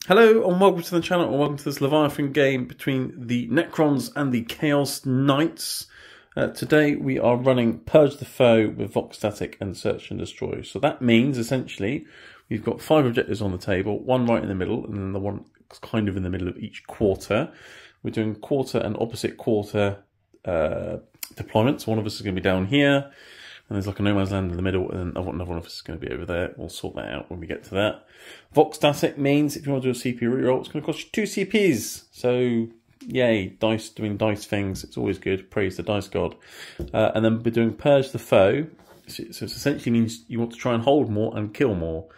Hello and welcome to the channel, and welcome to this Leviathan game between the Necrons and the Chaos Knights. Today we are running Purge the Foe with Vox Static and Search and Destroy. So that means essentially we've got 5 objectives on the table, one right in the middle and then the one kind of in the middle of each quarter. We're doing quarter and opposite quarter deployments. One of us is going to be down here. And there's like a no man's land in the middle, and another one of us is going to be over there. We'll sort that out when we get to that. Vox Static means if you want to do a CP reroll, it's going to cost you 2 CPs. So, yay, dice doing dice things. It's always good. Praise the dice god. And then we're doing Purge the Foe. So it essentially means you want to try and hold more and kill more.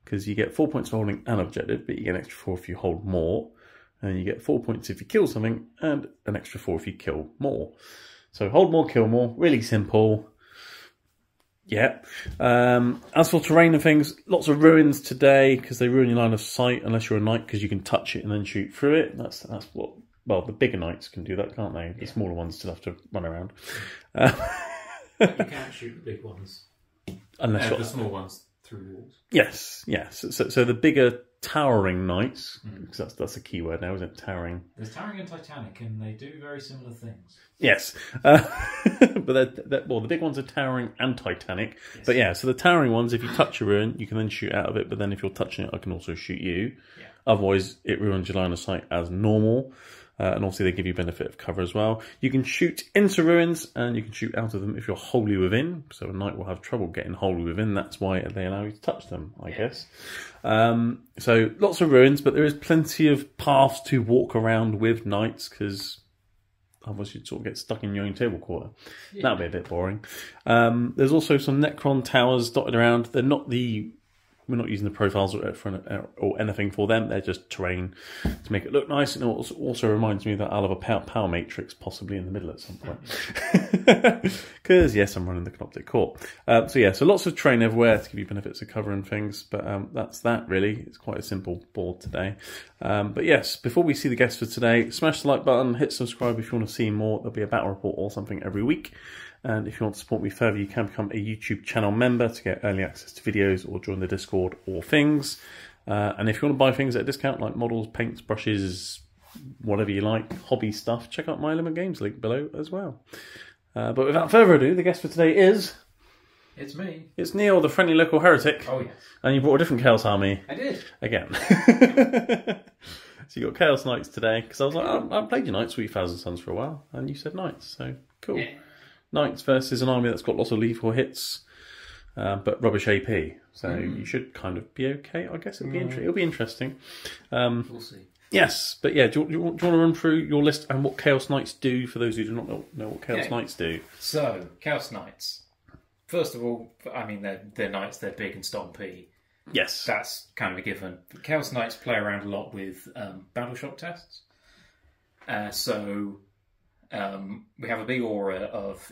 Because you get 4 points for holding an objective, but you get an extra 4 if you hold more. And you get 4 points if you kill something, and an extra 4 if you kill more. So hold more, kill more. Really simple. Yeah. As for terrain and things, lots of ruins today because they ruin your line of sight unless you're a knight, because you can touch it and then shoot through it. That's what. Well, the bigger knights can do that, can't they? The smaller ones still have to run around. You can't shoot the big ones, Unless the small ones through walls. Yes, yes. So the bigger towering knights, because that's a key word now, isn't it? Towering. There's towering and titanic, and they do very similar things. Yes, but the big ones are towering and titanic. Yes. But yeah, so the towering ones, if you touch a ruin, you can then shoot out of it. But then if you're touching it, I can also shoot you. Yeah. Otherwise, it ruins your line of sight as normal. And obviously, they give you benefit of cover as well. You can shoot into ruins, and you can shoot out of them if you're wholly within. So a knight will have trouble getting wholly within. That's why they allow you to touch them, I guess. So lots of ruins, but there is plenty of paths to walk around with knights, because otherwise you'd sort of get stuck in your own table quarter. Yeah. That'd be a bit boring. There's also some Necron towers dotted around. They're not we're not using the profiles or anything for them. They're just terrain to make it look nice. And it also reminds me that I'll have a power matrix possibly in the middle at some point. Because, yes, I'm running the Canoptic Court. So lots of terrain everywhere to give you benefits of cover and things. But that's that, really. It's quite a simple board today. But, yes, before we see the guests for today, smash the like button, hit subscribe if you want to see more. There'll be a battle report or something every week. And if you want to support me further, you can become a YouTube channel member to get early access to videos or join the Discord or things. And if you want to buy things at a discount, like models, paints, brushes, whatever you like, hobby stuff, check out my Limit Games link below as well. But without further ado, the guest for today is... It's me. It's Neil, the friendly local heretic. Oh, yes. And you brought a different Chaos Army. I did. Again. So you got Chaos Knights today, because I was like, I've played your Knights with Thousand Suns for a while, and you said Knights, so cool. Yeah. Knights versus an army that's got lots of lethal hits, but rubbish AP. So you should kind of be okay, I guess. It'll be interesting. We'll see. Yes, but yeah, do you want to run through your list and what Chaos Knights do for those who do not know what Chaos Knights do? So, Chaos Knights. First of all, I mean, they're knights, they're big and stompy. Yes. That's kind of a given. Chaos Knights play around a lot with battle shock tests. We have a big aura of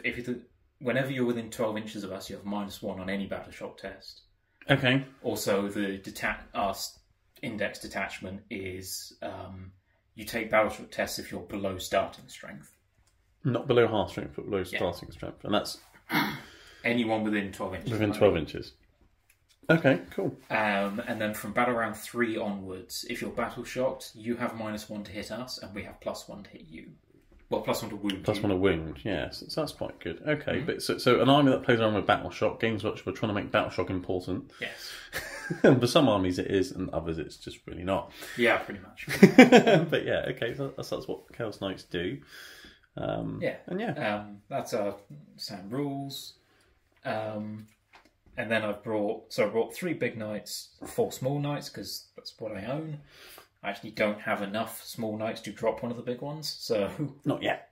whenever you're within 12 inches of us, you have -1 on any battle shock test. Okay. Also, our index detachment is you take battle shock tests if you're below starting strength. Not below half strength, but below starting strength, and that's anyone within 12 inches. Within 12 inches. Okay, cool. And then from battle round 3 onwards, if you're battle shocked, you have -1 to hit us, and we have +1 to hit you. Well, +1 to wound. +1 to wound, yes. So that's quite good. Okay, but so an army that plays around with Battle Shock, Games Workshop are trying to make Battle Shock important. Yes. And for some armies it is, and others it's just really not. Yeah, pretty much. But yeah, okay, so that's what Chaos Knights do. That's our sound rules. And then I brought 3 big knights, 4 small knights, because that's what I own. I actually don't have enough small knights to drop one of the big ones, so... Not yet.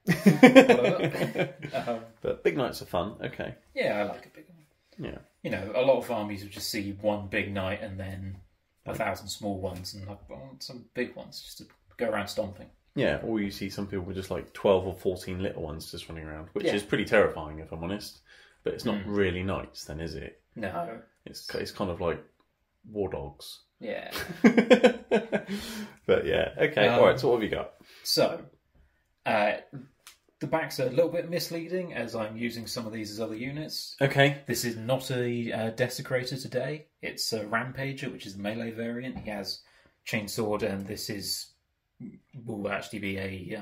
But big knights are fun, okay. Yeah, I like a big one. Yeah. You know, a lot of armies would just see 1 big knight and then 1,000 small ones, and I want some big ones just to go around stomping. Yeah, or you see some people with just like 12 or 14 little ones just running around, which is pretty terrifying, if I'm honest. But it's not really knights then, is it? No. It's kind of like war dogs. Yeah. But yeah, okay. Alright, so what have you got? So, the backs are a little bit misleading as I'm using some of these as other units. Okay. This is not a Desecrator today. It's a Rampager, which is the melee variant. He has chainsword, and this will actually be a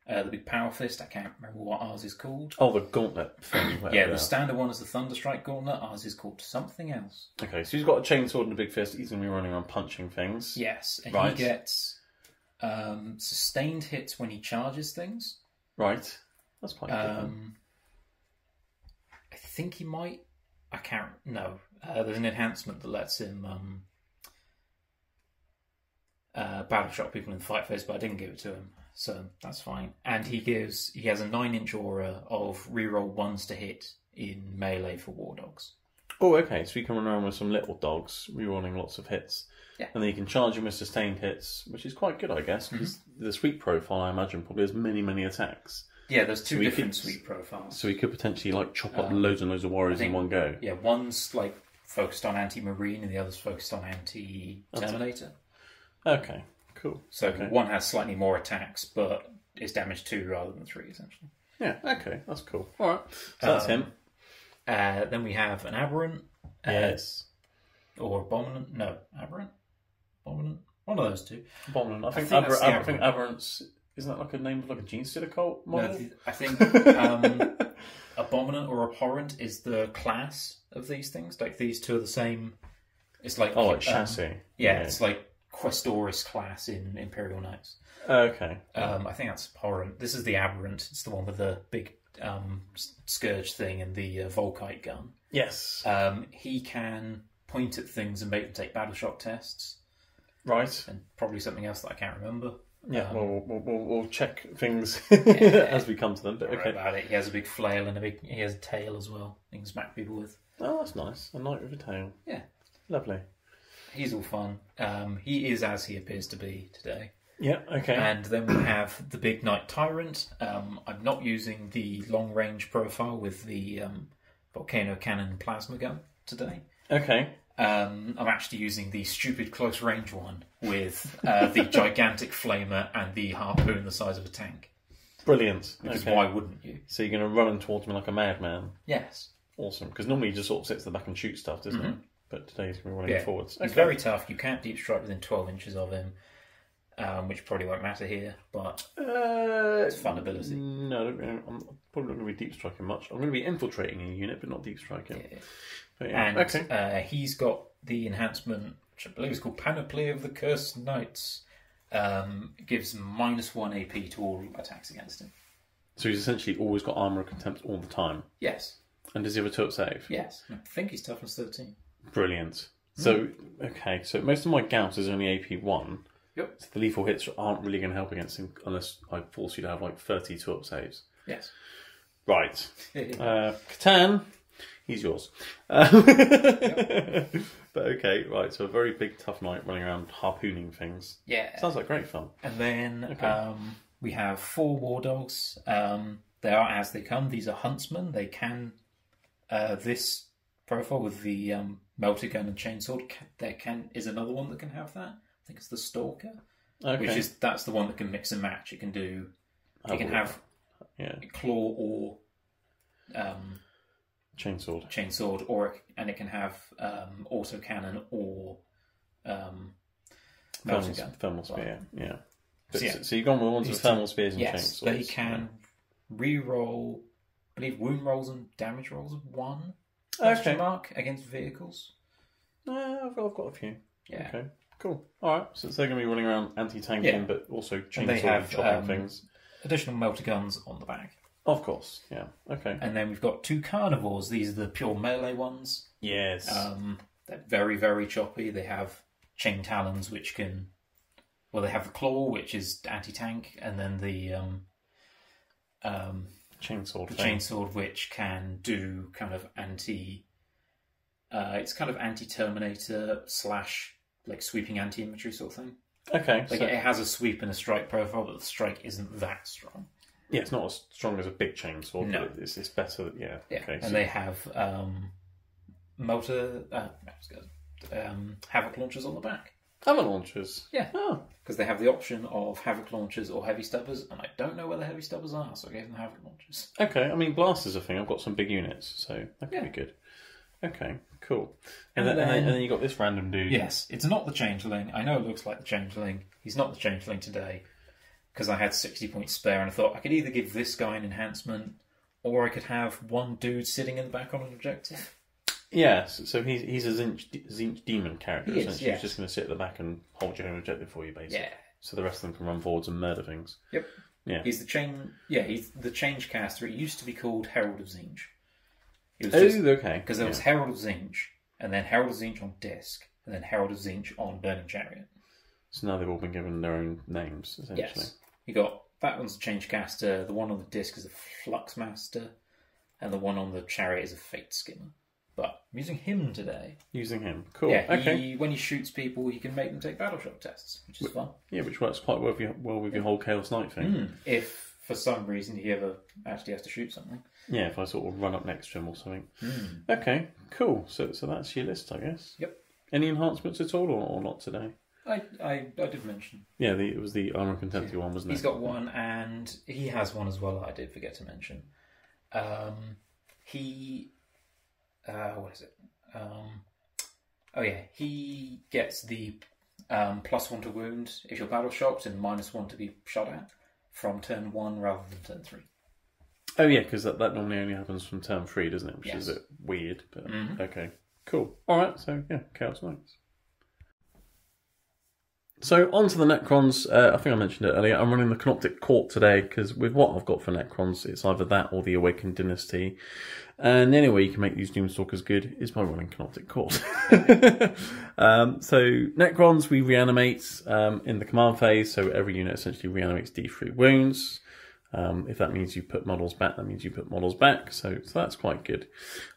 the big power fist. I can't remember what ours is called. Oh, the gauntlet thing. Yeah, the standard one is the Thunderstrike Gauntlet. Ours is called something else. Okay, so he's got a chainsword and a big fist. He's going to be running around punching things. Yes, and right. he gets sustained hits when he charges things. Right, that's quite good. I think he might. I can't. No, there's an enhancement that lets him battle shock people in the fight phase, but I didn't give it to him, so that's fine. And he has a 9-inch aura of reroll 1s to hit in melee for war dogs. Oh, okay, so you can run around with some little dogs, rerolling lots of hits. Yeah. And then you can charge them with sustained hits, which is quite good, I guess, because the sweep profile, I imagine, probably has many, many attacks. Yeah, there's two different sweep profiles. So he could potentially like chop up loads and loads of warriors in one go. Yeah, one's like focused on anti-marine and the other's focused on anti-terminator. Okay, cool. So okay. One has slightly more attacks, but is damage 2 rather than 3, essentially. Yeah, okay, that's cool. All right, so that's him. Then we have an Aberrant. Yes. Or Abominant. No, Aberrant? Abominant? One of those two. Abominant. I think Aberrant's... Isn't that like a name of like a gene stealer cult model? No, I think Abominant or Abhorrent is the class of these things. Like these two are the same. It's like like chassis. Yeah, it's like Questoris class in Imperial Knights. Okay. I think that's Abhorrent. This is the Aberrant. It's the one with the big scourge thing and the Volkite gun. Yes. He can point at things and make them take battle shock tests. Right. And probably something else that I can't remember. Yeah, we'll check things as we come to them. But okay, about it. He has a big flail and he has a tail as well. He can smack people with. Oh, that's nice. A knight with a tail. Yeah, lovely. He's all fun. He is as he appears to be today. Yeah. Okay. And then we have the big knight tyrant. I'm not using the long range profile with the volcano cannon plasma gun today. Okay. I'm actually using the stupid close range one with the gigantic flamer and the harpoon the size of a tank. Brilliant. Because why wouldn't you? So you're going to run towards me like a madman? Yes. Awesome. Because normally he just sort of sits at the back and shoots stuff, doesn't he? But today he's going to be running forwards. He's very tough. You can't deep strike within 12 inches of him, which probably won't matter here, but it's fun ability. No, I'm probably not going to be deep striking much. I'm going to be infiltrating a unit, but not deep striking. Yeah. But yeah. And he's got the enhancement, which I believe is called Panoply of the Cursed Knights. It gives -1 AP to all attacks against him. So he's essentially always got armor of contempt all the time. Yes. And does he have a tilt save? Yes. I think he's toughness 13. Brilliant. So so most of my Gauss is only AP 1. Yep. So the lethal hits aren't really going to help against him unless I force you to have like 30 tilt saves. Yes. Right. Catan. He's yours. But okay, right, so a very big tough knight running around harpooning things. Yeah. Sounds like great fun. And then we have 4 war dogs. They are as they come. These are huntsmen. They can... this profile with the melter gun and chainsword is another one that can have that. I think it's the Stalker. Okay. That's the one that can mix and match. It can do... It can have claw or... Chainsword, and it can have autocannon or melter gun. Thermal spear, yeah. But, so you've gone with ones with thermal spears and chainswords. They can re-roll, I believe, wound rolls and damage rolls of 1 mark against vehicles. I've got a few. Yeah. Okay, cool. All right, so they're going to be running around anti-tanking, but also chainsword and chopping things. Additional melter guns on the back. Of course, yeah. Okay. And then we've got 2 carnivores. These are the pure melee ones. Yes. They're very, very choppy. They have chain talons, which can... Well, they have the claw, which is anti-tank, and then the chainsword, which can do kind of anti... it's kind of anti-terminator / like sweeping anti-infantry sort of thing. Okay. Like it has a sweep and a strike profile, but the strike isn't that strong. Yeah, it's not as strong as a big chainsaw, no. But it's better. Yeah. Okay. And they have Havoc launchers on the back. Havoc launchers? Yeah. Oh. Because they have the option of Havoc launchers or heavy stubbers, and I don't know where the heavy stubbers are, so I gave them Havoc launchers. Okay, I mean, blast is a thing. I've got some big units, so that could be good. Okay, cool. And then you got this random dude. Yes, it's not the Changeling. I know it looks like the Changeling. He's not the Changeling today because I had 60 points spare, and I thought I could either give this guy an enhancement, or I could have one dude sitting in the back on an objective. Yes, so he's a Zinch demon character. He is, essentially. yes. He's just going to sit at the back and hold your own objective for you, basically. Yeah. So the rest of them can run forwards and murder things. Yep. Yeah. He's the change caster. It used to be called Herald of Zinch. It was okay. Because there was Herald of Zinch, and then Herald of Zinch on disc, and then Herald of Zinch on Burning Chariot. So now they've all been given their own names, essentially. Yes. You got that one's a change caster. The one on the disc is a Flux Master, and the one on the chariot is a Fate Skimmer. But I'm using him today. Using him, cool. Yeah, okay. When he shoots people, he can make them take battle shock tests, which is fun. Yeah, which works quite well with your whole Chaos Knight thing. If for some reason he ever actually has to shoot something. Yeah, if I sort of run up next to him or something. Okay, cool. So that's your list, I guess. Yep. Any enhancements at all, or not today? I did mention. Yeah, it was the Armour Contenti one, wasn't it? He's got one, and he has one as well that I did forget to mention. What is it? He gets the +1 to wound if you're battle shocked and -1 to be shot at from turn 1 rather than turn 3. Oh yeah, because that normally only happens from turn 3, doesn't it? Which yes. is a bit weird, but okay, cool. All right, so yeah, Chaos Knights. So on to the Necrons. I think I mentioned it earlier. I'm running the Canoptic Court today because with what I've got for Necrons, it's either that or the Awakened Dynasty. And the only way you can make these Doomstalkers good is by running Canoptic Court. So Necrons we reanimate in the command phase. So every unit essentially reanimates D3 wounds. If that means you put models back, that means you put models back. So that's quite good.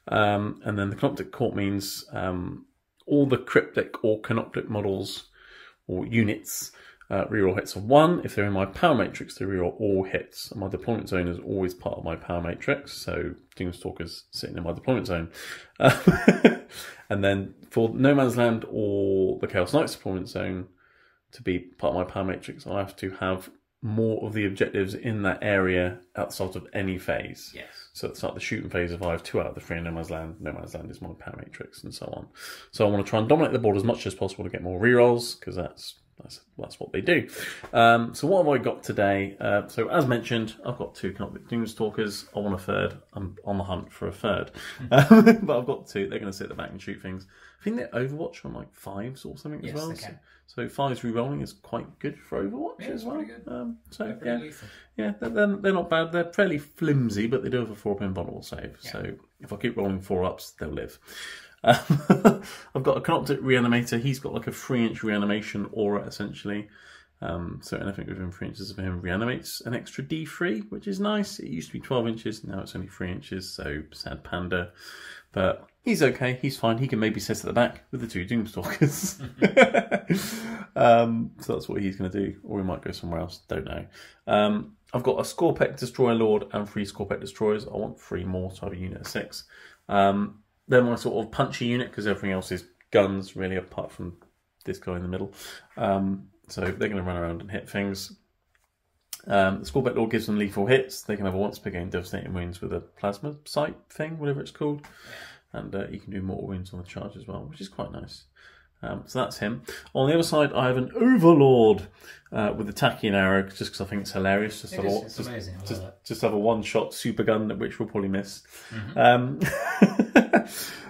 And then the Canoptic Court means all the cryptic or canoptic models or units reroll hits of 1. If they're in my power matrix, they reroll all hits. And my deployment zone is always part of my power matrix, so Doomstalkers sitting in my deployment zone. And then for No Man's Land or the Chaos Knights deployment zone to be part of my power matrix, I have to have more of the objectives in that area at the start of any phase. Yes. So at the start of the shooting phase, if I have 2 out of the 3 in No Man's Land is my power matrix, and so on. So I want to try and dominate the board as much as possible to get more rerolls, because that's what they do. So what have I got today? So as mentioned, I've got 2 Canoptic Doomstalkers. I want a third. I'm on the hunt for a third. But I've got 2. They're going to sit at the back and shoot things. I think they're Overwatch on like 5s or something as well. Yes, they can. So 5s rerolling is quite good for Overwatch as well. Pretty good. So lethal. yeah, they're not bad. They're fairly flimsy, but they do have a 4-pin bottle save. Yeah. So if I keep rolling 4-ups, they'll live. I've got a Canoptic Reanimator. He's got like a 3-inch reanimation aura, essentially. So anything within 3 inches of him reanimates an extra D3, which is nice. It used to be 12 inches, now it's only 3 inches, so sad panda. But he's okay, he's fine. He can maybe sit at the back with the 2 Doomstalkers. So that's what he's going to do. Or we might go somewhere else, don't know. I've got a Scorpec Destroyer Lord and 3 Scorpec Destroyers. I want 3 more, so I have a unit of 6. They're my sort of punchy unit, because everything else is guns, really, apart from this guy in the middle. So they're going to run around and hit things. The Scorpec Lord gives them lethal hits. They can have a once per game devastating wounds with a plasma sight thing, whatever it's called. And you can do mortal wounds on the charge as well, which is quite nice. So that's him. On the other side, I have an Overlord with the Tachyon arrow, just because I think it's hilarious. It's amazing. Just have a one-shot super gun, which we'll probably miss.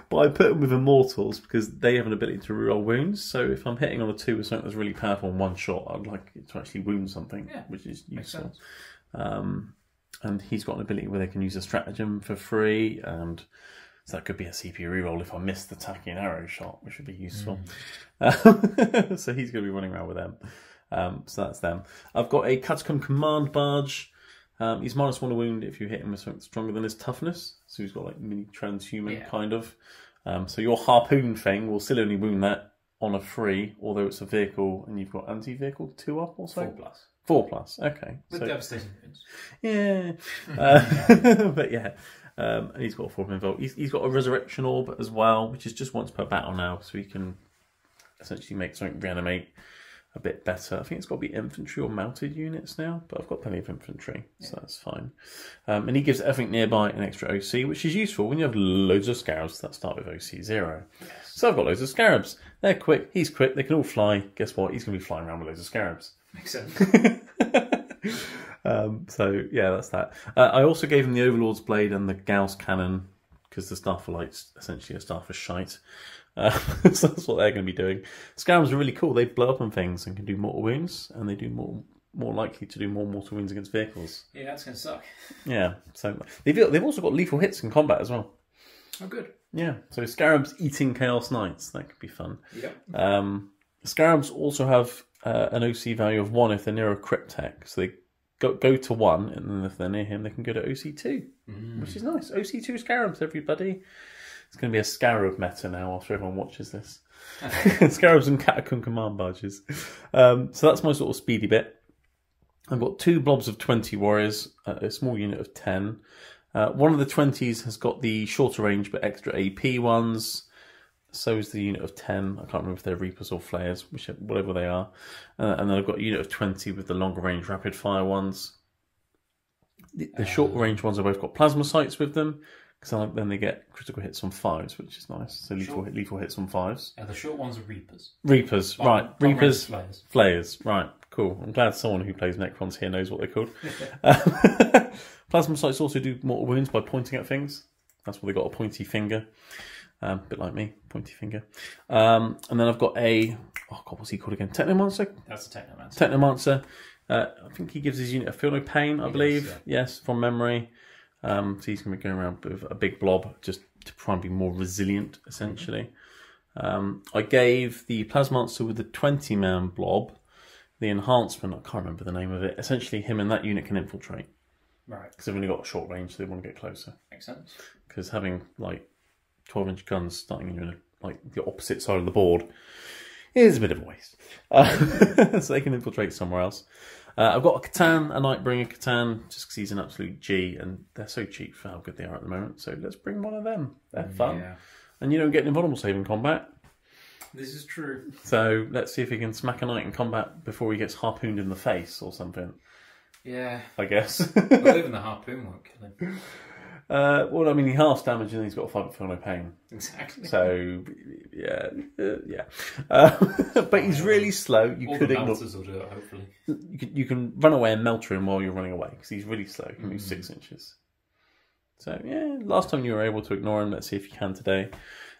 But I put them with Immortals because they have an ability to reroll wounds. So if I'm hitting on a 2 with something that's really powerful in one shot, I'd like it to actually wound something, which is useful. And he's got an ability where they can use a stratagem for free, and so that could be a CPU reroll if I miss the Tachyon arrow shot, which would be useful. So he's going to be running around with them. So that's them. I've got a Catacomb Command Barge. He's -1 to wound if you hit him with something stronger than his toughness. So he's got like mini transhuman kind of. So your harpoon thing will still only wound that on a 3, although it's a vehicle and you've got anti-vehicle 2 up or so. 4+. 4+, okay. With devastating wounds. Yeah. But yeah. And he's got a 4-pin volt. He's got a Resurrection Orb as well, which is just once per battle now, so he can essentially make something reanimate a bit better. I think it's got to be infantry or mounted units now, but I've got plenty of infantry, so that's fine. And he gives everything nearby an extra OC, which is useful when you have loads of scarabs that start with OC 0. Yes. So I've got loads of scarabs. They're quick, he's quick, they can all fly. Guess what? He's going to be flying around with loads of scarabs. Makes sense. So yeah, that's that. I also gave him the Overlord's Blade and the Gauss Cannon, because the staff are like essentially a staff of shite. So that's what they're going to be doing. Scarabs are really cool. They blow up on things and can do mortal wounds, and they do more likely to do more mortal wounds against vehicles. Yeah, that's going to suck. Yeah, so they've also got lethal hits in combat as well. Oh, good. Yeah, so Scarabs eating Chaos Knights, that could be fun. Yep. Scarabs also have an OC value of 1 if they're near a cryptek, so they go to 1, and then if they're near him, they can go to OC2, which is nice. OC2 Scarabs, everybody. It's going to be a Scarab meta now after everyone watches this. Scarabs and Catacomb Command Barges. So that's my sort of speedy bit. I've got 2 blobs of 20 warriors, a small unit of 10. One of the 20s has got the shorter range but extra AP ones. So is the unit of 10. I can't remember if they're Reapers or Flayers, whatever they are. And then I've got a unit of 20 with the longer range rapid fire ones. The short range ones have both got plasma sights with them, because then they get critical hits on 5s, which is nice. So lethal hits on 5s. The short ones are Reapers. Reapers, right. Reapers, Flayers, right. Cool. I'm glad someone who plays Necrons here knows what they're called. Plasma sights also do mortal wounds by pointing at things. That's why they got a pointy finger. A bit like me, pointy finger. And then I've got what's he called again? Technomancer? That's a Technomancer. Technomancer. I think he gives his unit a Feel No Pain, I believe. Yeah. Yes, from memory. So he's going to be going around with a big blob just to try and be more resilient, essentially. I gave the Plasmancer with the 20-man blob the enhancement. I can't remember the name of it. Essentially, him and that unit can infiltrate. Right. Because they've only got a short range, so they want to get closer. Makes sense. Because having like 12-inch guns starting in like the opposite side of the board is a bit of a waste. So they can infiltrate somewhere else. I've got a Catan, a Nightbringer Catan, just because he's an absolute G, and they're so cheap for how good they are at the moment. So let's bring one of them. They're fun. Yeah. And you don't get an invulnerable save in combat. This is true. So let's see if he can smack a knight in combat before he gets harpooned in the face or something. Yeah. I guess. Well, even the harpoon won't kill him. Well, I mean, he halves damage and he's got a 5 Feel No Pain. Exactly. So, yeah. But he's really slow. You could ignore. Will do it, hopefully. You can run away and melt him while you're running away because he's really slow. He moves 6 inches. So, yeah, last time you were able to ignore him. Let's see if you can today.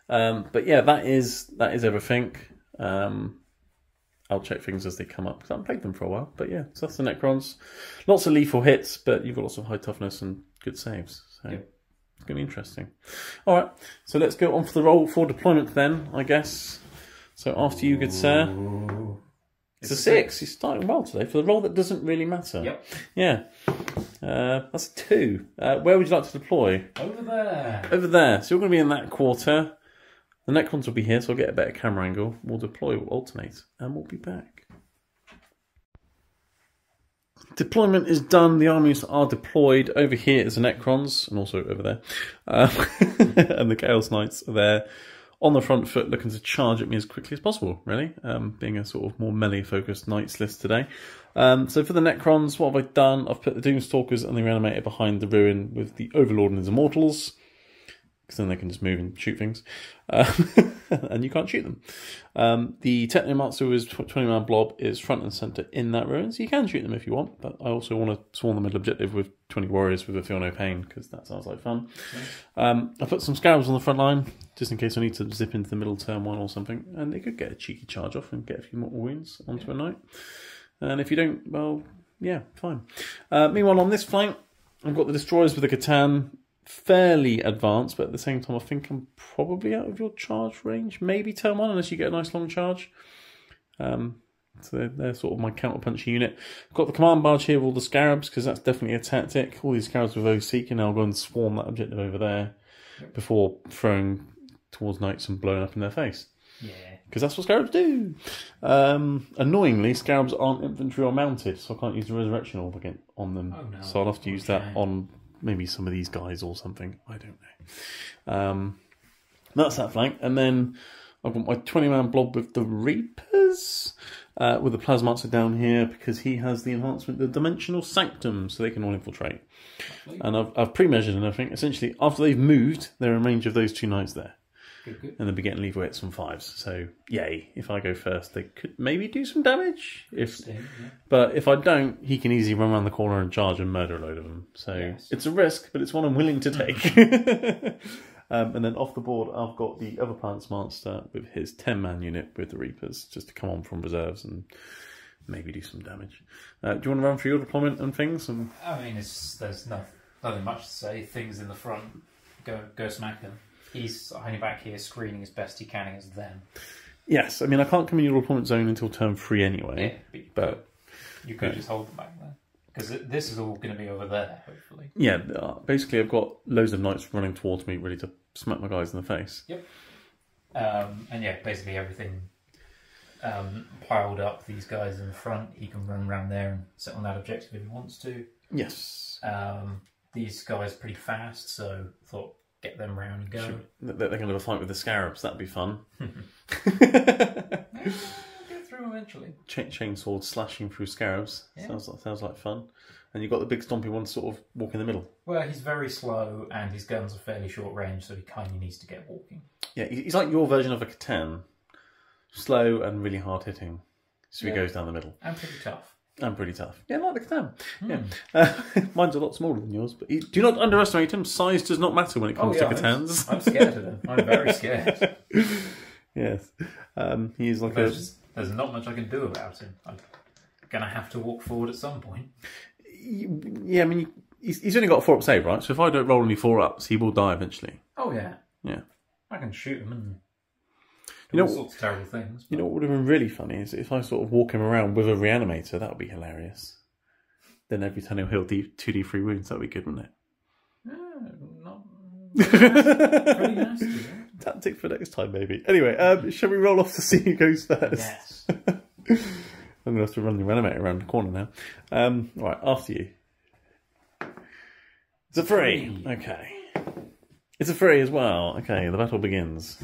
But yeah, that is everything. I'll check things as they come up because I haven't played them for a while. But yeah, so that's the Necrons. Lots of lethal hits, but you've got lots of high toughness and good saves. So It's going to be interesting. All right, so let's go on for the roll for deployment then, I guess. So after you, good sir. It's a 6. He's starting well today for the roll that doesn't really matter. Yep. Yeah. That's a 2. Where would you like to deploy? Over there. Over there. So you're going to be in that quarter. The Necrons will be here, so I'll get a better camera angle. We'll deploy, we'll alternate, and we'll be back. Deployment is done. The armies are deployed. Over here is the Necrons, and also over there. And the Chaos Knights are there on the front foot, looking to charge at me as quickly as possible, really. Being a sort of more melee-focused Knights list today. So for the Necrons, what have I done? I've put the Doomstalkers and the Reanimator behind the ruin with the Overlord and his Immortals. Because then they can just move and shoot things. And you can't shoot them. The Technomancer is 20-man blob is front and centre in that ruin, so you can shoot them if you want, but I also want to swarm the middle objective with 20 warriors with a Feel No Pain, because that sounds like fun. I put some Scarabs on the front line, just in case I need to zip into the middle turn 1 or something, and they could get a cheeky charge off and get a few mortal wounds onto a knight. And if you don't, well, yeah, fine. Meanwhile, on this flank, I've got the Destroyers with the Catan, fairly advanced, but at the same time I think I'm probably out of your charge range. Maybe turn 1 unless you get a nice long charge. So they're sort of my counterpunch unit. I've got the command barge here with all the Scarabs because that's definitely a tactic. All these Scarabs with OC can now go and swarm that objective over there before throwing towards knights and blowing up in their face. Yeah. Because that's what Scarabs do. Annoyingly, Scarabs aren't infantry or mounted, so I can't use the Resurrection Orb again on them. Oh, no. So I'll have to use that on maybe some of these guys or something. I don't know. That's that flank. And then I've got my 20-man blob with the Reapers. Reapers. With the Plasmarzer down here because he has the enhancement, the Dimensional Sanctum, so they can all infiltrate. Lovely. And I've pre-measured and everything. Essentially, after they've moved, they're in range of those 2 knights there. Good. And they'll be getting lever hits on 5s. So, yay. If I go first, they could maybe do some damage. But if I don't, he can easily run around the corner and charge and murder a load of them. So, It's a risk, but it's one I'm willing to take. And then off the board, I've got the other Plasmarzer with his 10-man unit with the Reapers, just to come on from reserves and maybe do some damage. Do you want to run through your deployment and things? I mean, there's nothing much to say. Things in the front, go smack them. He's hiding back here, screening as best he can against them. Yes, I mean, I can't come in your deployment zone until turn 3 anyway. Yeah, but you could just hold them back there. Because this is all going to be over there, hopefully. Yeah, basically I've got loads of knights running towards me, ready to smack my guys in the face. Yep. And yeah, basically everything piled up. These guys in the front, he can run around there and sit on that objective if he wants to. Yes. These guys are pretty fast, so thought get them round and go. They're going to have a fight with the Scarabs, that'd be fun. Get through eventually. Chainsaw slashing through Scarabs. Yeah. Sounds like fun. And you've got the big stompy one sort of walk in the middle. Well, he's very slow and his guns are fairly short range, so he kind of needs to get walking. Yeah, he's like your version of a Catan. Slow and really hard hitting. So he goes down the middle. And pretty tough. Yeah, like the Catan. Yeah. Mine's a lot smaller than yours, but do not underestimate him. Size does not matter when it comes to Catans. I'm scared of him. I'm very scared. Yes. He's like There's not much I can do about him. I'm going to have to walk forward at some point. Yeah, I mean, he's only got a 4-up save, right? So if I don't roll any 4-ups, he will die eventually. Oh, yeah. Yeah. I can shoot him and do all sorts of terrible things. But... You know what would have been really funny is if I sort of walk him around with a reanimator. That would be hilarious. Then every time he'll heal 2d3 wounds. That would be good, wouldn't it? Pretty nasty. Yeah? Tactic for next time, maybe. Anyway, shall we roll off to see who goes first? Yes. I'm going to have to run the reanimator around the corner now. Right, after you. It's a 3. Okay. It's a 3 as well. Okay, the battle begins.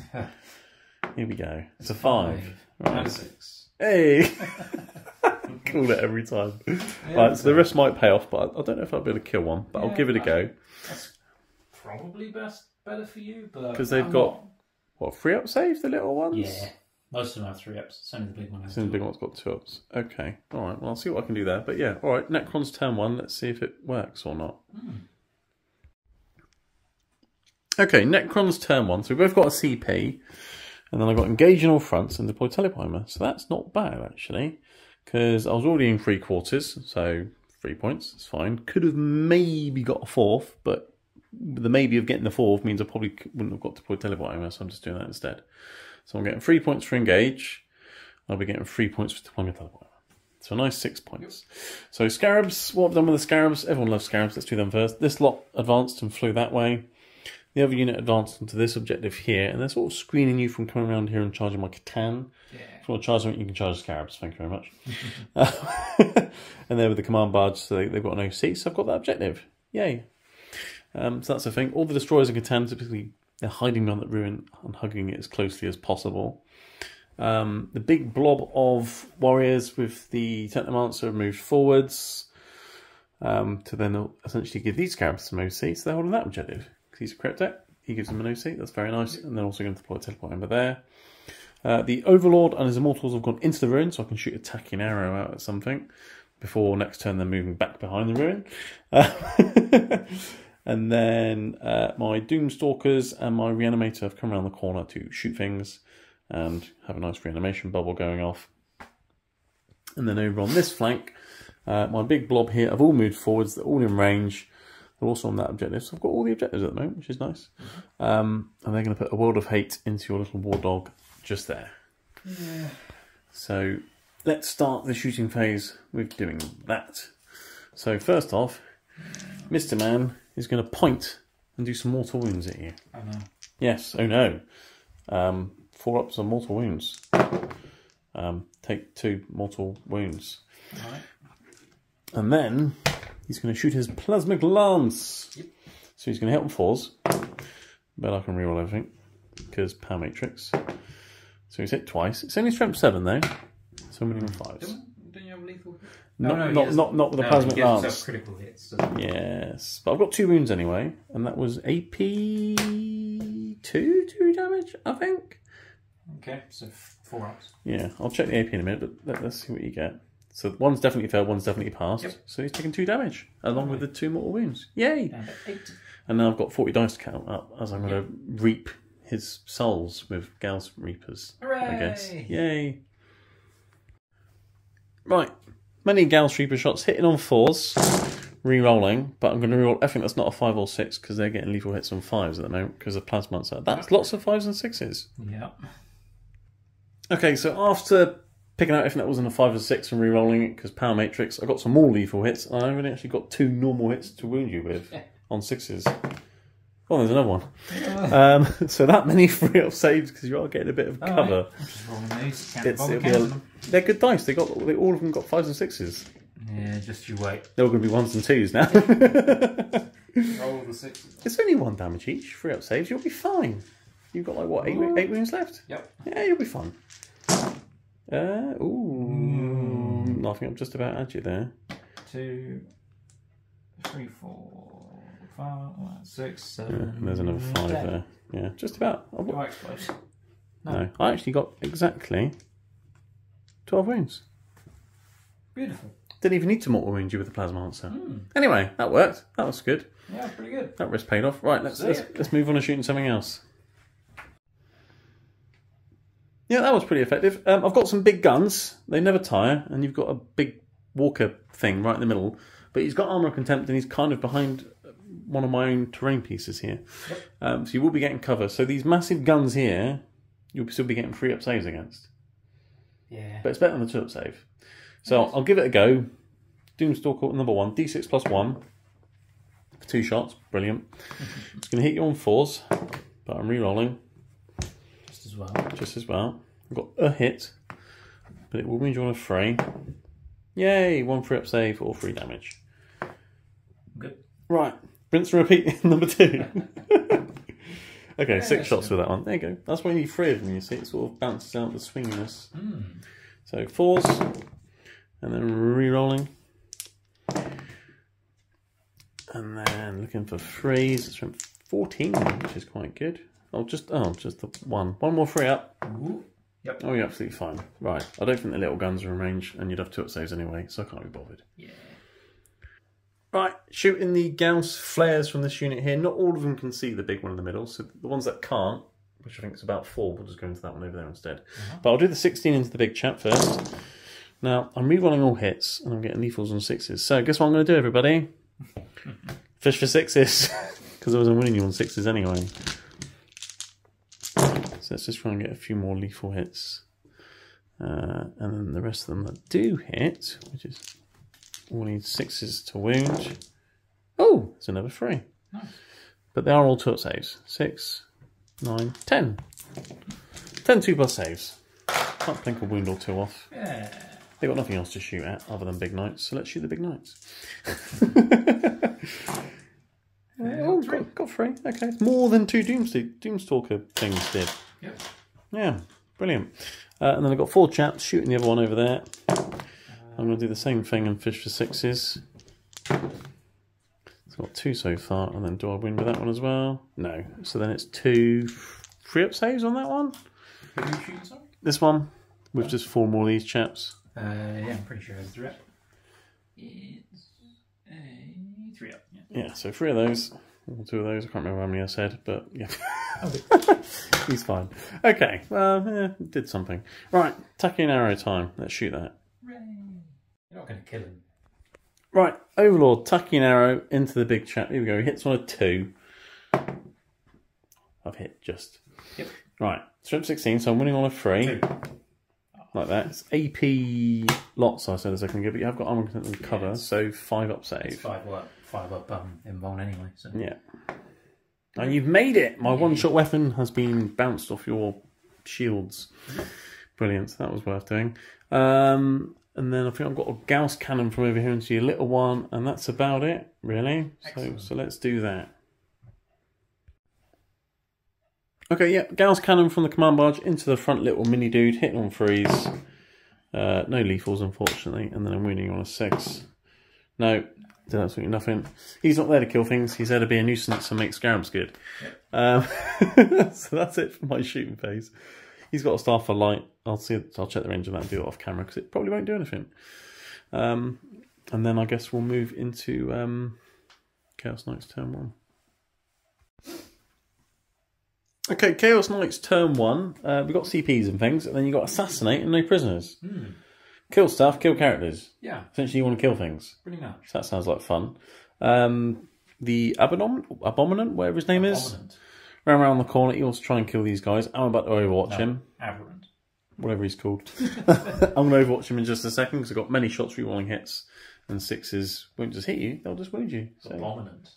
Here we go. It's a 5. Right. And a 6. Hey! Call it every time. Yeah, right, so the rest might pay off, but I don't know if I'll be able to kill one, but I'll give it a go. That's probably better for you, but... Because they've got, what, 3-up saves, the little ones? Yeah. Most of them have 3-ups. It's only the big one has 2. The big one's got 2-ups. Okay. Alright, well, I'll see what I can do there. But yeah, alright, Necrons turn 1. Let's see if it works or not. Okay, Necrons turn 1. So we've both got a CP. And then I've got engage in all fronts and deploy teleprimer. So that's not bad, actually. Because I was already in 3/4. So 3 points. It's fine. Could have maybe got a 4th. But the maybe of getting the 4th means I probably wouldn't have got deploy teleprimer. So I'm just doing that instead. So I'm getting 3 points for engage. I'll be getting 3 points for deployment teleprimer. So a nice 6 points. So Scarabs, what I've done with the Scarabs, everyone loves Scarabs, let's do them first. This lot advanced and flew that way. The other unit advanced onto this objective here, and they're sort of screening you from coming around here and charging my Catan. Yeah. If you want to charge them, you can charge the Scarabs, thank you very much. And they're with the command barge, so they've got an OC, so I've got that objective. Yay. So that's the thing. All the destroyers and Catan, typically, they're hiding around that ruin and hugging it as closely as possible. The big blob of warriors with the Technomancer have moved forwards to then essentially give these Scarabs some OC, so they're holding that objective. Because he's a Cryptek, he gives them an OC, that's very nice, and they're also going to deploy a teleport over there. The Overlord and his Immortals have gone into the ruin, so I can shoot a tacking arrow out at something before next turn they're moving back behind the ruin. And then my Doomstalkers and my Reanimator have come around the corner to shoot things and have a nice reanimation bubble going off. And then over on this flank, my big blob here have all moved forwards, they're all in range. They're also on that objective, so I've got all the objectives at the moment, which is nice. And they're going to put a World of Hate into your little war dog just there. Yeah. So let's start the shooting phase with doing that. So first off, Mr. Man is going to point and do some mortal wounds at you. Oh no. Yes, oh no. 4-ups on mortal wounds. Take 2 mortal wounds. Alright. And then he's going to shoot his Plasmic Lance. Yep. So he's going to hit on 4s. But I can reroll everything. Because Power Matrix. So he's hit twice. It's only strength 7 though. So I'm winning on 5s. Don't you have lethal? Not with the plasma lance. Critical hits. Yes, but I've got 2 wounds anyway, and that was AP 2 damage, I think. Okay, so 4 ups. Yeah, I'll check the AP in a minute, but let's see what you get. So one's definitely failed, one's definitely passed. Yep. So he's taken 2 damage, along with the 2 mortal wounds. Yay! And 8. And now I've got 40 dice to count up, as I'm going to reap his souls with Gal's Reapers. Hooray! I guess. Yay! Right, many Gal's Reaper shots hitting on 4s, re-rolling, but I'm going to re-roll everything that's not a 5 or 6 because they're getting lethal hits on 5s at the moment because of Plasma Monster. That's lots of 5s and 6s. Yeah. Okay, so after picking out everything that wasn't a 5 or 6 and re-rolling it because Power Matrix, I got some more lethal hits. And I've only actually got 2 normal hits to wound you with on 6s. Oh, there's another one. So that many 3-up saves because you are getting a bit of cover. I'm just rolling these. They're good dice. All of them got 5s and 6s. Yeah, just you wait. They're all going to be 1s and 2s now. Roll the 6s. It's only 1 damage each. 3-up saves. You'll be fine. You've got like what 8 wounds left. Yep. Yeah, you'll be fine. I think I'm just about at you there. 2, 3, 4, 5, 6, 7. There's another 5 10. there. Yeah, just about. Do I explode? No, I actually got exactly 12 wounds. Beautiful. Didn't even need to mortal wound you with the plasma answer. Anyway, that worked. That was good. Yeah, pretty good. That risk paid off. Right, let's move on to shooting something else. Yeah, that was pretty effective. I've got some big guns. They never tire, and you've got a big walker thing right in the middle. But he's got armor of contempt, and he's kind of behind one of my own terrain pieces here. Yep. So you will be getting cover. So these massive guns here, you'll still be getting 3-up saves against. Yeah. But it's better than the 2-up save. So I'll give it a go. Doomstalker number 1, D6 plus 1 for 2 shots. Brilliant. It's going to hit you on 4s, but I'm re-rolling. Just as well. I've got a hit, but it will wound you on a 3. Yay! 1 3-up save or 3 damage. Good. Right. Rinse and repeat number 2. Okay, 6 shots with that one. There you go. That's why you need 3 of them, you see. It sort of bounces out the swinginess. So 4s, and then re-rolling. And then looking for 3s. It's from 14, which is quite good. Just the 1. 1 more 3-up. Yep. Oh, you're absolutely fine. Right. I don't think the little guns are in range, and you'd have 2-up saves anyway, so I can't be bothered. Yeah. Right, shooting the Gauss flares from this unit here. Not all of them can see the big one in the middle, so the ones that can't, which I think is about 4, we'll just go into that one over there instead. But I'll do the 16 into the big chap first. Now, I'm re-rolling all hits, and I'm getting lethals on 6s. So, guess what I'm going to do, everybody? Fish for 6s, because I wasn't winning you on 6s anyway. So let's just try and get a few more lethal hits. And then the rest of them that do hit, which is all need 6s to wound. Oh, it's another 3. Nice. But they are all 2-up saves. 6, 9, 10. 10 2+ saves. Can't blink a wound or 2 off. Yeah. They've got nothing else to shoot at other than big knights, so let's shoot the big knights. Got 3. Okay, more than 2 Doomstalker things did. Yep. Yeah, brilliant. And then I've got 4 chaps shooting the other one over there. I'm going to do the same thing and fish for 6s. It's got 2 so far, and then do I win with that one as well? No. So then it's 2 3-up saves on that one. Who are you shooting, sorry? This one, with just 4 more of these chaps. Yeah, I'm pretty sure it's 3-up. It's a 3-up. Yeah, so 3 of those. Or 2 of those. I can't remember how many I said, but yeah. He's fine. Okay, well, yeah, did something. Right, tacking arrow time. Let's shoot that. Hooray. You're not going to kill him. Right, Overlord, tacking arrow into the big chap. Here we go. He hits on a 2. I've hit just. Yep. Right, strip 16, so I'm winning on a 3. 2. Like that. It's AP lots, I said a second ago, but you have got armor content and cover, so 5-up save. It's 5 up invuln anyway. So. Yeah. And you've made it! My one-shot weapon has been bounced off your shields. Brilliant. That was worth doing. And then I think I've got a Gauss cannon from over here into your little one, and that's about it, really. So let's do that. Okay, yeah, Gauss cannon from the command barge into the front little mini dude, hitting on 3s. No lethals, unfortunately. And then I'm wounding on a 6. No, did absolutely nothing. He's not there to kill things. He's there to be a nuisance and make scarabs good. Yep. So that's it for my shooting phase. He's got a staff for light. I'll check the range of that and do it off camera because it probably won't do anything. And then I guess we'll move into Chaos Knights turn 1. Okay, Chaos Knights turn 1. We've got CPs and things, and then you've got Assassinate and no prisoners. Kill stuff, kill characters. Yeah. Essentially, you want to kill things. Pretty much. So that sounds like fun. The Abominant, whatever his name is, ran around the corner. He wants to try and kill these guys. I'm about to overwatch him. Aberrant. Whatever he's called. I'm going to overwatch him in just a second because I've got many shots, rerolling hits, and 6s won't just hit you, they'll just wound you. So,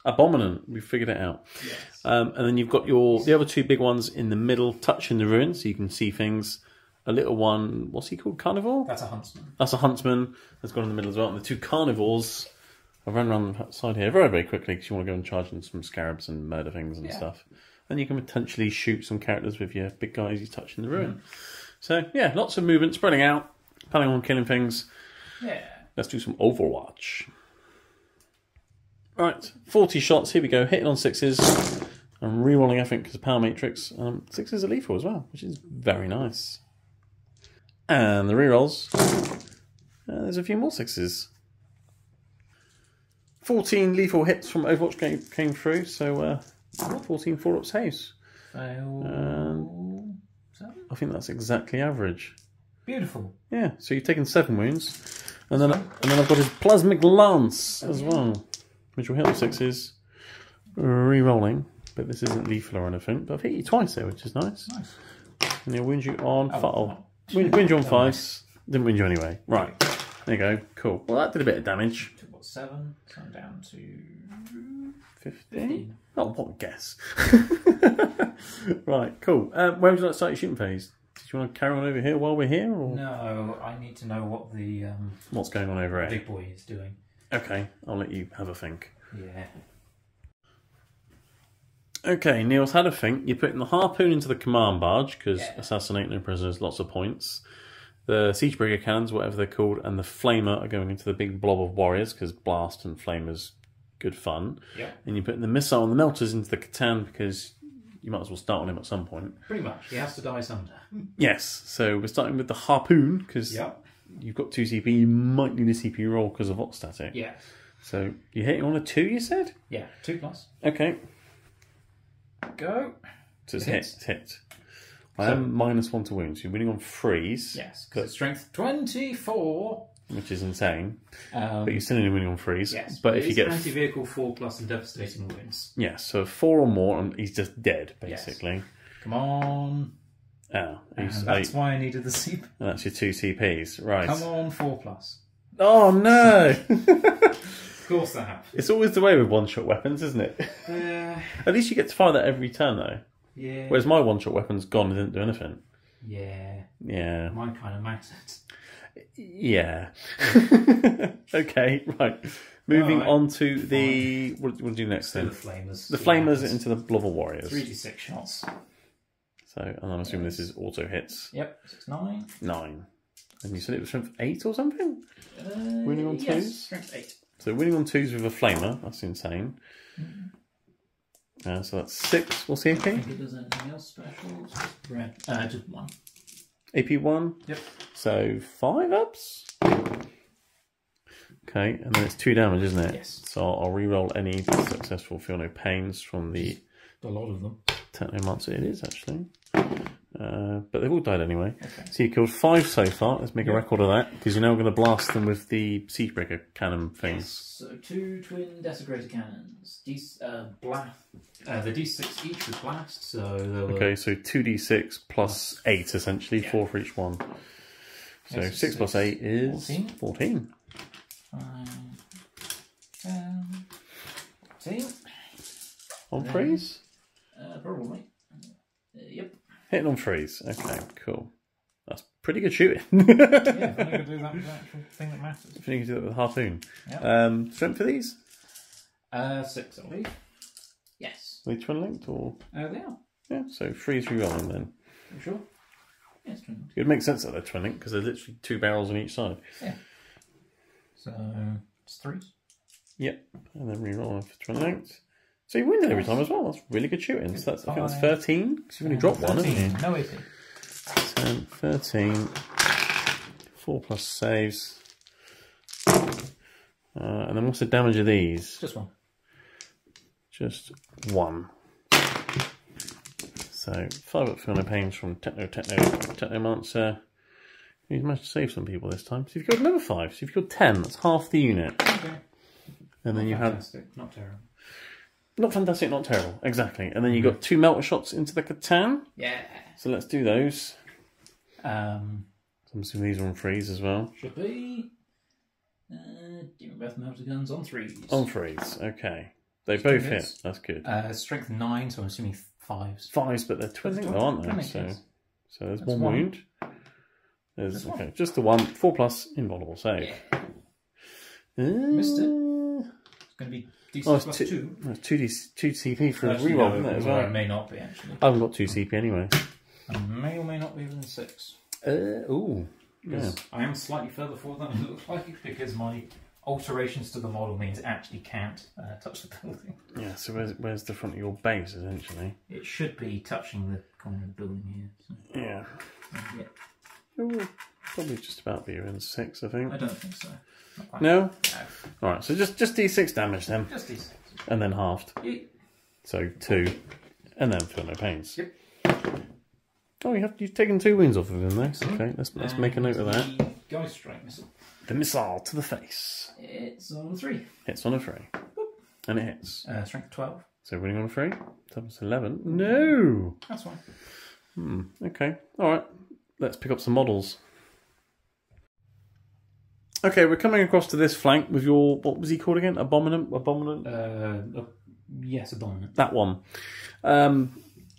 Abominant. We figured it out. Yes. And then you've got the other 2 big ones in the middle, touching the ruins, so you can see things. A little one, what's he called? Carnivore? That's a huntsman. That's a huntsman. That's gone in the middle as well. And the 2 carnivores have run around the side here very, very quickly because you want to go and charge in some scarabs and murder things and stuff. And you can potentially shoot some characters with your big guys you touch in the ruin. So, yeah, lots of movement, spreading out, planning on killing things. Yeah. Let's do some Overwatch. Right, 40 shots. Here we go. Hitting on 6s. I'm rerolling, I think, because of Power Matrix. 6s are lethal as well, which is very nice. And the rerolls. There's a few more 6s. 14 lethal hits from Overwatch came through, so 14 4-up saves. And I think that's exactly average. Beautiful. Yeah, so you've taken 7 wounds. And then I've got his Plasmic Lance as well, which will hit on 6s. Re-rolling, but this isn't lethal or anything. But I've hit you twice there, which is nice. And he'll wound you on 5s. Didn't wound you anyway. Right, there you go. Cool. Well, that did a bit of damage. Took what, 7? So I'm down to 15. Oh, what a guess. Right, cool. Where would you like to start your shooting phase? Did you want to carry on over here while we're here? Or? No, I need to know what the what's going on over here. Big boy is doing. Okay, I'll let you have a think. Yeah. Okay, Neil's had a think. You're putting the harpoon into the command barge because assassinate no prisoners, lots of points. The Siegebreaker cannons, whatever they're called, and the flamer are going into the big blob of warriors because blast and flamers, good fun. Yeah. And you're putting the missile and the melters into the Catan because you might as well start on him at some point. Pretty much. He has to die sometime. Yes. So we're starting with the harpoon because you've got 2 CP. You might need a CP roll because of Vox static. Yeah. So you're hitting on a 2, you said? Yeah, 2+. Okay. Go. So it's hit. It's hit. I am -1 to wounds. You're winning on 3s. Yes, because it's strength 24. Which is insane. But you're still only winning on 3s. Yes, but if you get anti-vehicle 4+ and devastating wounds. Yeah, so 4 or more, and he's just dead, basically. Yes. Come on. Oh, that's why I needed the CP. And that's your 2 CPs, right? Come on, 4+. Oh no! Of course that happens. It's always the way with one-shot weapons, isn't it? At least you get to fire that every turn, though. Yeah. Whereas my one-shot weapon's gone and didn't do anything. Yeah. Yeah. Mine kind of mattered. Yeah. Okay, right. Moving on to the... What do we do next then? The flamers. The flamers into the Blob of Warriors. 3d6 shots. So, and I'm assuming this is auto hits. Yep, 6, 9. 9. And you said it was strength 8 or something? Winning on 2s? Yes, strength 8. So winning on 2s with a flamer, that's insane. So that's 6. What's the AP? I think it does anything else special. Just 1. AP 1? Yep. So 5 ups? Okay, and then it's 2 damage, isn't it? Yes. So I'll re-roll any successful feel no pains from the... A lot of them. Technomancer it is, actually. But they've all died anyway. Okay. So you killed 5 so far. Let's make a record of that, because you're now going to blast them with the Siegebreaker cannon things. Yes. So 2 twin desecrator cannons. The D6 each with blast, so... Okay, so 2d6 plus 8, essentially. 4 for each one. So yes, 6 plus 8 is 14. 14. On freeze? Probably. Yep. Hitting on freeze. Okay, cool. That's pretty good shooting. Yeah, if only you could do that with the actual thing that matters. If you can do that with a harpoon. Yep. Strength for these? 6, I believe. Yes. Are they twin linked or? They are. Yeah, so freeze re-rolling then. You sure? Yeah, it's twin linked. It would make sense that they're twin linked because there's literally 2 barrels on each side. Yeah. So it's 3s. Yep, and then reroll for twin linked. So you win it every time as well. That's really good shooting. So that's, I think that's 13. Because you've only dropped 1, haven't you? No AP. 10, 13. 4 plus saves. And then what's the damage of these? Just 1. Just 1. So 5 up feeling pains from Technomancer. He's managed to save some people this time. So you've got another 5. So you've got 10. That's half the unit. Okay. And then you had not terrible. Not fantastic, not terrible. Exactly. And then you got 2 melter shots into the Catan. Yeah. So let's do those. I'm assuming these are on 3s as well. Should be. Demon Breath melter guns on 3s. On 3s, okay. They both hit. That's good. Strength 9, so I'm assuming 5s. 5s, but they're twin linked, aren't they? So there's That's 1 wound. There's okay, just the 1. 4 plus invulnerable save. Yeah. Missed it. It's going to be DC plus 2. That's 2 CP for a reroll, isn't it, as well? It may not be, actually. I haven't got 2 CP anyway. I may or may not be within 6. Ooh. Yeah. I am slightly further forward than it looks like because my alterations to the model means it actually can't touch the building. Yeah, so where's the front of your base, essentially? It should be touching the corner of the building here. So. Yeah. Yeah. Ooh, probably just about be within 6, I think. I don't think so. No? Alright, so just D6 damage then. Just D6. And then halved. Yeah. So 2. And then feel no pains. Yep. Oh, you've taken 2 wounds off of him there. Okay, let's make a note of that. Ghost Strike missile. The missile to the face. It's on a 3. Hits on a 3. And it hits. Strength 12. So winning on a 3. That's 11. No! That's fine. Okay. Alright. Let's pick up some models. Okay, we're coming across to this flank with your... What was he called again? Abominant? Yes, Abominant. That one.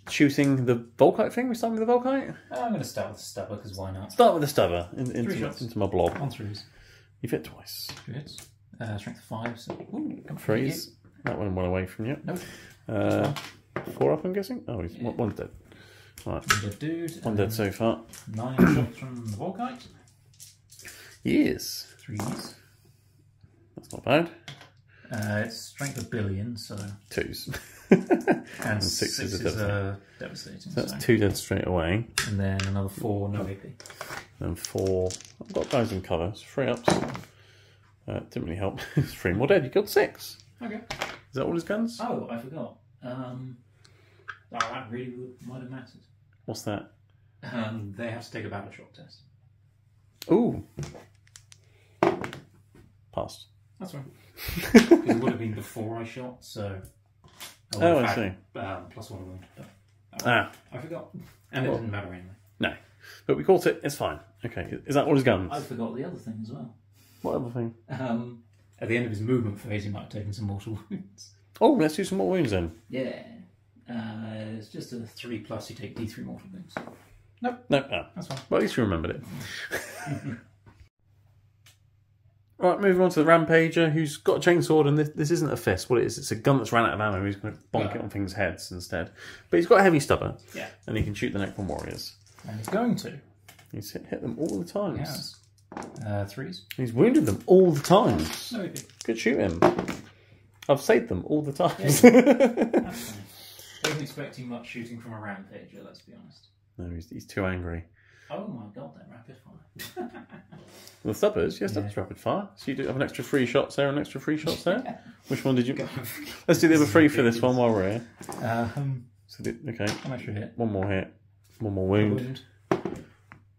Shooting the Volkite thing? We're starting with the Volkite? I'm going to start with the Stubber, because why not? Start with the Stubber into my blob. On 3s. You've hit twice. 2 hits. Strength 5, so... Ooh, 3s. That one went away from you. Nope. 4 up, I'm guessing? Oh, he's one's dead. Right. Dead dude. 1 dead so far. 9 shots from the Volkite. Yes. 3s. That's not bad. It's strength 1 billion, so... 2s. and 6 is devastating. So that's 2 dead straight away. And then another 4, no AP. And 4... I've got guys in cover. It's 3 ups. Didn't really help. It's 3 more dead. You killed 6. Okay. Is that all his guns? Oh, I forgot. That really might have mattered. What's that? They have to take a battle shock test. Ooh. Passed. That's right. Because it would have been before I shot, so... I see. Plus 1 wound. I forgot. And it didn't matter anyway. No. But we caught it. It's fine. Okay. Is that all his guns? I forgot the other thing as well. What other thing? At the end of his movement phase, he might have taken some mortal wounds. Oh, let's do some more wounds then. Yeah. It's just a 3 plus, you take D3 mortal wounds. Nope. No. That's fine. Well, at least you remembered it. Right, moving on to the Rampager, who's got a chainsaw, and this isn't a fist. What it is, it's a gun that's ran out of ammo. He's going to bonk it on things' heads instead. But he's got a heavy stubber. Yeah. And he can shoot the Necron warriors. And he's going to. He's hit them all the time. Yes. 3s. He's wounded them all the time. No AP. Good shooting. I've saved them all the time. Yeah. I wasn't expecting much shooting from a Rampager, let's be honest. No, he's too angry. Oh my god, that rapid fire. The stubbers, yes, that's rapid fire. So you do have an extra 3 shots there and an extra 3 shots there? Yeah. Which one did you... Let's do the other 3 for this one while we're here. Okay. An extra hit. 1 more hit. 1 more wound.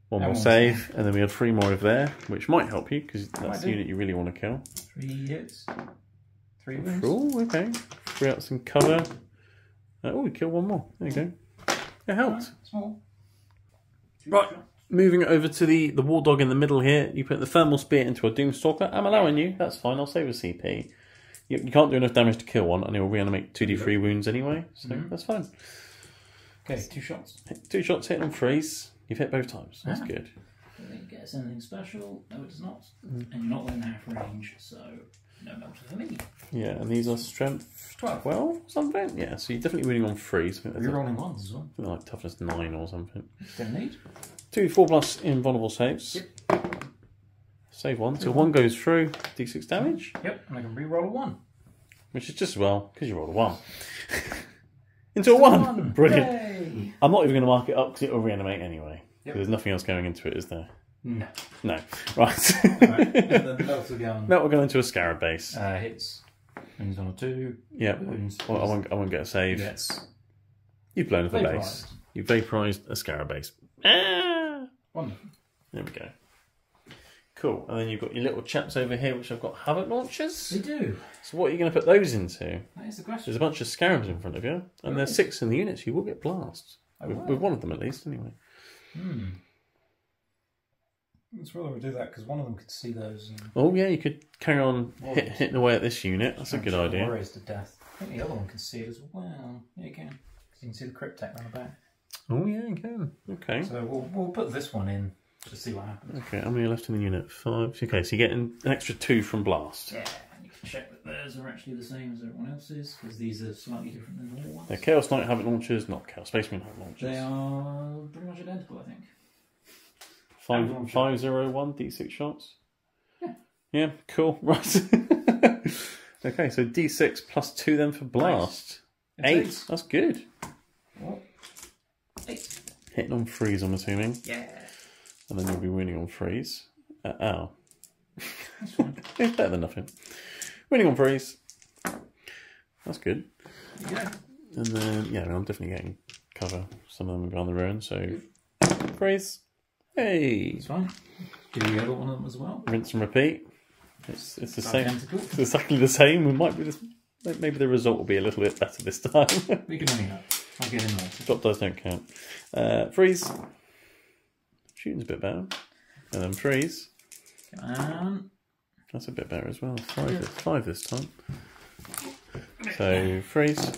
1 more save. And then we had 3 more over there, which might help you, because that's the unit you really want to kill. 3 hits. 3 wounds. Oh, okay. 3 out some cover. Oh, we killed 1 more. There you go. It helped. Small. Right, moving over to the War Dog in the middle here. You put the Thermal Spear into a Doomstalker. I'm allowing you. That's fine. I'll save a CP. You can't do enough damage to kill one, and it will reanimate 2d3 wounds anyway, so that's fine. Okay, 2 shots. 2 shots, hit on 3s. You've hit both times. That's good. I think it gets anything special. No, it does not. And you're not within half range, so no melter for me. Yeah, and these are strength 12 something? Yeah, so you're definitely winning on 3s. You're rolling 1s as well. Like toughness 9 or something. Don't need. do 4+ invulnerable saves. Yep. Save 1. So 1 goes through, d6 damage. Yep, and I can re-roll a 1. Which is just as well, because you rolled a 1. Into a 1! Brilliant. Yay. I'm not even going to mark it up because it will reanimate anyway. Yep. There's nothing else going into it, is there? No. No. Right. Alright, then the melter gun. Now we're going into a scarab base. Hits. Wounds on a 2. Yeah. Wounds. Well, I won't get a save. Yes. You've blown up a base. Vaporised. You've vaporised a scarab base. Ah! Wonderful. There we go. Cool. And then you've got your little chaps over here, which have got havoc launchers. They do. So what are you going to put those into? That is the question. There's a bunch of scarabs in front of you, and there's 6 in the unit, so you will get blast. With one of them at least, anyway. It's rather we do that because one of them could see those. Oh yeah, you could carry on hitting away at this unit. That's a good idea. Warriors to death. I think the other one can see it as well. Yeah, you can. You can see the cryptek round the back. Oh yeah, you can. Okay. So we'll put this one in to see what happens. Okay, how many are left in the unit? 5. Okay, so you're getting an extra 2 from blast. Yeah, and you can check that theirs are actually the same as everyone else's because these are slightly different than the normal ones. They're Chaos Knight Havoc launchers, not Chaos Space Marine Havoc launchers. They are pretty much identical, I think. 501 D6 shots. Yeah. Yeah, cool. Right. Okay, so D6 plus 2 then for blast. Nice. 8. That's good. What? 8. Hitting on freeze, I'm assuming. Yeah. And then you'll be winning on freeze. Ow. That's fine. It's better than nothing. Winning on freeze. That's good. Yeah. And then, yeah, I'm definitely getting cover. Some of them are behind the ruin, so freeze. Hey. It's fine. Give you the other one of them as well. Rinse and repeat. It's the same. Identical. It's exactly the same. We might be just, maybe the result will be a little bit better this time. We can only hope. I'll get in later. Drop dice don't count. Freeze. Shooting's a bit better. And then freeze. Come on. That's a bit better as well. 5 this time. So freeze.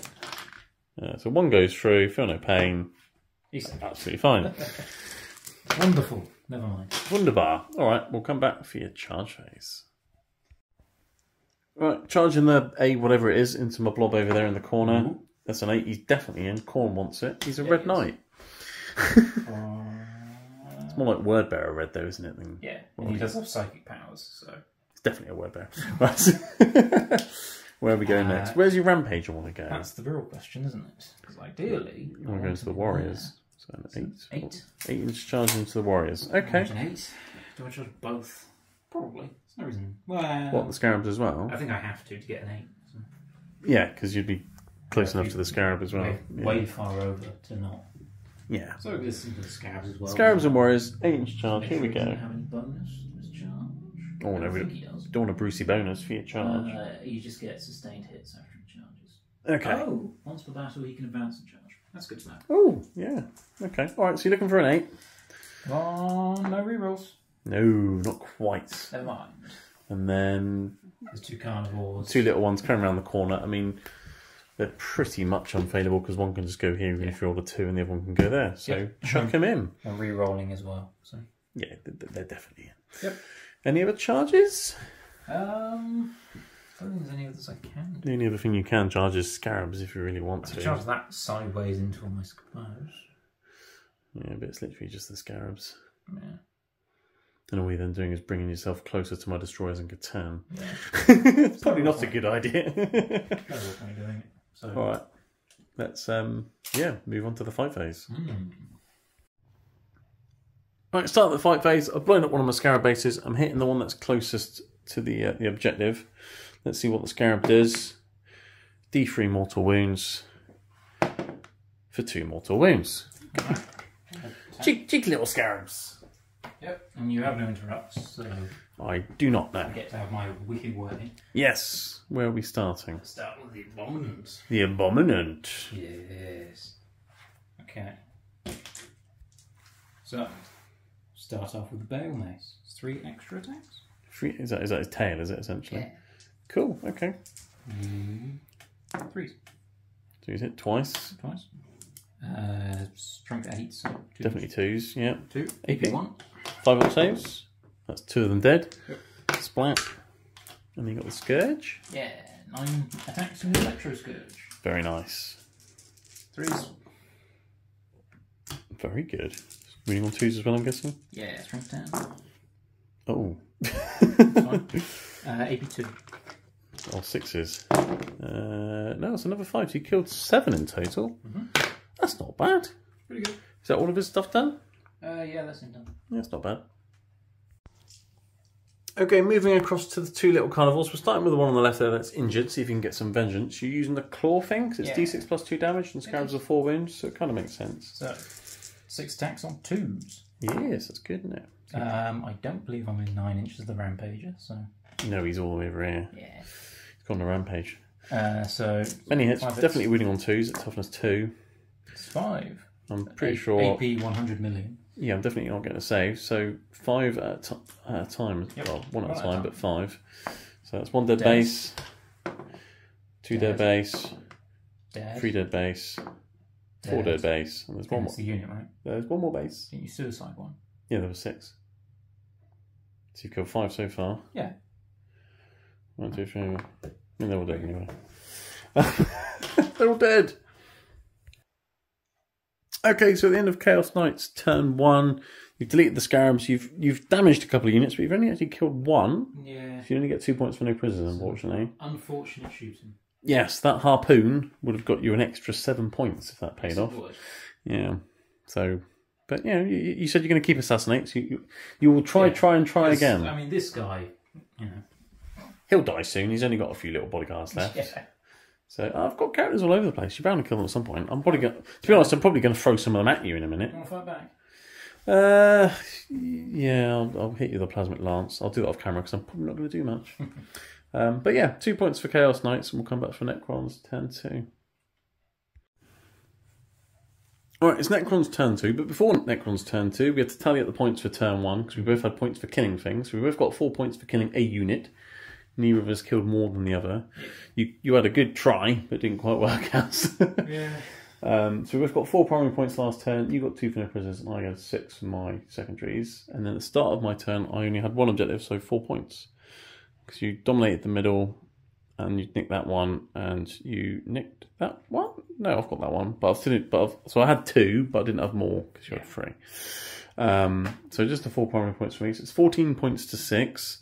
So 1 goes through. Feel no pain. Easy. Absolutely fine. Wonderful. Never mind. Wunderbar. All right, we'll come back for your charge phase. Right, charging the A whatever it is into my blob over there in the corner. Ooh. That's an 8. He's definitely in. Corn wants it. He's a red knight. It's more like word bearer red though, isn't it? Than, Yeah, and he does have psychic powers, so... It's definitely a word bearer. Right. Where are we going next? Where's your rampage I want to go? That's the real question, isn't it? Because ideally... I want to go into the warriors. So an 8. 8. 8 inch charge into the warriors. Okay. An 8. Do I charge both? Probably. There's no reason. Well... What, the scarabs as well? I think I have to get an 8. So. Yeah, because you'd be close enough to the scarab as well. Way far over to not. Yeah. So listen to the scarabs as well. Scarabs and warriors, 8 inch charge. Here we He go. doesn't have any bonus to his charge. Oh, no, I we think he does. don't want a Brucey bonus for your charge. You just get sustained hits after he charges. Okay. Oh, once per battle he can advance and charge. That's good to know. Oh, yeah. Okay. All right, so you're looking for an 8. Oh, no rerolls. No, not quite. Never mind. And then There's 2 carnivores. 2 little ones coming around the corner. I mean, they're pretty much unfailable because one can just go here even if you roll a 2 and the other one can go there. So chuck them in. And re-rolling as well. So. Yeah, they're definitely in. Yep. Any other charges? I don't think there's any others I can do. The only other thing you can charge is scarabs if you really want I to. charge that sideways into my suppose. Yeah, but it's literally just the scarabs. Yeah. And all you're then doing is bringing yourself closer to my destroyers in Catan. Yeah. It's probably not a good idea. That's what I'm doing it. So. Alright. Let's move on to the fight phase. Right, start the fight phase. I've blown up one of my scarab bases. I'm hitting the one that's closest to the objective. Let's see what the scarab does. D3 mortal wounds for 2 mortal wounds. Cheeky little scarabs. Yep, and you have no interrupts, so I do not know. I get to have my wicked way. Yes. Where are we starting? Start with the abominant. The abominant. Yes. Okay. So, start off with the bale mace. It's 3 extra attacks. Is that his tail, is it, essentially? Yeah. Cool, okay. 3. So he's hit twice. Twice. Strength 8, so 2. Definitely 2s, yeah. 2. AP. 1. 5 up saves. That's 2 of them dead. Yep. Splat. And then you got the Scourge. Yeah, 9 attacks with Electro Scourge. Very nice. 3s. Very good. Reading on 2s as well, I'm guessing? Yeah, strength 10. Oh. AP2. Oh, 6s. No, it's another 5. So you killed 7 in total. That's not bad. Pretty good. Is that all of his stuff done? Yeah, that's him done. Yeah, that's not bad. Okay, moving across to the 2 little carnivores. We're starting with the one on the left there that's injured. See if you can get some vengeance. You're using the claw thing, because it's D6 plus 2 damage and scarabs are 4 wounds, so it kind of makes sense. So, 6 attacks on 2s. Yes, that's good, isn't it? I don't believe I'm in 9 inches of the Rampager, so... No, he's all the way over here. Yeah. He's gone on the Rampage. So... Many hits, definitely winning on 2s at toughness 2. It's 5. I'm pretty sure... AP 100 million. Yeah, I'm definitely not getting a save. So 5 at a time. Yep. Well, 1 at a time, but 5. So that's 1 dead base, 2 dead base, 3 dead base, 4 dead base, and there's one more. That's the unit, right? There's one more base. Didn't you suicide one? Yeah, there was 6. So you've killed 5 so far. Yeah. 1, 2, 3. I mean, they're all dead anyway. They're all dead. Okay, so at the end of Chaos Knight's turn 1, you've deleted the scarabs, you've damaged a couple of units, but you've only actually killed 1. Yeah. So you only get 2 points for no prisoners, unfortunately. Unfortunate shooting. Yes, that harpoon would have got you an extra 7 points if that paid off. Would. Yeah. So, but yeah, you said you're going to keep assassinate, so you will try again. I mean, this guy, you know. He'll die soon. He's only got a few little bodyguards left. Yeah. So I've got characters all over the place. You're bound to kill them at some point. I'm probably going. To be honest, I'm probably going to throw some of them at you in a minute. You want to fight back? Yeah, I'll hit you with a plasmic lance. I'll do that off camera because I'm probably not going to do much. But yeah, 2 points for Chaos Knights, and we'll come back for Necrons turn 2. Alright, it's Necrons turn 2, but before Necrons turn 2, we have to tally up the points for turn 1, because we both had points for killing things. So we both got 4 points for killing a unit. Neither of us killed more than the other. You had a good try, but it didn't quite work out. Yeah. So we both got 4 primary points last turn. You got 2 for no prisoners, and I had 6 for my secondaries. And then at the start of my turn, I only had 1 objective, so 4 points. Because you dominated the middle, and you nicked that one, and you nicked that one? No, I've got that one. So I had 2, but I didn't have more, because you had 3. So just the 4 primary points for me. So it's 14 points to 6.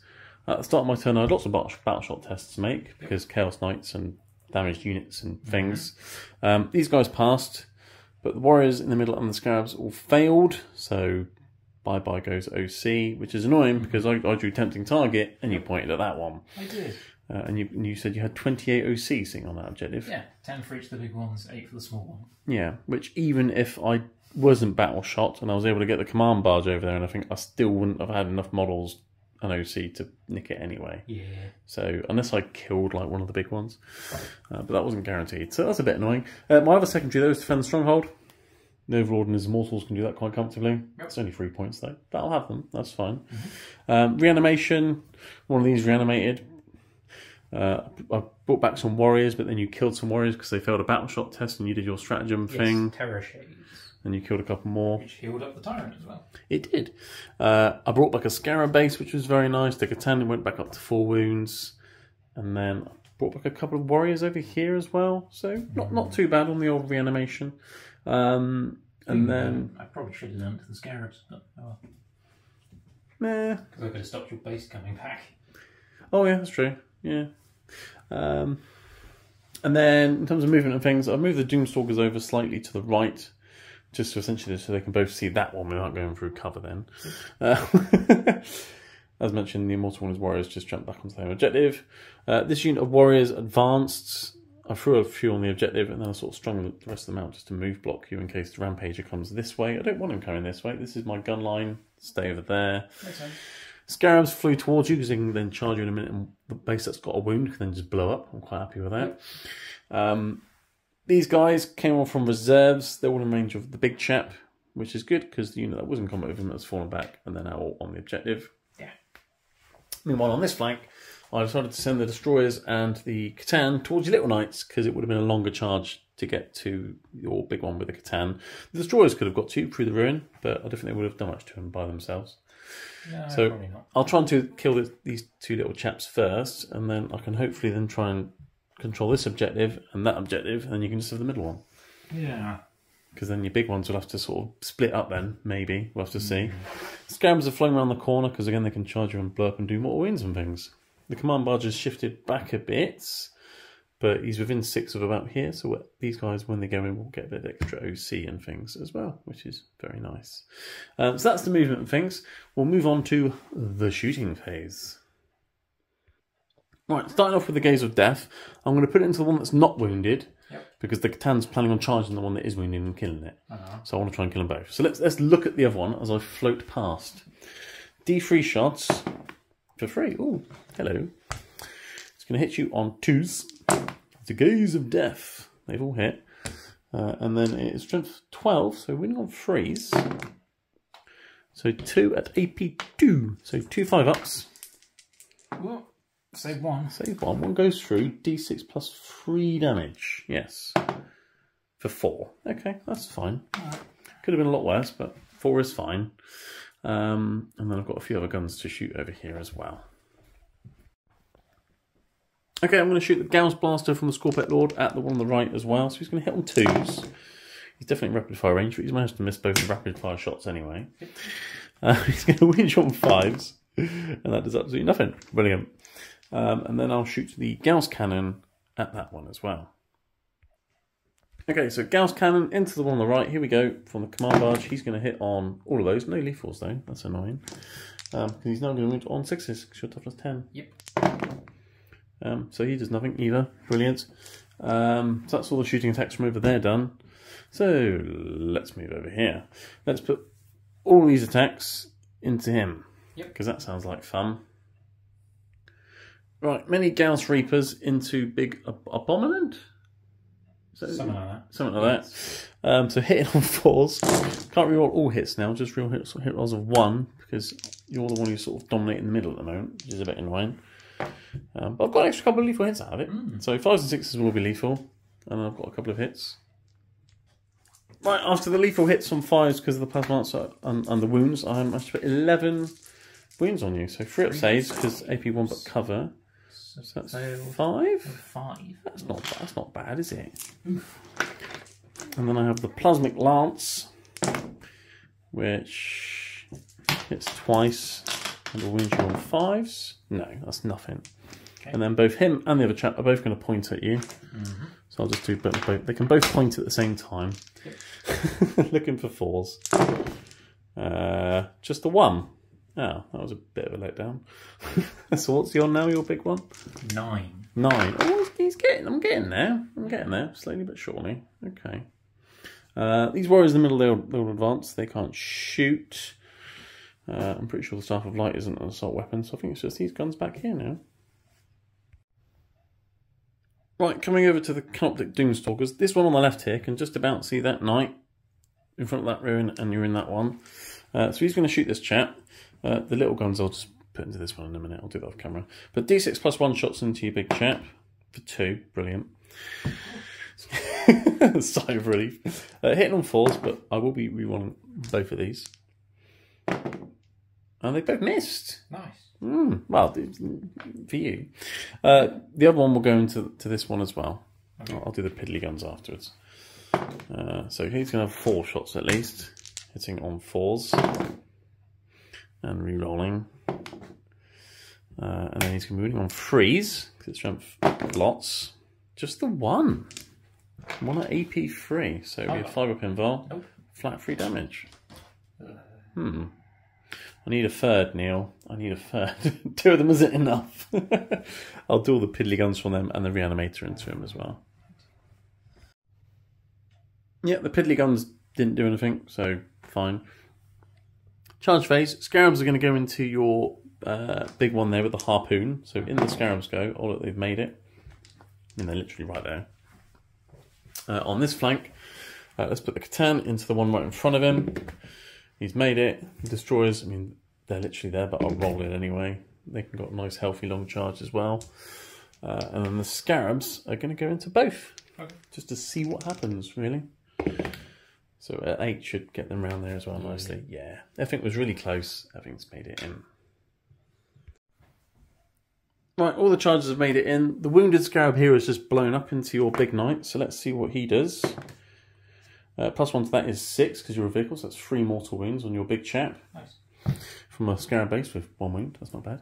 At the start of my turn, I had lots of battle shot tests to make, because Chaos Knights and damaged units and things. These guys passed, but the warriors in the middle and the scarabs all failed, so bye-bye goes OC, which is annoying, because I drew tempting target, and you pointed at that one. I did. And you said you had 28 OC sitting on that objective. Yeah, 10 for each of the big ones, 8 for the small one. Yeah, which even if I wasn't battle shot, and I was able to get the command barge over there, and I think I still wouldn't have had enough models an OC to nick it anyway. Yeah. So unless I killed like one of the big ones, but that wasn't guaranteed. So that's a bit annoying. My other secondary though is defend the stronghold. The Overlord and his immortals can do that quite comfortably. Yep. It's only 3 points though, but I'll have them. That's fine. Reanimation. One of these reanimated. I brought back some warriors, but then you killed some warriors because they failed a battle shot test, and you did your stratagem thing. Terror Shades. And you killed a couple more. Which healed up the Tyrant as well. It did. I brought back a Scarab base, which was very nice. The Catan went back up to 4 wounds. And then I brought back a couple of warriors over here as well. So not too bad on the old reanimation. And then... I probably should have done to the Scarabs, but oh well. Meh. Because I could have stopped your base coming back. Oh yeah, that's true. Yeah. And then in terms of movement and things, I've moved the Doomstalkers over slightly to the right. Just to essentially so they can both see that one without going through cover then. As mentioned, the Immortal Warriors Warriors just jumped back onto their objective. This unit of Warriors advanced. I threw a few on the objective and then I sort of strung the rest of them out just to move block you in case the Rampager comes this way. I don't want him coming this way. This is my gun line. Stay over there. Okay. Scarabs flew towards you because they can then charge you in a minute, and the base that's got a wound can then just blow up. I'm quite happy with that. Yep. These guys came on from reserves. They're all in range of the big chap, which is good because the unit that was in combat with him has fallen back and they're now all on the objective. Yeah. Meanwhile, on this flank, I decided to send the destroyers and the Catan towards your little knights because it would have been a longer charge to get to your big one with the Catan. The destroyers could have got to you through the ruin, but I don't think they would have done much to them by themselves. No, so probably not. I'll try to kill these 2 little chaps first, and then I can hopefully then try and control this objective and that objective, and then you can just have the middle one. Yeah. because then your big ones will have to sort of split up then, maybe. We'll have to see. Scarabs are flowing around the corner because, again, they can charge you and blurp and do mortal wounds and things. The command barge has shifted back a bit, but he's within 6 of about here, so these guys, when they go in, will get a bit of extra OC and things as well, which is very nice. So that's the movement and things. We'll move on to the shooting phase. Right, starting off with the Gaze of Death, I'm going to put it into the one that's not wounded, because the Catan's planning on charging the one that is wounded and killing it. So I want to try and kill them both. So let's look at the other one as I float past. D3 shots for free. Ooh, hello. It's going to hit you on 2s. It's a Gaze of Death. They've all hit. And then it's strength 12, so winning on 3s. So 2 at AP 2. So 2 5-ups. Well, save 1. Save 1. 1 goes through. D6 plus 3 damage. Yes. For 4. Okay, that's fine. Could have been a lot worse, but 4 is fine. And then I've got a few other guns to shoot over here as well. Okay, I'm going to shoot the Gauss Blaster from the Scorpet Lord at the one on the right as well. So he's going to hit on 2s. He's definitely in rapid fire range, but he's managed to miss both the rapid fire shots anyway. He's going to winch on 5s, and that does absolutely nothing. Brilliant. And then I'll shoot the Gauss Cannon at that one as well. Okay, so Gauss Cannon into the one on the right. Here we go from the command barge. He's going to hit on all of those. No lethals though. That's annoying. Because he's now going to wound on 6s because you're toughness 10. Yep. So he does nothing either. Brilliant. So that's all the shooting attacks from over there done. So let's move over here. Let's put all these attacks into him. Yep. Because that sounds like fun. Right, many Gauss Reapers into Big Abominant? Something like that. Something like that. So hitting on 4s. Can't reroll all hits now, just hit rolls of 1, because you're the one who's sort of dominating the middle at the moment, which is a bit annoying. But I've got an extra couple of lethal hits out of it. So 5s and 6s will be lethal, and I've got a couple of hits. Right, after the lethal hits on 5s because of the plasma answer and the wounds, I managed to put 11 wounds on you. So 3 up saves because AP1 but cover. So that's 5? 5. That's not bad, is it? And then I have the Plasmic Lance, which hits twice and will wound you on 5s. No, that's nothing. Okay. And then both him and the other chap are both going to point at you. So I'll just do both. They can both point at the same time. Yep. Looking for 4s. Just the 1. Oh, that was a bit of a letdown. So what's your now, your big one? 9. 9. Oh, I'm getting there. I'm getting there, slowly but surely. Okay. These warriors in the middle, they'll advance. They can't shoot. I'm pretty sure the Staff of Light isn't an assault weapon, so I think it's just these guns back here now. Right, coming over to the Canoptic Doomstalkers. This one on the left here can just about see that knight in front of that ruin, and you're in that one. So he's going to shoot this chap. The little guns I'll just put into this one in a minute. I'll do that off camera. But D6 plus 1 shots into your big chap for 2. Brilliant. Sigh of relief. Hitting on 4s, but I will be rerolling both of these. And they both missed. Nice. Well, for you. The other one will go into this one as well. Okay. I'll do the piddly guns afterwards. So he's going to have 4 shots at least. Hitting on 4s. And re-rolling. And then he's going to be moving on 3s. Because it's strength lots. Just the 1. 1 at AP 3. So we have 5 up involved. Nope. Flat 3 damage. I need a 3rd, Neil. I need a 3rd. 2 of them isn't enough. I'll do all the piddly guns from them and the reanimator into him as well. Yeah, the piddly guns didn't do anything, so fine. Charge phase. Scarabs are going to go into your big one there with the harpoon. So in the Scarabs go. Oh, look, they've made it. I mean, they're literally right there. On this flank, let's put the Catan into the one right in front of him. He's made it. Destroyers, I mean, they're literally there, but I'll roll it anyway. They've got a nice, healthy, long charge as well. And then the Scarabs are going to go into both. Okay. Just to see what happens, really. So 8 should get them around there as well nicely. Yeah, everything was really close. Everything's made it in. Right, all the charges have made it in. The wounded Scarab here is just blown up into your big knight. So let's see what he does. +1 to that is 6 because you're a vehicle, so that's 3 mortal wounds on your big chap. Nice. From a scarab base with 1 wound, that's not bad.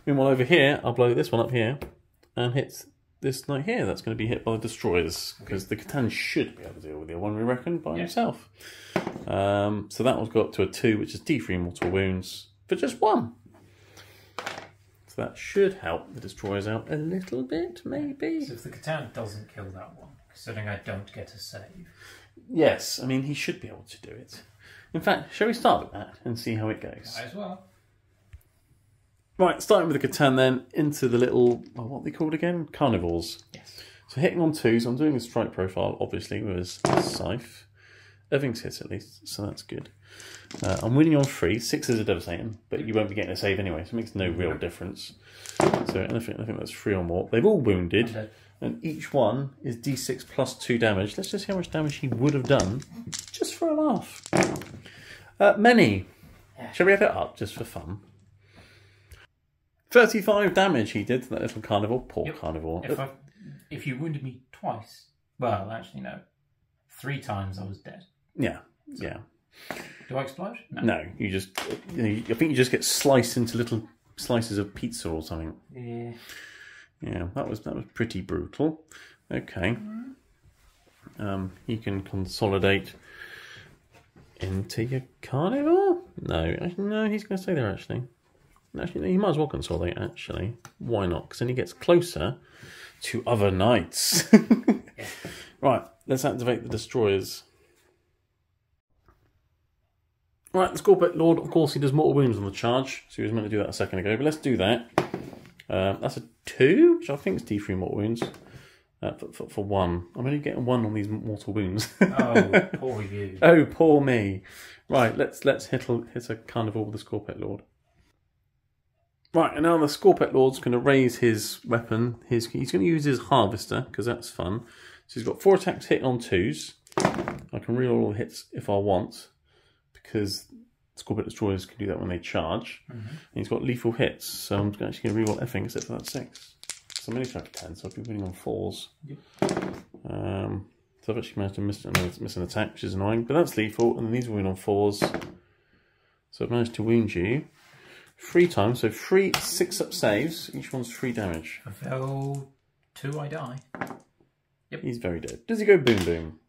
Meanwhile, over here, I'll blow this one up here and hit this knight here. That's going to be hit by the destroyers because the Catan should be able to deal with the other one, we reckon, by himself. So that one's got up to a 2, which is D3 mortal wounds for just 1. So that should help the destroyers out a little bit, maybe. So if the Catan doesn't kill that one, considering I don't get a save. Yes, I mean, he should be able to do it. In fact, shall we start with that and see how it goes? Might as well. Right, starting with the Catan then, into the little, what are they called again? Carnivores. Yes. So hitting on 2s, I'm doing a strike profile, obviously, with his scythe. Everything's hit at least, so that's good. I'm winning on 3. 6s are devastating, but you won't be getting a save anyway, so it makes no real difference. So anything that's 3 or more. They've all wounded, and each one is D6 plus 2 damage. Let's just see how much damage he would have done, just for a laugh. Many. Shall we have it up, just for fun? 35 damage he did to that little carnivore. Poor carnivore. If you wounded me twice, well, actually no, 3 times I was dead. Yeah, yeah. Do I explode? No, you just. I think you just get sliced into little slices of pizza or something. Yeah. Yeah, that was pretty brutal. Okay. You can consolidate into your carnivore. No, he's going to stay there actually. Actually, you might as well consolidate, actually. Why not? Because then he gets closer to other knights. Right, let's activate the destroyers. Right, the Scorpet Lord, of course, he does mortal wounds on the charge, so he was meant to do that a second ago, but let's do that. That's a 2, which I think is D3 mortal wounds. For 1. I'm only getting 1 on these mortal wounds. Oh, poor you. Oh, poor me. Right, let's hit a carnivore with the Scorpet Lord. Right, and now the Scorpet Lord's going to raise his weapon. He's going to use his Harvester, because that's fun. So he's got 4 attacks hitting on 2s. I can reroll all the hits if I want, because Scorpet Destroyers can do that when they charge. And he's got lethal hits, so I'm actually going to reroll everything except for that 6. So I'm only trying 10, so I'll be winning on 4s. Yep. So I've actually managed to miss an attack, which is annoying, but that's lethal, and then these will win on 4s. So I've managed to wound you 3 times, so 3 6-up saves. Each one's 3 damage. I fail 2, I die. Yep. He's very dead. Does he go boom boom?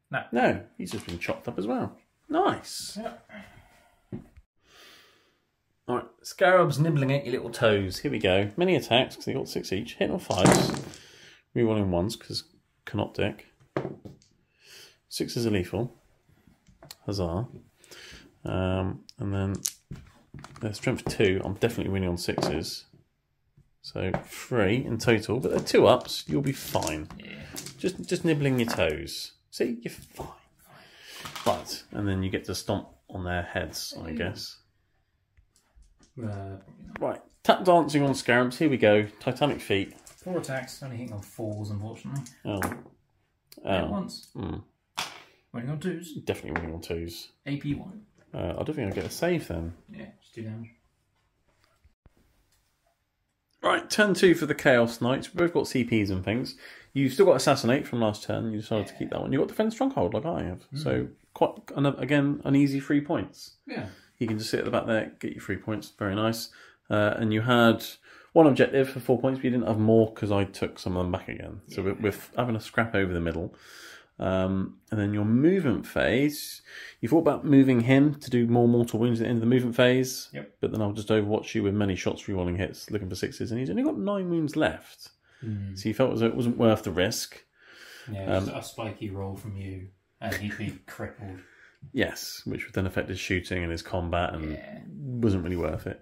No. No, he's just been chopped up as well. Nice. Yep. Alright, Scarabs nibbling at your little toes. Here we go. Many attacks, because they got 6 each. Hitting on 5s. Rerolling 1s, because Canoptic. 6s are lethal. Huzzah. And then their strength 2, I'm definitely winning on 6s. So 3 in total, but they're 2 ups, you'll be fine. Yeah. Just nibbling your toes. See, you're fine. Right, and then you get to stomp on their heads, I guess. Right, tap dancing on Scarabs, here we go. Titanic feet. 4 attacks, only hitting on 4s, unfortunately. Oh. Hit once. Winning on 2s. Definitely winning on 2s. AP 1. I don't think I'll get a save then. Yeah, just 2 damage. Right, turn 2 for the Chaos Knights. We've both got CPs and things. You've still got Assassinate from last turn. You decided to keep that one. You've got Defend Stronghold like I have. So, quite again, an easy 3 points. Yeah. You can just sit at the back there, get your 3 points. Very nice. And you had 1 objective for 4 points, but you didn't have more because I took some of them back again. So we're having a scrap over the middle. And then your movement phase, you thought about moving him to do more mortal wounds at the end of the movement phase. Yep. But then I'll just overwatch you with many shots, rerolling hits, looking for 6s, and he's only got 9 wounds left. So you felt as though it wasn't worth the risk. Yeah, it was a spiky roll from you, and he'd be crippled. Yes, which would then affect his shooting and his combat, and wasn't really worth it.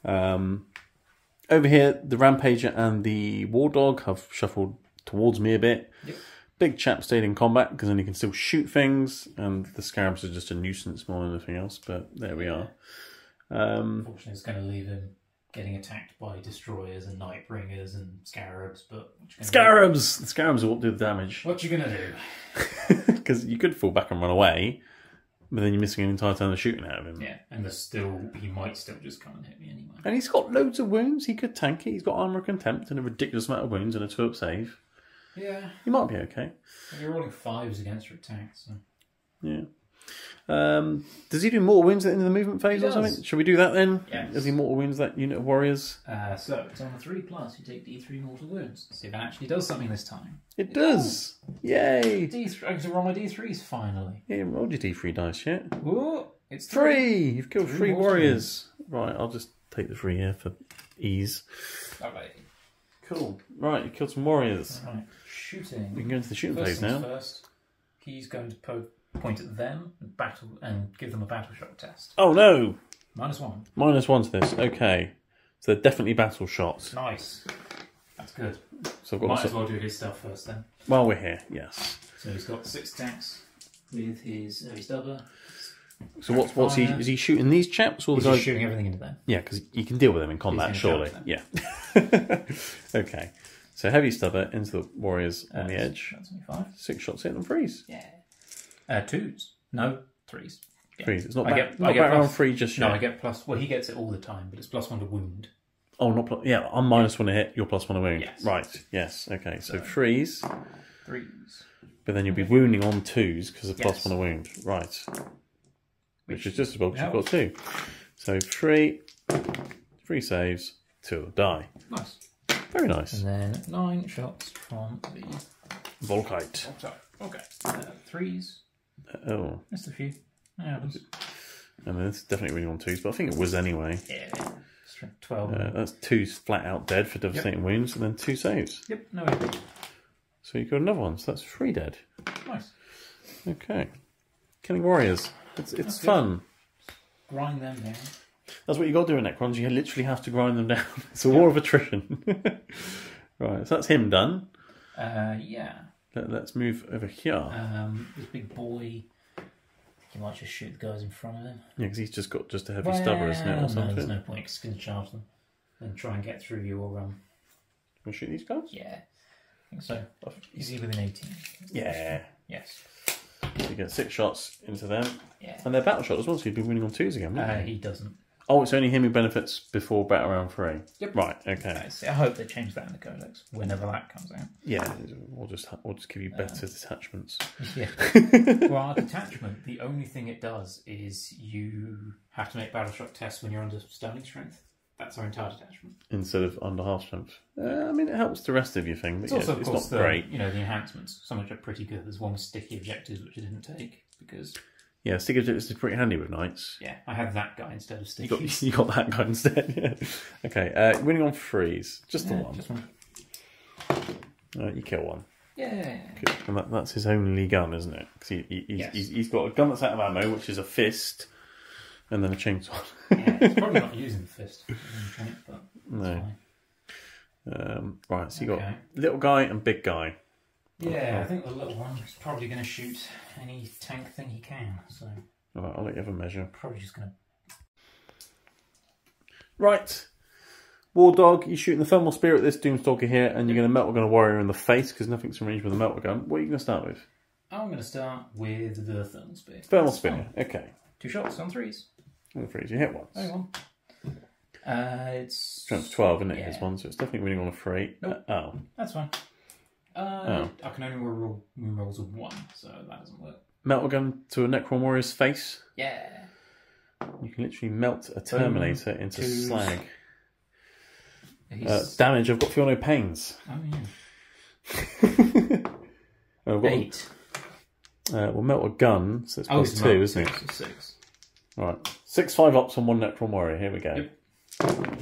Over here, the Rampager and the War Dog have shuffled towards me a bit. Yep. Big chap stayed in combat because then he can still shoot things, and the Scarabs are just a nuisance more than anything else, but there we are. Unfortunately, it's going to leave him getting attacked by Destroyers and Nightbringers and Scarabs, but... Scarabs! The Scarabs will do the damage. What you going to do? Because you could fall back and run away, but then you're missing an entire turn of shooting out of him. Yeah, and he might still just come and hit me anyway. And he's got loads of wounds. He could tank it. He's got Armour of Contempt and a ridiculous amount of wounds and a 2-up save. Yeah. You might be okay. You're rolling 5s against your attack, so... Yeah. Does he do mortal wounds at the end of the movement phase or something? Should we do that then? Yes. Does he mortal wounds that unit of warriors? So it's on a 3+. You take D3 mortal wounds. Let's see if it actually does something this time. It does. Yay! D3. I can roll my D3s finally. You haven't rolled your D3 dice yet. Ooh, it's 3. You've killed 3 mortal warriors. Right, I'll just take the 3 here for ease. Alright. Cool. Right, you killed some warriors. Right. Shooting. We can go into the shooting First phase now. things first, he's going to point at them and give them a battle shock test. Oh no! -1. -1 to this. Okay. So they're definitely battle shots. Nice. That's good. So I've got Might as well do his stuff first then. While we're here, yes. So he's got 6 attacks with his heavy stubber. So what's he? Is he shooting these chaps or He's the just guys? shooting everything into them. Yeah, because you can deal with them in combat, He's surely. gonna Yeah. Okay. So heavy stubber into the warriors on the edge. That's only 5. 6 shots hit and freeze. Yeah. 2s. No, 3s. Yeah. Freeze. It's not I back, get not back round 3 just yet. No, I get plus. Well, he gets it all the time, but it's +1 to wound. Oh, not plus. Yeah, I'm -1 to hit. You're +1 to wound. Yes. Right. Yes. Okay. So freeze. 3s. But then you'll be wounding on 2s because of Yes. +1 to wound. Right. Which is just as well because you've got 2. So 3 saves, 2 will die. Nice. Very nice. And then 9 shots from the Volkite. Okay. 3s. Oh. Missed a few. Yeah, it was... And then it's definitely winning on 2s, but I think it was anyway. Yeah. Strength 12. That's 2's flat out dead for devastating wounds, and then 2 saves. Yep, no idea. So you've got another one, so that's 3 dead. Nice. Okay. Killing warriors. It's fun. Grind them down. That's what you got to do in Necrons. You literally have to grind them down. It's a war of attrition. Right, so that's him done. Yeah. Let's move over here. This big boy, you might just shoot the guys in front of him. Yeah, because he's just got a heavy stubber, isn't it, or something? No, there's no point. It's going to charge them. Then try and get through your... We'll shoot these guys? Yeah, I think so. Is he within 18? Yeah. Yes. So you get 6 shots into them. Yeah. And they're battle shots as well, so you'd be winning on 2s again, wouldn't you? He doesn't. Oh, it's only him who benefits before battle round 3. Yep. Right. Okay. See, I hope they change that in the codex whenever that comes out. Yeah, we'll just give you better detachments. Yeah. Well, our detachment, the only thing it does is you have to make battle shock tests when you're under sterling strength. That's our entire detachment. Instead of under half strength. I mean, it helps the rest of your thing, but It's also, it's of course, not great. the enhancements. Some of which are pretty good. There's one with sticky objectives which I didn't take because. Yeah, sticky objectives is pretty handy with knights. Yeah, I had that guy instead of sticky. You got that guy instead. Yeah. Okay, winning on 3s, just the one. Just one. You kill one. Yeah. Good. And that's his only gun, isn't it? Because he's got a gun that's out of ammo, which is a fist, and then a chainsaw. Yeah, he's probably not using the fist, but no. Fine. Right, so you got little guy and big guy. Yeah, I think the little one is probably going to shoot any tank thing he can. So. All right, I'll let you have a measure. Probably just going to. Right. War Dog, you're shooting the Thermal Spear at this Doomstalker here, and you're going to Melter Gun a Warrior in the face because nothing's arranged with a Melter Gun. What are you going to start with? I'm going to start with the Thermal Spear. Thermal Spear, okay. 2 shots on 3s. On 3s, you hit once. Only one. It's. Strength 12, isn't it? Yeah. His one, so it's definitely winning on a 3. Nope. Oh. That's fine. I can only roll rolls of 1, so that doesn't work. Melter Gun to a Necron Warrior's face. Yeah. You can literally melt a Terminator into 2s. slag. Damage, I've got feel no pains. Oh, yeah. 8. We'll melt a gun, so it's plus 2, isn't it? 6. Right. 6 5-ups on one Necron Warrior. Here we go. Yep.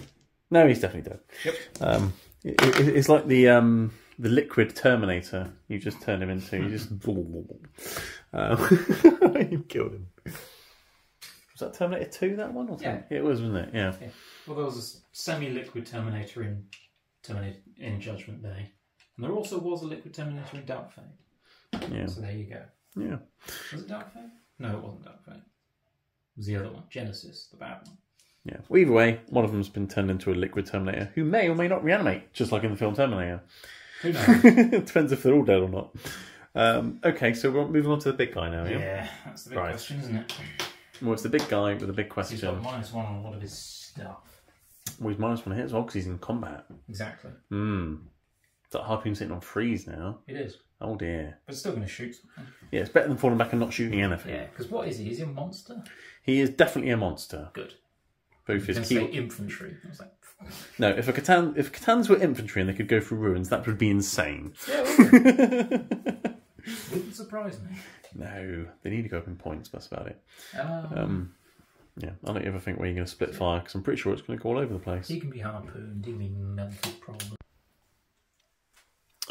No, he's definitely dead. Yep. It's like the liquid Terminator you just turned him into. You just you killed him. Was that Terminator 2, that one? Or yeah. It was, wasn't it? Yeah. Well, there was a semi-liquid Terminator in Judgment Day. And there also was a liquid Terminator in Dark Fate. Yeah. So there you go. Yeah. Was it Dark Fate? No, it wasn't Dark Fate. It was the other one. Genesis, the bad one. Yeah. Well, either way, one of them's been turned into a liquid Terminator who may or may not reanimate, just like in the film Terminator. Who knows? Depends if they're all dead or not. Okay, so we're moving on to the big guy now, yeah? Yeah, that's the big question, isn't it? Well, it's the big guy with a big question. He's got -1 on a lot of his stuff. Well, he's -1 hit as well because he's in combat. Exactly. That harpoon's sitting on freeze now. It is. Oh dear. But it's still going to shoot something. Yeah, it's better than falling back and not shooting anything. Yeah, because what is he? Is he a monster? He is definitely a monster. Good. Both his say infantry. I was like... No, if Catans were infantry and they could go through ruins, that would be insane. Yeah, it wouldn't surprise me. No, they need to go up in points, that's about it. Yeah, I don't ever think where you're going to split fire, because I'm pretty sure it's going to go all over the place. He can be harpooned, he can be melted, probably.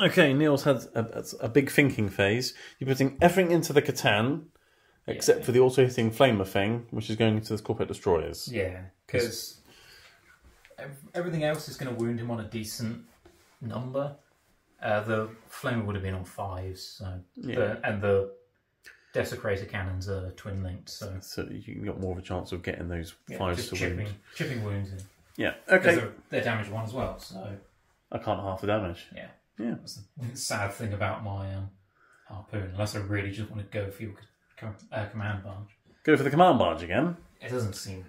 Okay, Neil's had a big thinking phase. You're putting everything into the Catan, except for the auto-hitting flamer thing, which is going into the Scorpio Destroyers. Yeah, because everything else is going to wound him on a decent number. The flamer would have been on 5s, so and the desecrator cannons are twin linked, so you got more of a chance of getting those 5s to wound. Chipping wounds in. Yeah, okay. They're damage 1 as well, so I can't half the damage. Yeah. That's the sad thing about my harpoon, unless I really just want to go for your command barge. Go for the command barge again. It doesn't seem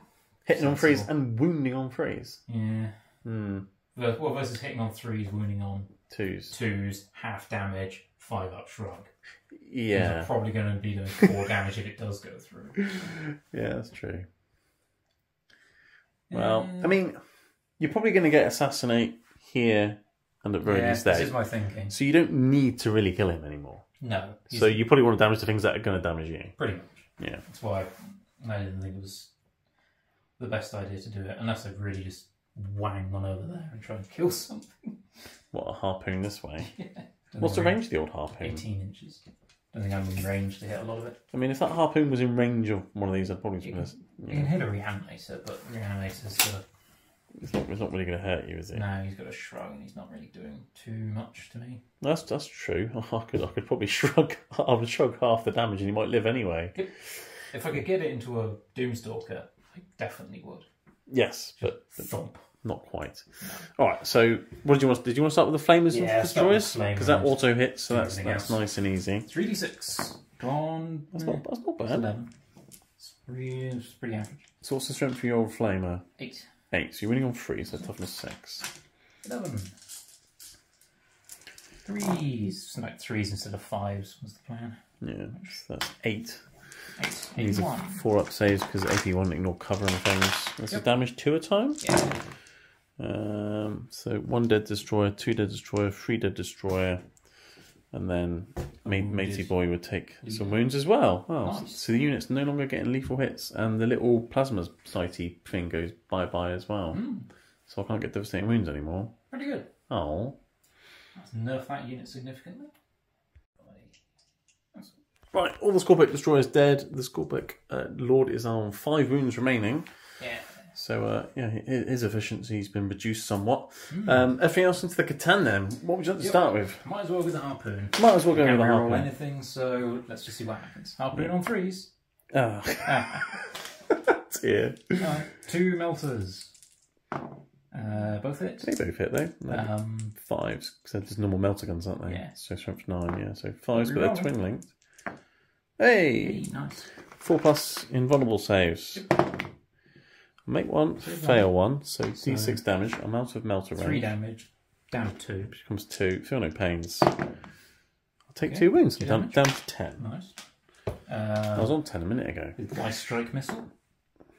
hitting on freeze and wounding on freeze. Yeah. Well, versus hitting on 3s, wounding on 2s, half damage, 5 up shrug. Yeah. It's probably going to be doing 4 damage if it does go through. Yeah, that's true. Well, I mean, you're probably going to get assassinate here and at Veroni's day. This is my thinking. So you don't need to really kill him anymore. No. So you probably want to damage the things that are going to damage you. Pretty much. Yeah. That's why I didn't think it was the best idea to do it, unless I really just wang one over there and try and kill something. What, a harpoon this way? Yeah. What's the range of the old harpoon? 18 inches. I don't think I'm in range to hit a lot of it. I mean, if that harpoon was in range of one of these, I'd probably... You can hit a reanimator, but reanimator's got... It's not really going to hurt you, is it? No, he's got a shrug and he's not really doing too much to me. That's true. I could probably shrug. I would shrug half the damage and he might live anyway. If I could get it into a Doomstalker, I definitely would. Yes, but thump. Not quite. No. All right. So, what did you want? Did you want to start with the flamers and destroyers? Because that auto hits, so that's nice and easy. 3d6. Gone. That's not bad. 11. It's pretty average. So, what's the strength for your old flamer? 8. 8. So you're winning on 3, so toughness 6. 11. 3s. Something like 3s instead of 5s was the plan. Yeah, so that's 8. 8. These are 4 up saves because AP won't ignore cover and things. This is damage 2 a time? Yeah. So 1 dead destroyer, 2 dead destroyer, 3 dead destroyer, and then Matey Boy would take some wounds as well. Oh, nice. So the unit's no longer getting lethal hits, and the little plasma sighty thing goes bye-bye as well. So I can't get devastating wounds anymore. Pretty good. Oh. Let's nerf that unit significantly. Right, all the Scorpic destroyers dead. The Scorpic Lord is on 5 wounds remaining. Yeah. So, his efficiency's been reduced somewhat. Everything else into the Catan then. What would you like to start with? Might as well with the harpoon. Might as well go with the harpoon. Can't anything, so let's just see what happens. Harpoon on 3s. Dear. 2 melters. Both hit. They both hit though. 5s, because they're just normal melter guns, aren't they? Yeah. So strength 9, yeah. So 5s, but they're twin linked. Hey! Nice. 4+ invulnerable saves. Make 1, fail 1, so d6 damage. I'm out of melter range. 3 damage, down 2. Which becomes 2. Feel no pains. I'll take 2 wounds. Down to 10. Nice. I was on 10 a minute ago. Ice strike missile.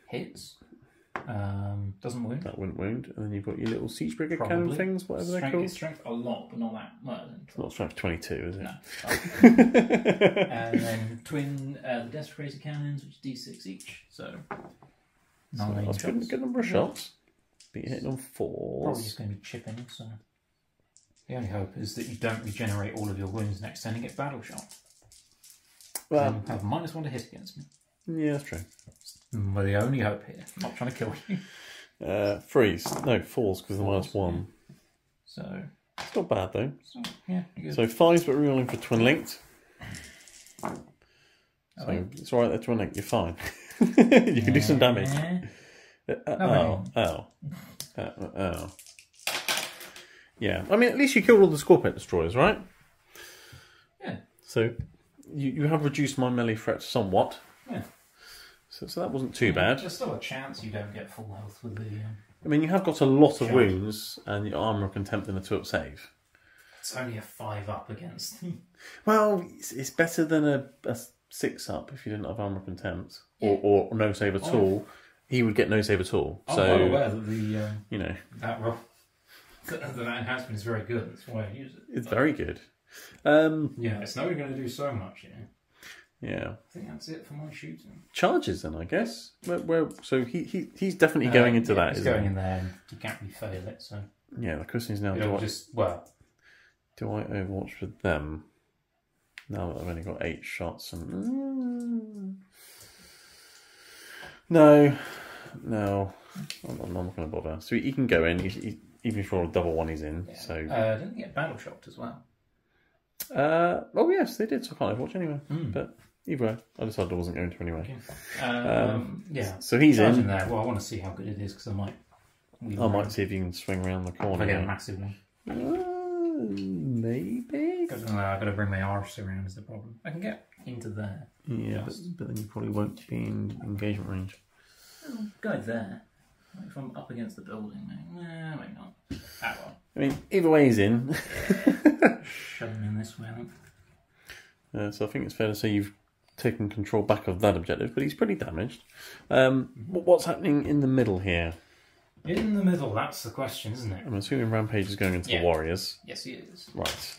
Hits. Doesn't wound. That wouldn't wound. And then you've got your little siege brigade cannon things, whatever they're called. Strength a lot, but not that much. It's not strength 22, is it? No. And then twin the desecrator cannons, which is d6 each. So 9 that's a good number of shots. But you're hitting on 4s. Probably just going to be chipping. So the only hope is that you don't regenerate all of your wounds next turn and get battle shot. Well, you have -1 to hit against me. Yeah, that's true. We're the only hope here. I'm not trying to kill you. 3s. No, 4s because of the -1. So it's not bad though. So, yeah, good. So 5s, but rerolling for twin linked. So it's alright, they're twin linked. You're fine. You can do some damage. Oh. Yeah, I mean, at least you killed all the Scorpion destroyers, right? Yeah. So you have reduced my melee threat somewhat. Yeah. So that wasn't too bad. There's still a chance you don't get full health with the... I mean, you have got a lot of wounds, and your armour of contempt and a 2-up save. It's only a 5 up against them. Well, it's better than a 6 up if you didn't have armor contempt or no save at all. He would get no save at all. I'm so, well aware that the you know, that enhancement is very good. That's why I use it. It's very good. Yeah, it's not going to do so much, you know. Yeah. I think that's it for my shooting. Charges then, I guess. So he's definitely going into that. He's going in there, and you can't really fail it. So yeah, the question is now: do I Overwatch with them? Now that I've only got 8 shots and no, I'm not going to bother. So he can go in. Even if you're a double one, he's in. Yeah. So didn't he get battle shocked as well? Oh yes, they did. So I can't Overwatch anyway. But either way, I decided I wasn't going to anyway. Okay. Yeah. So he's in there. Well, I want to see how good it is because I might see if you can swing around the corner. I get a massive one. Maybe. I've got to bring my arse around is the problem. I can get into there. Yeah, but then you probably won't be in engagement range. I'll go there. If I'm up against the building, maybe not. Ah, well. I mean, either way he's in. Shove him in this way, I think. So I think it's fair to say you've taken control back of that objective, but he's pretty damaged. What's happening in the middle here? In the middle, that's the question, isn't it? I'm assuming Rampage is going into the Warriors. Yes, he is. Right.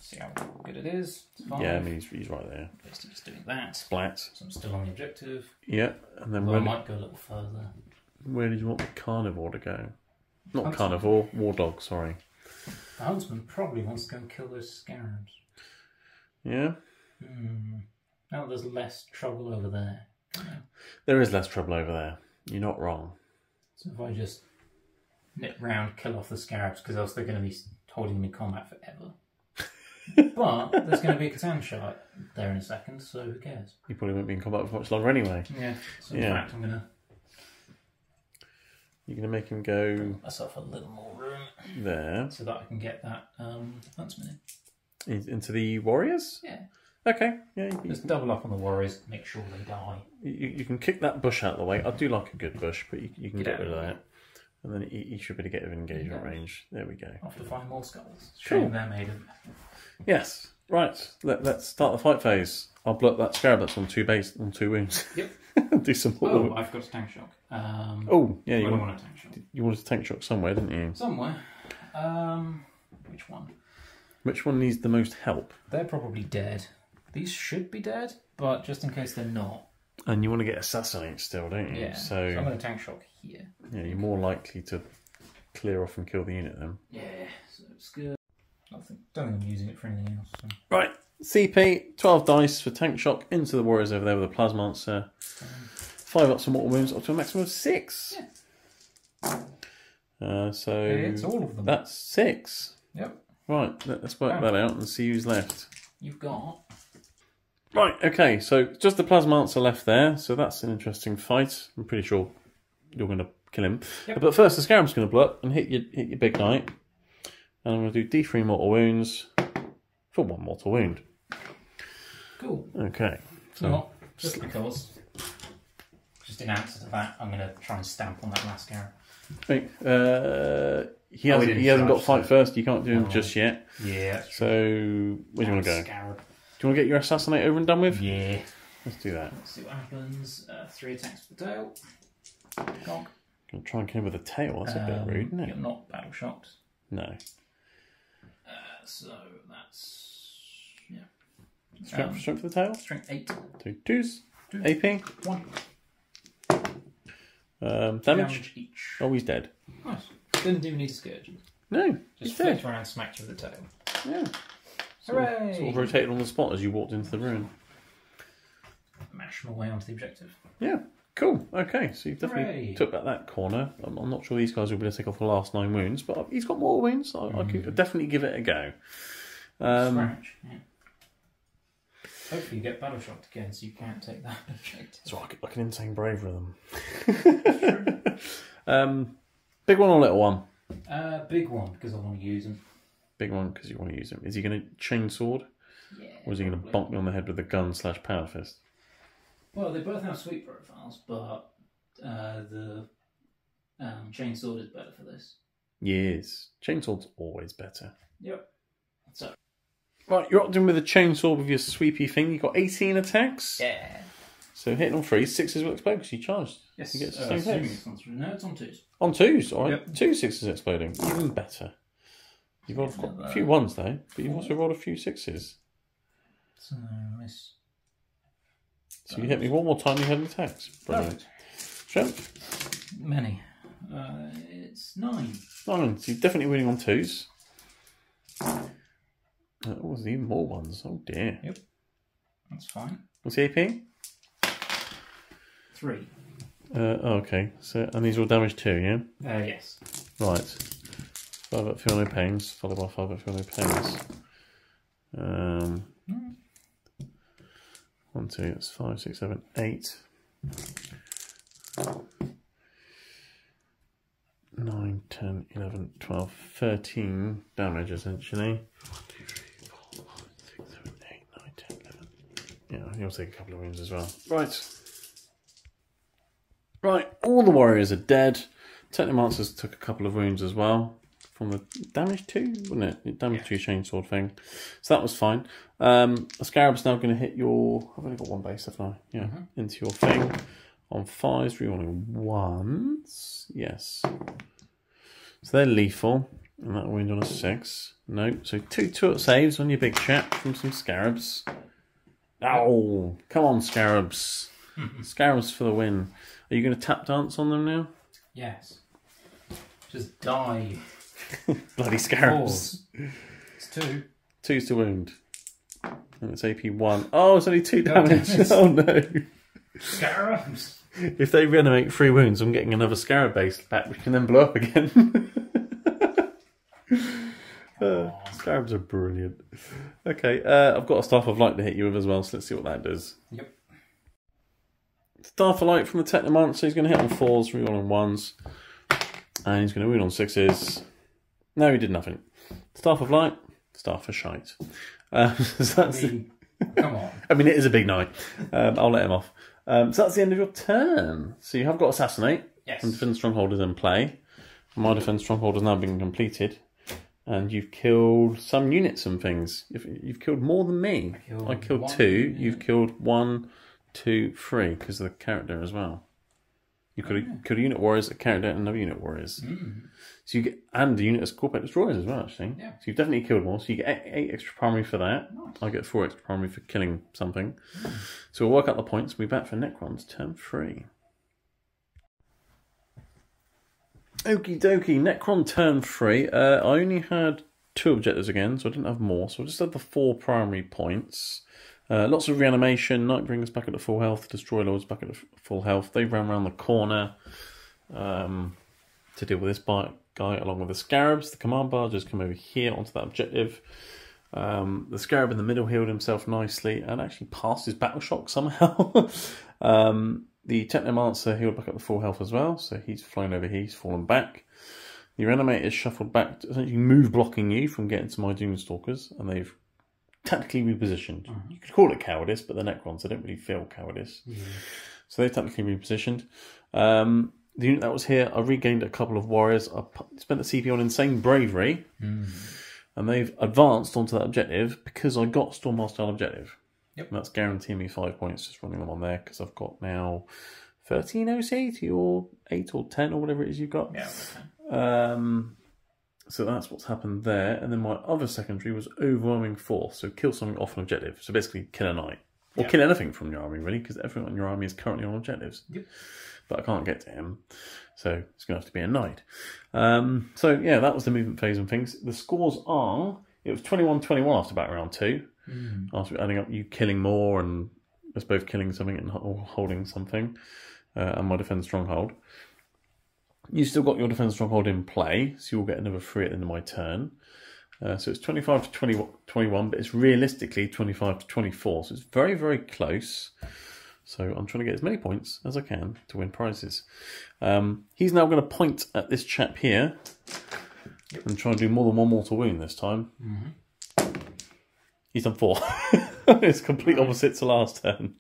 See how good it is. It's fine. Yeah, I mean, he's right there. At least he's doing that. Splat. So I'm still on the objective. Yeah, and then I might go a little further. Where did you want the Carnivore to go? Not Carnivore, War Dog, sorry. The Huntsman probably wants to go and kill those scarabs. Yeah? Now there's less trouble over there. There is less trouble over there. You're not wrong. So if I just nip round, kill off the scarabs, because else they're going to be holding them in combat forever. But there's going to be a Catan shot there in a second, so who cares? You probably won't be in combat for much longer anyway. Yeah. So in fact, You're going to make him go... Put myself a little more room. There. So that I can get that Huntsman in. Into the Warriors? Yeah. Okay. Yeah. Just double up on the Warriors, make sure they die. You can kick that bush out of the way. I do like a good bush, but you can get rid of that. And then he should be able to get within engagement range. There we go. I'll have to find more skulls. Cool. Shame they're made of. Yes. Right. Let's start the fight phase. I'll block that scarab that's on 2 wounds. Yep. Do some more. Oh, I've got a tank shock. Yeah. I don't want a tank shock. You wanted a tank shock somewhere, didn't you? Somewhere. Which one? Which one needs the most help? They're probably dead. These should be dead, but just in case they're not. And you want to get assassinated still, don't you? Yeah. So I'm going to tank shock here. Yeah, you're more likely to clear off and kill the unit then. Yeah, so it's good. Don't think I'm using it for anything else. So. Right. CP, 12 dice for tank shock into the Warriors over there with a Plasma Monster. 5 ups and mortal wounds up to a maximum of 6. Yeah. So it's all of them. That's 6. Yep. Right, let's work that out and see who's left. You've got... Right, okay, so just the Plasma Answer left there, so that's an interesting fight. I'm pretty sure you're going to kill him. Yep. But first, the Scarab's going to blow up and hit your big knight. And I'm going to do D3 mortal wounds for 1 mortal wound. Cool. Okay. So well, just because, just in answer to that, I'm going to try and stamp on that last Scarab. Right, he hasn't got fight first, you can't do him just yet. Yeah. So, where do you want to go? Scarab. Do you want to get your assassinate over and done with? Yeah. Let's do that. Let's see what happens. 3 attacks for the tail. Conk. I'm trying to kill him with a tail. That's a bit rude, isn't it? You're not battle shocked. No. So that's Strength for the tail. Strength 8. 2 2s. AP. 1. Damage each. Oh, he's dead. Nice. Didn't even need scourges. No. Just flipped around, smacked you with the tail. Yeah. Hooray! Sort of rotated on the spot as you walked into the ruin. Mash my way onto the objective. Yeah. Cool. Okay, so you've definitely took back that corner. I'm not sure these guys will be able to take off the last 9 wounds, but he's got more wounds. I could definitely give it a go. Scratch. Yeah. Hopefully you get battle shocked again, so you can't take that objective. It's like an insane bravery of them. Big one or little one? Big one, because I want to use them. Big one, because you want to use him. Is he going to chain sword? Yeah. Or is he going to bonk me on the head with a gun / power fist? Well, they both have sweep profiles, but the chainsword is better for this. Yes. Chainsword's always better. Yep. So. Right, you're opting with a chainsaw with your sweepy thing. You've got 18 attacks. Yeah. So hitting on 3, 6s will explode because you charged. Yes. You get the same hits. No, it's on 2s. On 2s, alright. Yep. 2 6s exploding. Even better. You've got a few 1s though, but you've also rolled a few 6s. So miss. So you hit me one more time, you had an attacks. Brilliant. Strength? Many. It's 9. 9. So you're definitely winning on 2s. Oh, there's even more 1s. Oh dear. Yep. That's fine. What's the AP? 3. Okay. So, and these are all damage too, yeah? Yes. Right. 5 up, feel no pains. Followed by 5 up, feel no pains. 1, 2, that's 5, 6, 7, 8. 9, 10, 11, 12, 13 damage essentially. 1, 2, 3, 4, 5, 6, 7, 8, 9, 10, 11. Yeah, you'll take a couple of wounds as well. Right. Right, all the warriors are dead. Technomancers took a couple of wounds as well. From the damage 2, wasn't it? Damage 2 chainsaw thing. So that was fine. A scarab's now going to hit your... I've only got 1 base, haven't I? Yeah, into your thing. On 5s, rerolling 1s. Yes. So they're lethal. And that'll wound on a 6. No. So 2 turret saves on your big chap from some scarabs. Oh, come on, scarabs. Scarabs for the win. Are you going to tap dance on them now? Yes. Just die. Bloody scarabs. 4. It's 2. 2's to wound. And it's AP 1. Oh, it's only 2 damage. Oh no. Scarabs. If they reanimate 3 wounds, I'm getting another scarab base back, which can then blow up again. Scarabs are brilliant. Okay, I've got a Staff of Light to hit you with as well, so let's see what that does. Yep. Staff of Light from the Technomancer, he's going to hit on 4s, reroll on 1s. And he's going to wound on 6s. No, he did nothing. Staff of Light, Staff of Shite. So that's come on. I mean, it is a big night. I'll let him off. So that's the end of your turn. So you have got Assassinate. Yes. And Defend Stronghold is in play. My Defend Stronghold has now been completed. And you've killed some units and things. You've killed more than me. I killed 2. Unit. You've killed 1, 2, 3 because of the character as well. You could have killed a unit warriors, a character, and another unit warriors. So you get, and a unit of Corporate Destroyers as well, actually. Yeah. So you've definitely killed more. So you get 8 extra primary for that. Nice. I get 4 extra primary for killing something. So we'll work out the points. We'll be back for Necrons turn 3. Okie dokie, Necron turn 3. I only had 2 objectives again, so I didn't have more. So I just had the 4 primary points. Lots of reanimation. Nightbringer's back at the full health. Destroy Lord's back at the full health. They ran around the corner to deal with this guy along with the scarabs. The command barges come over here onto that objective. The scarab in the middle healed himself nicely and actually passed his battle shock somehow. The Technomancer healed back up to full health as well, so he's flown over here, he's fallen back. The Reanimators shuffled back, essentially move blocking you from getting to my Doomstalkers, and they've tactically repositioned. You could call it cowardice, but the Necrons, they don't really feel cowardice. So they've tactically repositioned. The unit that was here, I regained a couple of warriors. I spent the CP on Insane Bravery, and they've advanced onto that objective because I got Stormmaster style objective. Yep. And that's guaranteeing me 5 points just running them on there because I've got now 13 OC to your 8 or 10 or whatever it is you've got. Yeah. So that's what's happened there. And then my other secondary was Overwhelming Force. So kill something off an objective. So basically kill a knight. Or kill anything from your army, really, because everyone in your army is currently on objectives. Yep. But I can't get to him. So it's going to have to be a knight. So yeah, that was the movement phase and things. The scores are, it was 21-21 after back round 2. After adding up you killing more and us both killing something and holding something. And my Defend Stronghold. You still got your Defend Stronghold in play, so you'll get another 3 at the end of my turn. So it's 25 to 21, but it's realistically 25 to 24. So it's very, very close. So I'm trying to get as many points as I can to win prizes. He's now going to point at this chap here and try and do more than 1 mortal wound this time. He's done 4. It's complete opposite to last turn.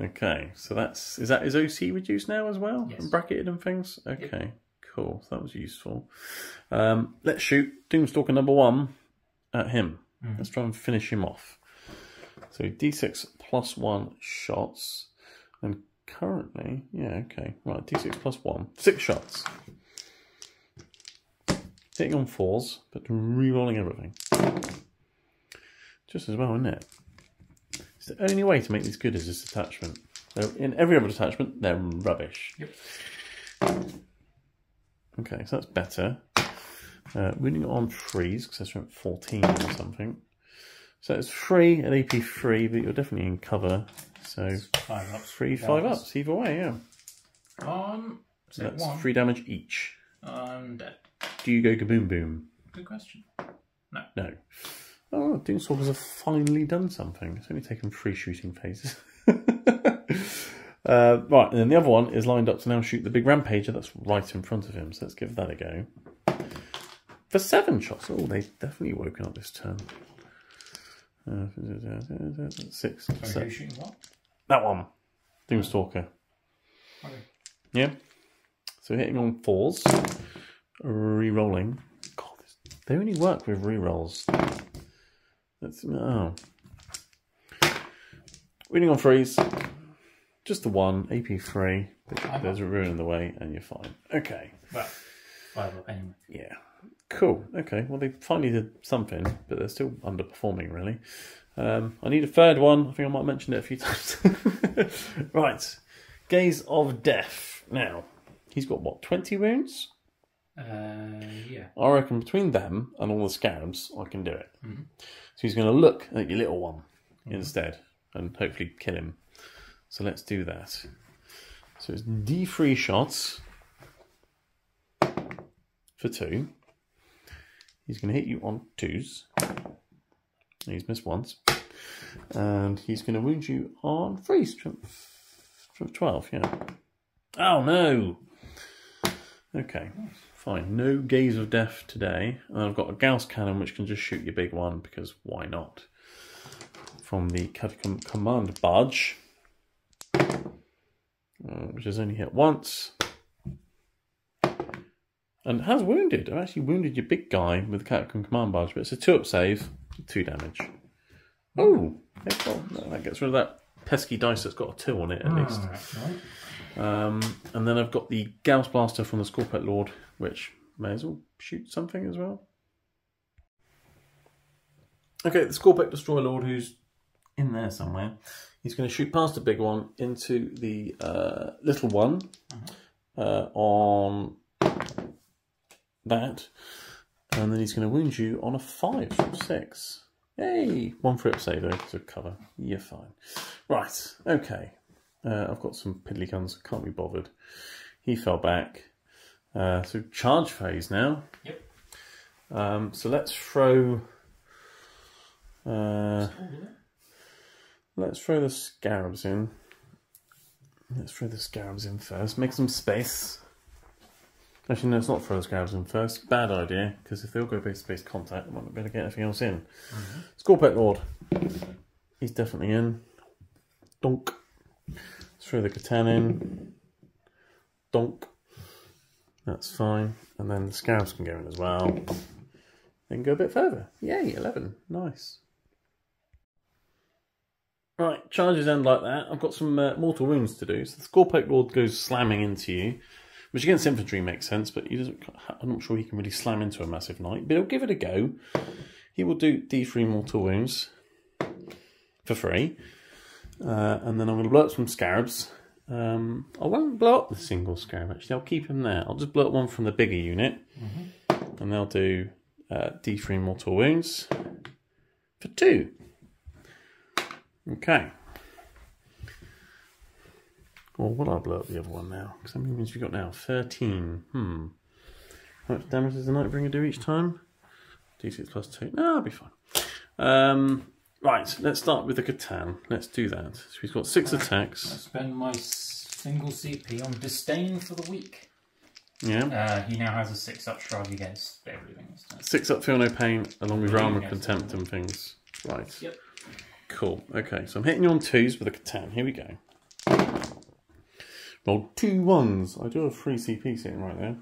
Okay, so is that his OC reduced now as well? Yes. And bracketed and things? Okay, Cool, so that was useful. Let's shoot Doomstalker number 1 at him. Let's try and finish him off. So D6 plus 1 shots. And currently, yeah, okay. Right, D6 plus 1. 6 shots. Hitting on 4s, but re-rolling everything. Just as well, isn't it? It's the only way to make these good is this attachment. In every other attachment, they're rubbish. Yep. Okay, so that's better. Winning on 3s, because that's around 14 or something. So it's 3 at AP 3, but you're definitely in cover. So 5 ups. 3, 5 ups, either way, yeah. So That's 1. 3 damage each. I'm dead. Do you go kaboom boom? Good question. No. No. Oh, Doomstalkers have finally done something. It's only taken 3 shooting phases. Right, and then the other one is lined up to now shoot the big rampager that's right in front of him. So let's give that a go. For 7 shots. Oh, they've definitely woken up this turn. 6. So who's shooting what? That one. Doomstalker. Okay. Yeah. So hitting on 4s. Re-rolling. God, they only work with re-rolls. That's winning on 3s. Just the 1, AP 3. There's a ruin in the way, and you're fine. Okay. Well, 5 up anyway. Yeah. Cool. Okay. Well, they finally did something, but they're still underperforming, really. I need a third one. I think I might have mentioned it a few times. Right. Gaze of Death. Now, he's got, what, 20 wounds? Yeah. I reckon between them and all the scarabs, I can do it. So he's going to look at your little one instead and hopefully kill him. So let's do that. So it's D3 shots for 2. He's going to hit you on 2s. He's missed once. And he's going to wound you on 3s. From 12, yeah. Oh, no! Okay, fine. No Gaze of Death today. And I've got a Gauss cannon which can just shoot your big one, because why not? From the Command Barge. Which has only hit once. And has wounded. I've actually wounded your big guy with the Catacomb Command Barge, but it's a 2-up save, 2 damage. Oh! Well, that gets rid of that pesky dice that's got a 2 on it, at least. Right. And then I've got the Gauss Blaster from the Scorpet Lord, which may as well shoot something as well. Okay, the Scorpet Destroyer Lord, who's in there somewhere, he's going to shoot past the big one into the little one on that, and then he's going to wound you on a 5 from 6. Hey, 1 for up save though, because of cover. You're fine. Right, okay. I've got some piddly guns, can't be bothered. He fell back. So charge phase now. Yep. So let's throw... let's throw the scarabs in. Let's throw the scarabs in first. Make some space. Actually, no, let's not throw the scarabs in first. Bad idea, because if they all go base-to-base contact, I might not be able to get anything else in. Scorpet Lord. He's definitely in. Donk. Let's throw the katana in. Donk. That's fine. And then the scarabs can go in as well. They can go a bit further. Yay, 11. Nice. Right, charges end like that. I've got some mortal wounds to do. So the Scorpet Lord goes slamming into you, which against infantry makes sense, but I'm not sure he can really slam into a massive knight, but he'll give it a go. He will do D3 mortal wounds for free. And then I'm going to blow up some scarabs. I won't blow up the single scarab, actually. I'll keep him there. I'll just blow up one from the bigger unit. And they'll do D3 mortal wounds for 2. Okay. Or will I blow up the other one now? Because how many wounds have we got now? 13. How much damage does the Nightbringer do each time? D6 plus 2. No, I'll be fine. Right, let's start with the Catan. Let's do that. So he's got 6 attacks. I spend my single CP on Disdain for the week. Yeah. He now has a 6-up shrug against everything. 6-up Feel No Pain, along with Realm of Contempt and things. Right. Yep. Cool. Okay, so I'm hitting you on 2s with a Catan. Here we go. Rolled 2 1s. I do have 3 CP sitting right there.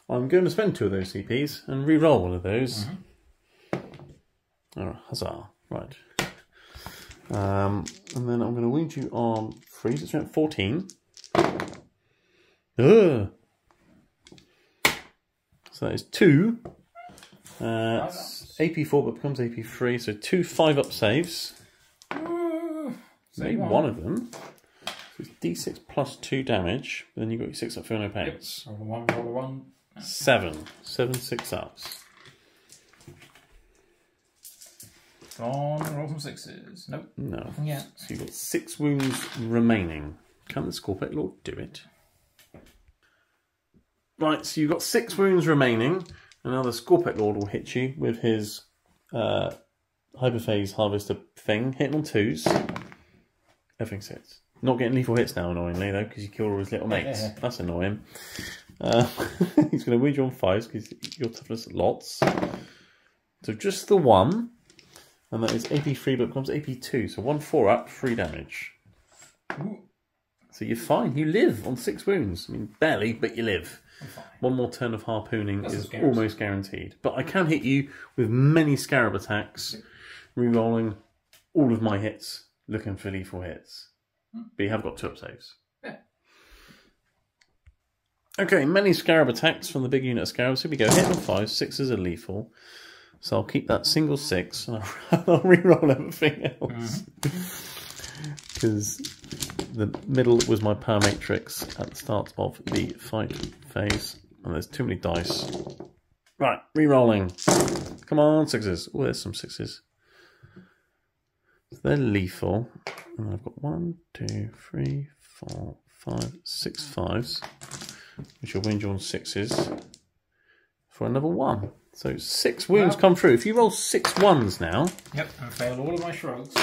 I'm going to spend 2 of those CPs and re-roll one of those. Alright, huzzah. Right. And then I'm going to wound you on 3, so it's around 14. Ugh. So that is 2. AP4 but becomes AP3, so 2 5-up saves. Maybe one of them. So it's D6 plus 2 damage, but then you've got your 6 up for no pains. Yep. Roll a 1. 7. 7 6-ups. On, roll some 6s. Nope. No. Nothing yet. So you've got 6 wounds remaining. Can the Scorpet Lord do it? Right, so you've got 6 wounds remaining, and now the Scorpet Lord will hit you with his Hyperphase Harvester thing, hitting on 2s. Everything hits. Not getting lethal hits now, annoyingly, though, because you killed all his little mates. Yeah. That's annoying. He's going to wound you on 5s, because your toughness lots. So just the 1, and that is AP3, but it becomes AP2, so 1 4-up, 3 damage. Ooh. So you're fine, you live on 6 wounds. I mean, barely, but you live. 1 more turn of harpooning is almost guaranteed. But I can hit you with many scarab attacks, re-rolling all of my hits, looking for lethal hits. But you have got 2-up saves. Yeah. Okay, many scarab attacks from the big unit of scarabs. Here we go, hit on 5, 6s are lethal. So I'll keep that single 6 and I'll re-roll everything else. Because the middle was my power matrix at the start of the fight phase. And there's too many dice. Right, re-rolling. Come on, 6s. Oh, there's some 6s. So they're lethal. And I've got 1, 2, 3, 4, 5, 6 5s. Which will wound you on 6s. For another 1. So 6 wounds come through. If you roll 6 1s now... Yep, I failed all of my shrugs.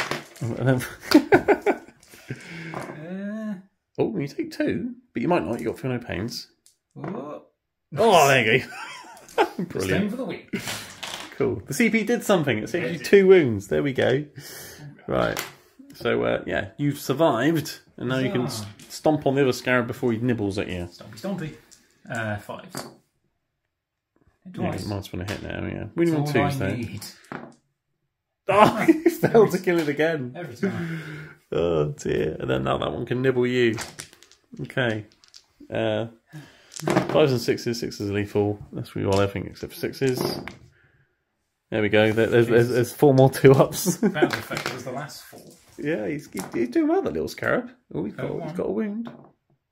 Oh, you take 2, but you might not. You got feel no pains. Oh, there you go. Brilliant. Staying for the week. Cool. The CP did something. It saved you 2 wounds. There we go. Right. So, yeah, you've survived, and now you can stomp on the other scarab before he nibbles at you. Stompy. 5s. Yeah, might want to hit now, yeah. We need 2s though. Oh, he failed to kill it again. Every time. Oh dear. And then now that one can nibble you. Okay. 5s and 6s. 6s are lethal. Let's re-roll everything except for 6s. There we go. There's 4 more 2-ups. About as effective as the last 4. Yeah, he's doing well, that little scarab. Oh, he's got a wound.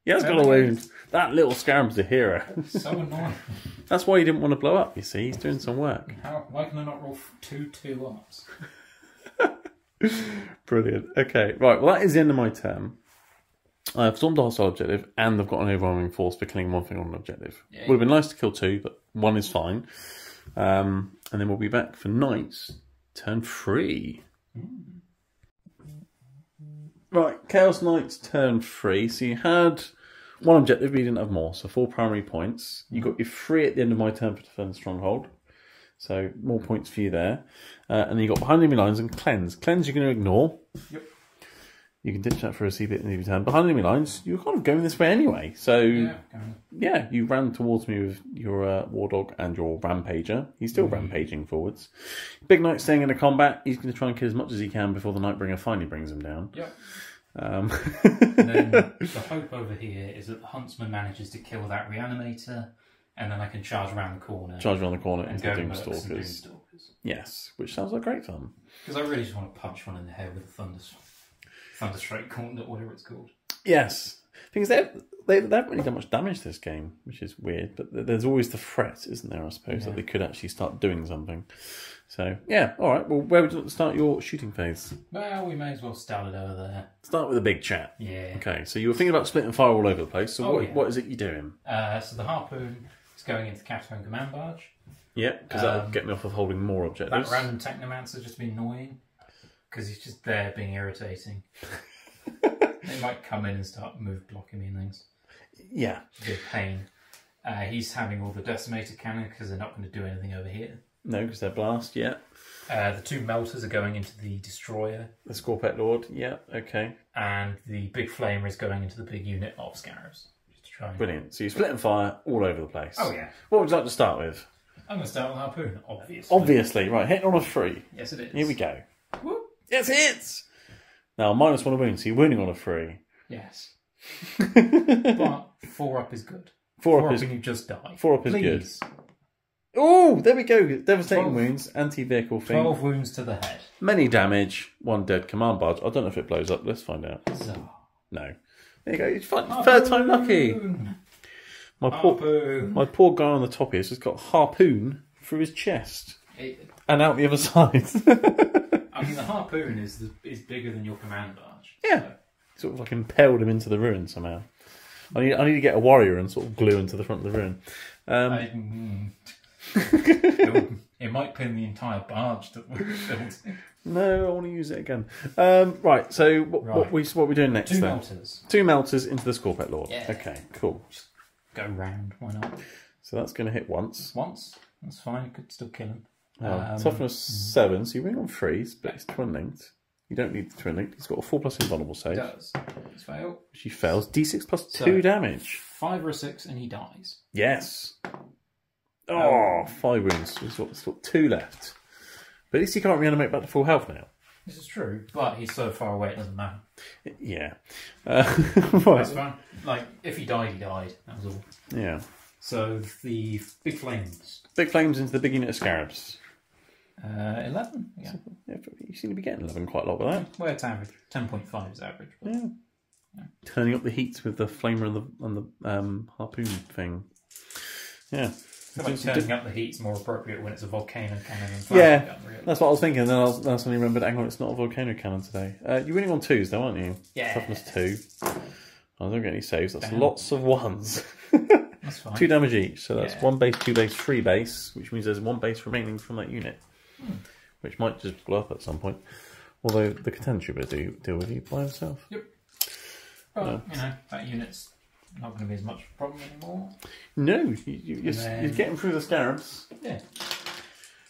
Yeah, he's got a wound. That little scarab's a hero. So annoying. That's why he didn't want to blow up, you see. He's doing some work. Why can I not roll 2 2-ups? Brilliant. Okay, right. Well, that is the end of my turn. I've stormed a hostile objective, and I've got an overwhelming force for killing 1 thing on an objective. Yeah. Would have been nice to kill 2, but 1 is fine. And then we'll be back for Knights, turn 3. Right, Chaos Knights, turn 3. So you had 1 objective, but you didn't have more. So 4 primary points. You got your 3 at the end of my turn for Defend Stronghold. So more points for you there. And then you got Behind Enemy Lines and Cleanse. Cleanse you're going to ignore. Yep. You can ditch that for a CP at the end of your turn. Behind Enemy Lines, you're kind of going this way anyway. So, yeah, you ran towards me with your War Dog and your Rampager. He's still rampaging forwards. Big Knight staying in a combat. He's going to try and kill as much as he can before the Nightbringer finally brings him down. Yep. And then the hope over here is that the Huntsman manages to kill that Reanimator, and then I can charge around the corner. Charge around the corner into the Doomstalkers. Yes, which sounds like great fun. Because I really just want to punch one in the head with a Thunderstrike Gauntlet, whatever it's called. Yes. Things they haven't really done much damage this game, which is weird. But there's always the threat, isn't there? I suppose that they could actually start doing something. So yeah, all right. Well, where would you start your shooting phase? Well, we may as well start it over there. Start with a big chat. Yeah. Okay. So you were thinking about splitting fire all over the place. So what is it you're doing? So the harpoon is going into Capstone Command Barge. Yeah, because that'll get me off of holding more objectives. That random Technomancer just be annoying because he's just there being irritating. They might come in and start blocking me and things. Yeah. It's a bit of pain. He's having all the Decimator Cannon because they're not going to do anything over here. No, because they're blast, yeah. The 2 Melters are going into the Destroyer. The Scorpet Lord, yeah, okay. And the big Flamer is going into the big unit of Scarabs. Just to try. Brilliant. So you're splitting fire all over the place. Oh, yeah. What would you like to start with? I'm going to start with harpoon, obviously. Obviously. Right, hitting on a 3. Yes, it is. Here we go. Whoop. Yes, it hits! Now, -1 a wound, so you're winning on a 3. Yes. But 4 up is good. 4 up is and you just die. 4 up is Please. good. Oh, there we go. Devastating 12 wounds, anti-vehicle thing. 12 wounds to the head. Many damage, 1 dead command barge. I don't know if it blows up. Let's find out. So. No. There you go. It's fine. Third time lucky. My poor guy on the top here has got harpoon through his chest and out the other side. I mean, the harpoon is bigger than your command barge. Yeah. So. Sort of like impaled him into the ruin somehow. I need to get a warrior and sort of glue him to the front of the ruin. It might pin the entire barge that we're building. No, I want to use it again. Right, so what we're doing next 2 then? melters. 2 melters into the Scorpet Lord. Yeah. Okay, cool. Just go round, why not? So that's going to hit once. Once, that's fine, you could still kill him. Toughness 7, so you win on 3s, but it's twin linked. You don't need the twin linked. He's got a 4+ invulnerable save. He does. He's failed. She fails. D6 plus 2 damage. 5 or a 6 and he dies. Yes. Oh, 5 wounds. He's got 2 left. But at least he can't reanimate back to full health now. This is true, but he's so far away it doesn't matter. Yeah. Right. That's fine. Like, if he died, he died. That was all. Yeah. So, the big flames. Big flames into the big unit of scarabs. 11? Yeah. Yeah, you seem to be getting 11 quite a lot with that. Well, it's average. 10.5 is average. But... Yeah. Turning up the heat with the flamer and the harpoon thing. Yeah. I feel like turning up the heat's more appropriate when it's a volcano cannon and yeah, gun, really. That's what I was thinking. Then I suddenly remembered, hang on, it's not a volcano cannon today. You're winning on 2s though, aren't you? Yeah. Toughness 2. I don't get any saves. That's lots of 1s. That's fine. 2 damage each. So that's 1 base, 2 base, 3 base, which means there's 1 base remaining from that unit. Which might just blow up at some point. Although the Catan should be able to deal with you by himself. Yep. Well, you know, that unit's not going to be as much of a problem anymore. No, you're getting through the scarabs. Yeah.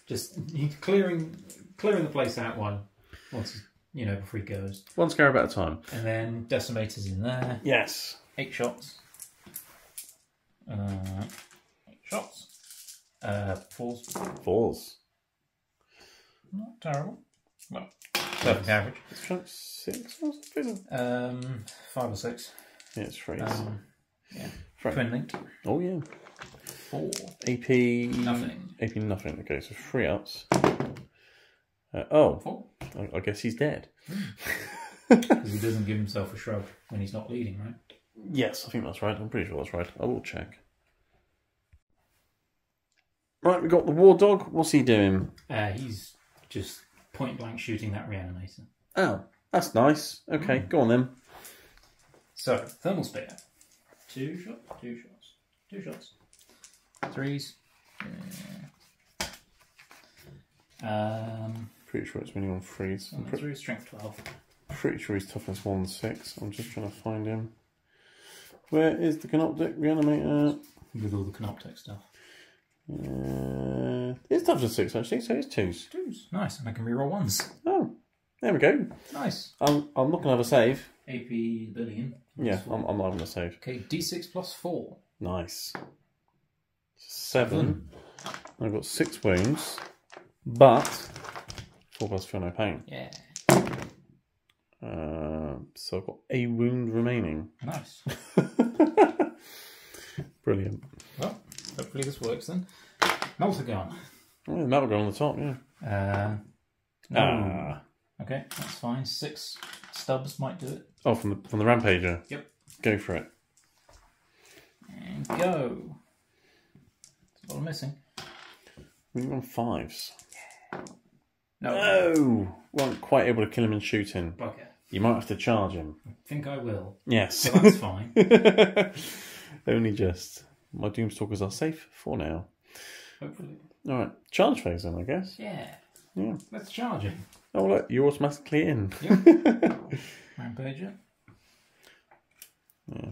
Just clearing the place out once, you know, before he goes. 1 scarab at a time. And then decimators in there. Yes. 8 shots. 8 shots. 4s. 4s. Not terrible. Well, perfect average. It's 6 or something. 5 or 6. Yeah, it's 3. Yeah. Right. Twin linked. Oh yeah. 4. AP Nothing. AP nothing. Okay, so 3 ups. 4. I guess he's dead. Because he doesn't give himself a shrug when he's not leading, right? Yes, I think that's right. I'm pretty sure that's right. I will check. Right, we got the War Dog. What's he doing? He's just point blank shooting that reanimator. Oh, that's nice. Okay, go on then. So, thermal spear. 2 shots. 2 shots. 2 shots. 3s. Pretty sure it's winning on 3s. I'm 3 strength 12. pretty sure he's toughness 1 6. I'm just trying to find him. Where is the Canoptic Reanimator? With all the Canoptic stuff. It's toughness 6 actually, so it's 2s. 2s. Nice, and I can reroll 1s. Oh, there we go. Nice. I'm not going to have a save. AP billion. Yeah, I'm not having a save. Okay, D6 plus 4. Nice. 7. I've got 6 wounds, but 4 plus 4, no pain. Yeah. So I've got a wound remaining. Nice. Brilliant. Well, hopefully this works then. Meltagon. Oh, yeah, that'll go on the top, yeah. No. Okay, that's fine. 6 stubs might do it. Oh, from the Rampager? Yep. Go for it. And go. That's what I'm missing. We're on 5s. No. No! Weren't quite able to kill him and shoot him. Bugger. You might have to charge him. I think I will. Yes. So that's fine. Only just. My Doomstalkers are safe for now. Hopefully. Alright, charge phase then, I guess. Yeah. Yeah. Let's charge him. Oh, look, you're automatically in. Yep. Rampager. Yeah.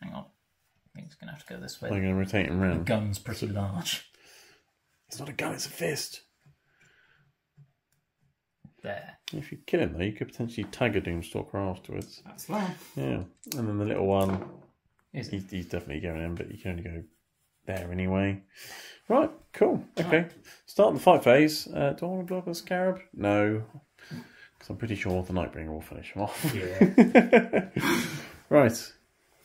Hang on. I think it's going to have to go this way. I'm going to rotate him The round. gun's pretty large. It's not a gun, it's a fist. there. If you kill him though, you could potentially tag a Doomstalker afterwards. That's the plan. Yeah, and then the little one, he's definitely going in, but you can only go there anyway. Right, cool. Okay, start the fight phase. Do I want to block a Scarab? No, because I'm pretty sure the Nightbringer will finish him off. Yeah. Right,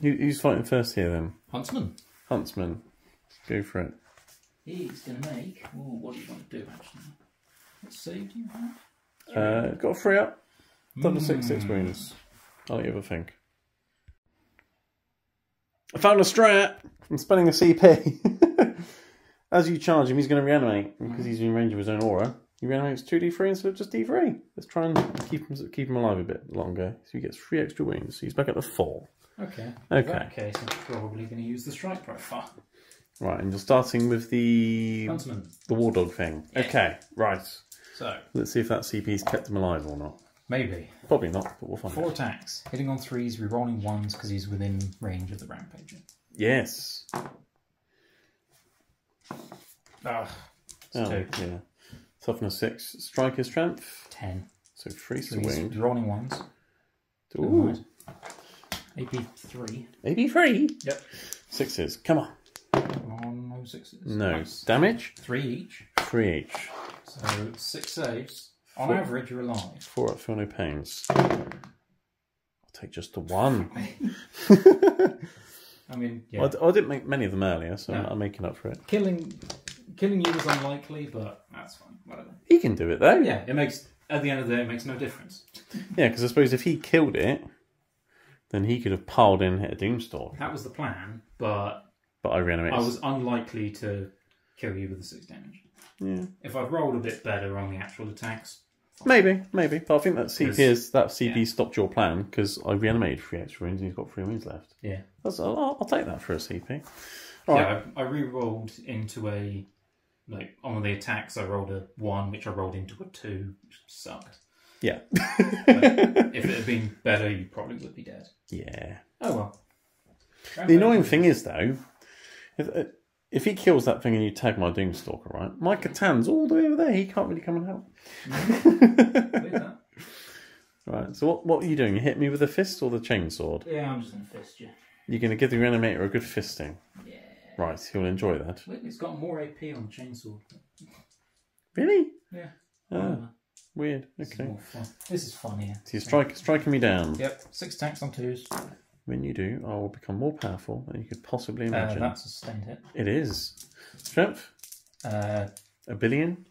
who's fighting first here then? Huntsman. Huntsman, go for it. He's going to make... Ooh, what do you want to do, actually? What save do you have? Got a 3 up. Done the 6/6 wounds. I'll let you have a think. I found a strat. I'm spending a CP. As you charge him, he's going to reanimate. Because he's in range of his own aura. He reanimates 2d3 instead of just d3. Let's try and keep him alive a bit longer. So he gets 3 extra wounds. So he's back up to 4. Okay. Okay. In that case, I'm probably going to use the strike profile. Right, and you're starting with the Huntsman. The War Dog thing. Yeah. Okay, right. So let's see if that CP's kept him alive or not. Maybe. Probably not, but we'll find 4 out. attacks. Hitting on 3s, rerolling 1s because he's within range of the Rampager. Yes. Ugh. Oh, 2. yeah. Toughness 6. Striker strength. 10. So 3 to 3s, wound. rerolling 1s. Ooh. AP 3. AP 3? Yep. 6s. Come on. On no 6s. No. Nice. Damage? 3 each. 3 each. So 6 saves. On 4. average, you're alive. 4 up, feel no pains. I'll take just the 1. I mean, yeah. Well, I didn't make many of them earlier, so No. I'm making up for it. Killing you is unlikely, but that's fine. Whatever. He can do it though. Yeah, it makes at the end of the day, it makes no difference. Yeah, because I suppose if he killed it, then he could have piled in and hit a Doomstalker. That was the plan, but I reanimated. I was unlikely to kill you with the 6 damage. Yeah. If I'd rolled a bit better on the actual attacks, Maybe. But I think that CP Yeah. stopped your plan because I reanimated 3 extra wounds and he's got 3 wounds left. yeah. I'll take that for a CP. Yeah, I re-rolled into a on one of the attacks. I rolled a 1, which I rolled into a 2, which sucked. Yeah. But if it had been better, you probably would be dead. Yeah. Oh well. The annoying thing is though, if he kills that thing and you tag my Doomstalker, right? My Catan's all the way over there. He can't really come and help. Believe that. Right. So what are you doing? You hit me with the fist or the chainsword? Yeah, I'm just going to fist you. You're going to give the reanimator a good fisting. Yeah. Right. He'll enjoy that. Wait, it's got more AP on the chainsword. Really? Yeah. Oh, weird. This Okay. is more fun. This is fun, yeah. So you're striking me down. Yep. 6 attacks on 2s. When you do, I will become more powerful than you could possibly imagine. That's a sustained hit. It is. Strength? A billion?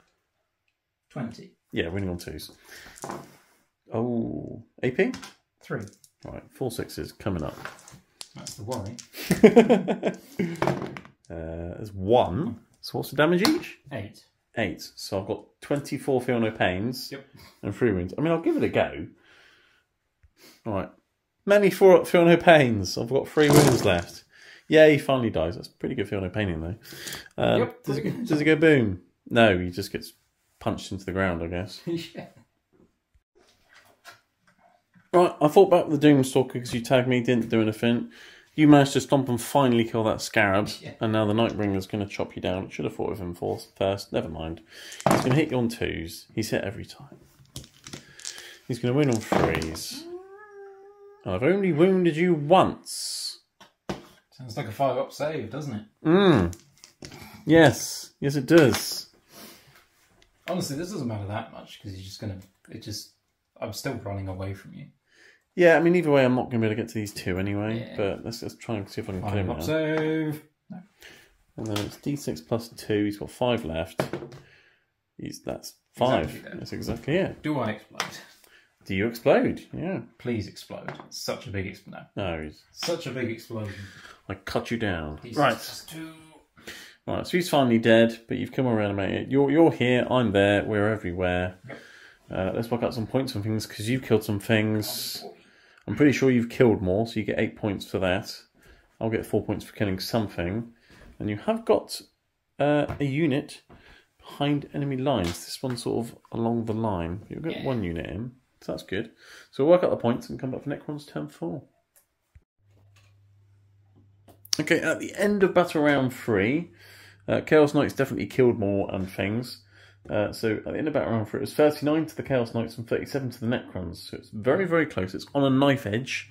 20. Yeah, winning on 2s. Oh, AP? 3. Right, 4 6s coming up. That's the worry. There's 1. So what's the damage each? 8. 8. So I've got 24 feel no pains. Yep. And 3 wounds. I mean, I'll give it a go. Right. Many 4 feel no pains. I've got 3 wounds left. Yeah, he finally dies. That's pretty good feel no pain in though. Yep. Does it go boom? No, he just gets punched into the ground, I guess. Yeah. Right, I fought back with the Doomstalker because you tagged me, didn't do anything. You managed to stomp and finally kill that Scarab. Yeah. And now the Nightbringer's going to chop you down. Should have fought with him first. Never mind. He's going to hit you on 2s. He's hit every time. He's going to win on 3s. And I've only wounded you once. Sounds like a 5-up save, doesn't it? Yes. Yes, it does. Honestly, this doesn't matter that much because you're just going to... I'm still running away from you. Yeah, I mean, either way, I'm not going to be able to get to these 2 anyway. Yeah. But let's just try and see if I can kill him 5-up now. save. No. And then it's D6 plus 2. He's got 5 left. That's 5. Exactly that. That's exactly it. Do I explode? Do you explode? Yeah. Please explode. It's such a big explosion. No. No, Such a big explosion. I cut you down. D6 Right. plus 2. Right, so he's finally dead, but you've come and reanimated. You're here, I'm there, we're everywhere. Let's work out some points on things, because you've killed some things. I'm pretty sure you've killed more, so you get 8 points for that. I'll get 4 points for killing something. And you have got a unit behind enemy lines. This one's sort of along the line. You'll get 1 unit in, so that's good. So we'll work out the points and come back for Necrons turn 4. Okay, at the end of battle round 3, Chaos Knight's definitely killed more and things. So at the end of battle round 4, it was 39 to the Chaos Knights and 37 to the Necrons. So it's very, very close. It's on a knife edge,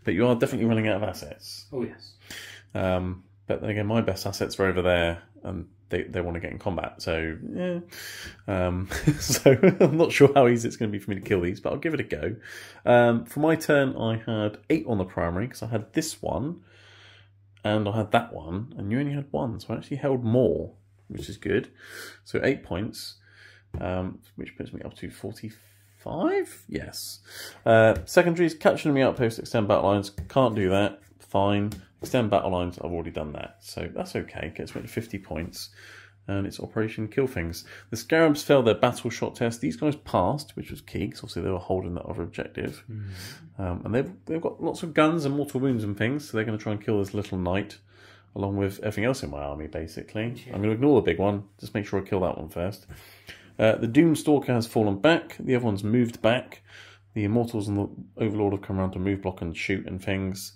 but you are definitely running out of assets. Oh, yes. But then again, my best assets are over there, and they want to get in combat. So, yeah. So I'm not sure how easy it's going to be for me to kill these, but I'll give it a go. For my turn, I had 8 on the primary, because I had this one, and I had that one, and you only had 1. So I actually held more, which is good. So 8 points, which puts me up to 45? Yes. Secondaries, capture enemy outpost, extend battle lines. Can't do that. Fine. Extend battle lines, I've already done that. So that's okay. Gets me to 50 points. And it's Operation Kill Things. The Scarabs failed their battle shot test. These guys passed, which was key, because obviously they were holding that other objective. And they've got lots of guns and mortal wounds and things, so they're going to try and kill this little knight, along with everything else in my army, basically. Yeah. I'm going to ignore the big one. Just make sure I kill that one first. The Doomstalker has fallen back. The other one's moved back. The Immortals and the Overlord have come around to move, block, and shoot and things.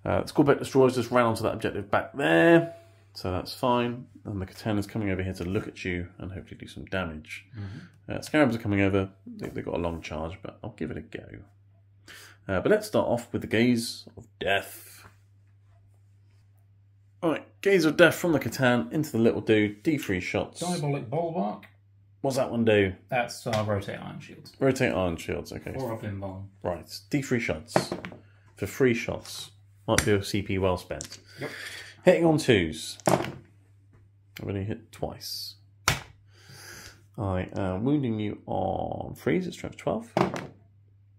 The Skullbait Destroyers just ran onto that objective back there, so that's fine. And the Katana's coming over here to look at you and hopefully do some damage. Scarabs are coming over. They've got a long charge, but I'll give it a go. But let's start off with the Gaze of Death. Alright, Gaze of Death from the Catan into the little dude. D3 shots. Diabolic Bulwark. What's that one do? That's rotate iron shields. Rotate iron shields, okay. 4 up in bomb. Right, D3 shots. For 3 shots. Might be a CP well spent. Yep. Hitting on 2s. I've only hit twice. I am wounding you on 3s at strength 12.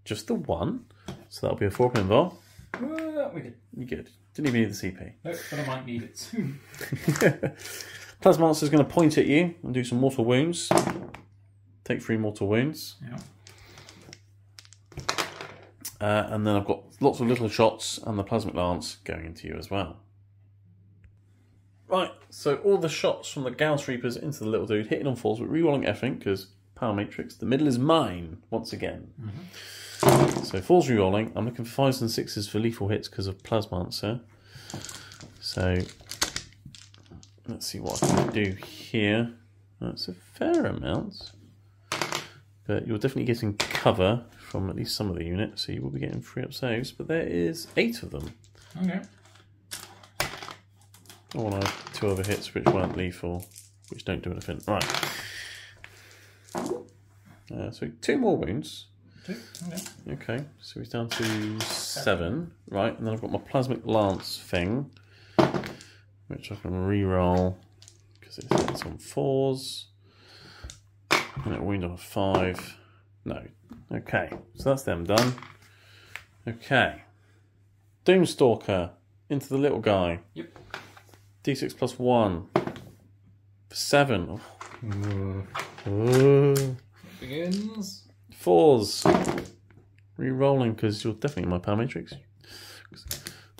Just the 1. So that'll be a 4 pinball. We good. You're good. Didn't even need the CP. Nope, but I might need it soon. Plasma Monster's going to point at you and do some mortal wounds. Take 3 mortal wounds. Yeah. And then I've got lots of little shots and the Plasmic Lance going into you as well. Right, so all the shots from the Gauss Reapers into the little dude, hitting on 4s, but rerolling effing, because Power Matrix, the middle is mine, once again. So 4s rerolling, I'm looking for 5s and 6s for lethal hits because of Plasmancer. So, let's see what I can do here. That's a fair amount. But you're definitely getting cover from at least some of the units, so you will be getting 3 up saves, but there is 8 of them. Okay. I want to have 2 other hits which weren't lethal, which don't do anything. Right. So 2 more wounds. 2, okay. Okay, so he's down to 7. Right, and then I've got my Plasmic Lance thing, which I can re-roll, because it's on 4s. And it wound on a 5. No. Okay, so that's them done. Okay. Doomstalker into the little guy. Yep. D6 plus 1. For 7. Oh. Begins. 4s. Re-rolling, because you're definitely in my Power Matrix.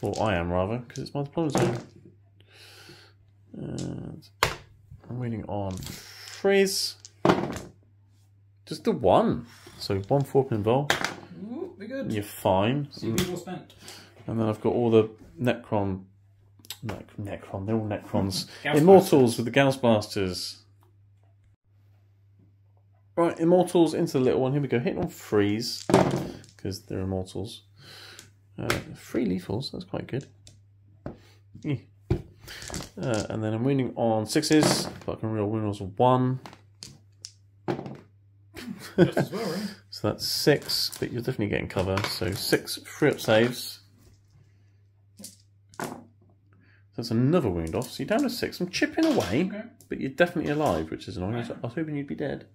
Or I am, rather, because it's my deployment zone. And I'm waiting on 3s. Just the 1. So 1 4 pinball. Ooh, be good. You're fine. CP well spent. And then I've got all the Necron, they're all Necrons. Immortals with the Gauss Blasters. Right, Immortals into the little one. Here we go. Hitting on 3s, because they're Immortals. 3 lethals, that's quite good. Yeah. And then I'm wounding on 6s, but I can reroll wound rolls of 1. Just as well, right? So that's 6, but you're definitely getting cover. So 6 3 up saves. So that's another wound off. So you're down to 6. I'm chipping away, Okay. but you're definitely alive, which is annoying. Right. I was hoping you'd be dead.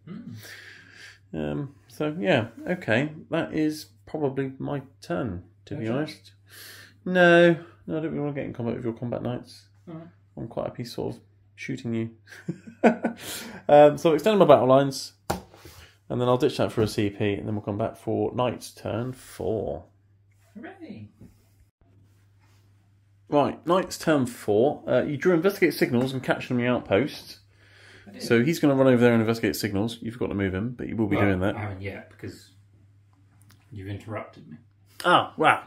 So yeah, okay. That is probably my turn, to be honest. No, I don't really want to get in combat with your combat knights. Right. I'm quite happy sort of shooting you. So extend my battle lines. And then I'll ditch that for a CP, and then we'll come back for Knight's turn 4. Hooray! Right, Knight's turn 4. You drew Investigate Signals and catch enemy outpost. So he's going to run over there and investigate signals. You've got to move him, but you will be doing that. I haven't yet, because you've interrupted me. Ah, wow.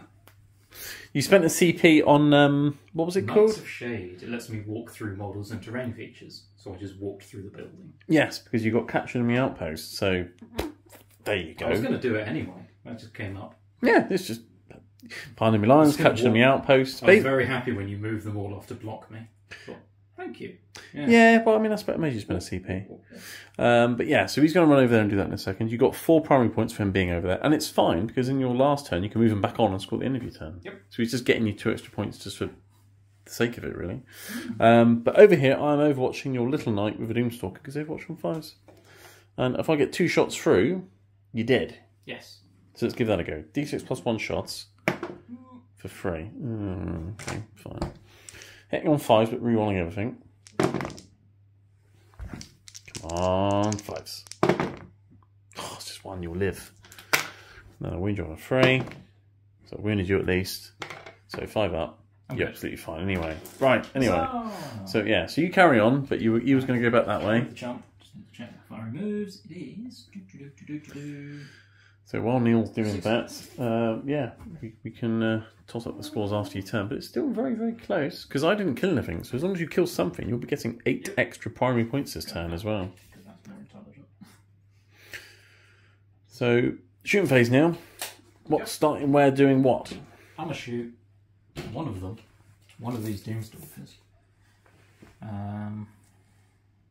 You spent a CP on, what was it Knights called? of Shade. It lets me walk through models and terrain features. So I just walked through the building. Yes, because you got captured in the outpost, so there you go. I was going to do it anyway. That just came up. Yeah, it's just finding me lines, captured in the outpost. I was very happy when you moved them all off to block me. Thought, thank you. Yeah, but I mean, I made you spend a CP. But yeah, so he's going to run over there and do that in a second. You've got 4 primary points for him being over there. And it's fine, because in your last turn, you can move him back on and score the end of your turn. Yep. So he's just getting you 2 extra points just for the sake of it, really. But over here, I'm overwatching your little knight with a Doomstalker, because Overwatch on 5s. And if I get 2 shots through, you're dead. Yes. So let's give that a go. D6 plus 1 shots for free. Okay, fine. Hitting on 5s, but rerolling everything. Come on, 5s. Oh, it's just 1, you'll live. Then I wound you on a 3. So I wounded you at least. So 5 up. Okay. You're absolutely fine anyway. Right, anyway. So yeah, so you carry on, but you was going to go back that way. Jump. Just need to check the fire moves. It is. So while Neil's doing that, yeah, we can toss up the scores after your turn, but it's still very, very close, because I didn't kill anything, so as long as you kill something, you'll be getting 8 extra primary points this turn as well. So, shooting phase now. What's starting where, doing what? I'm going to shoot one of them, one of these Doomstalkers.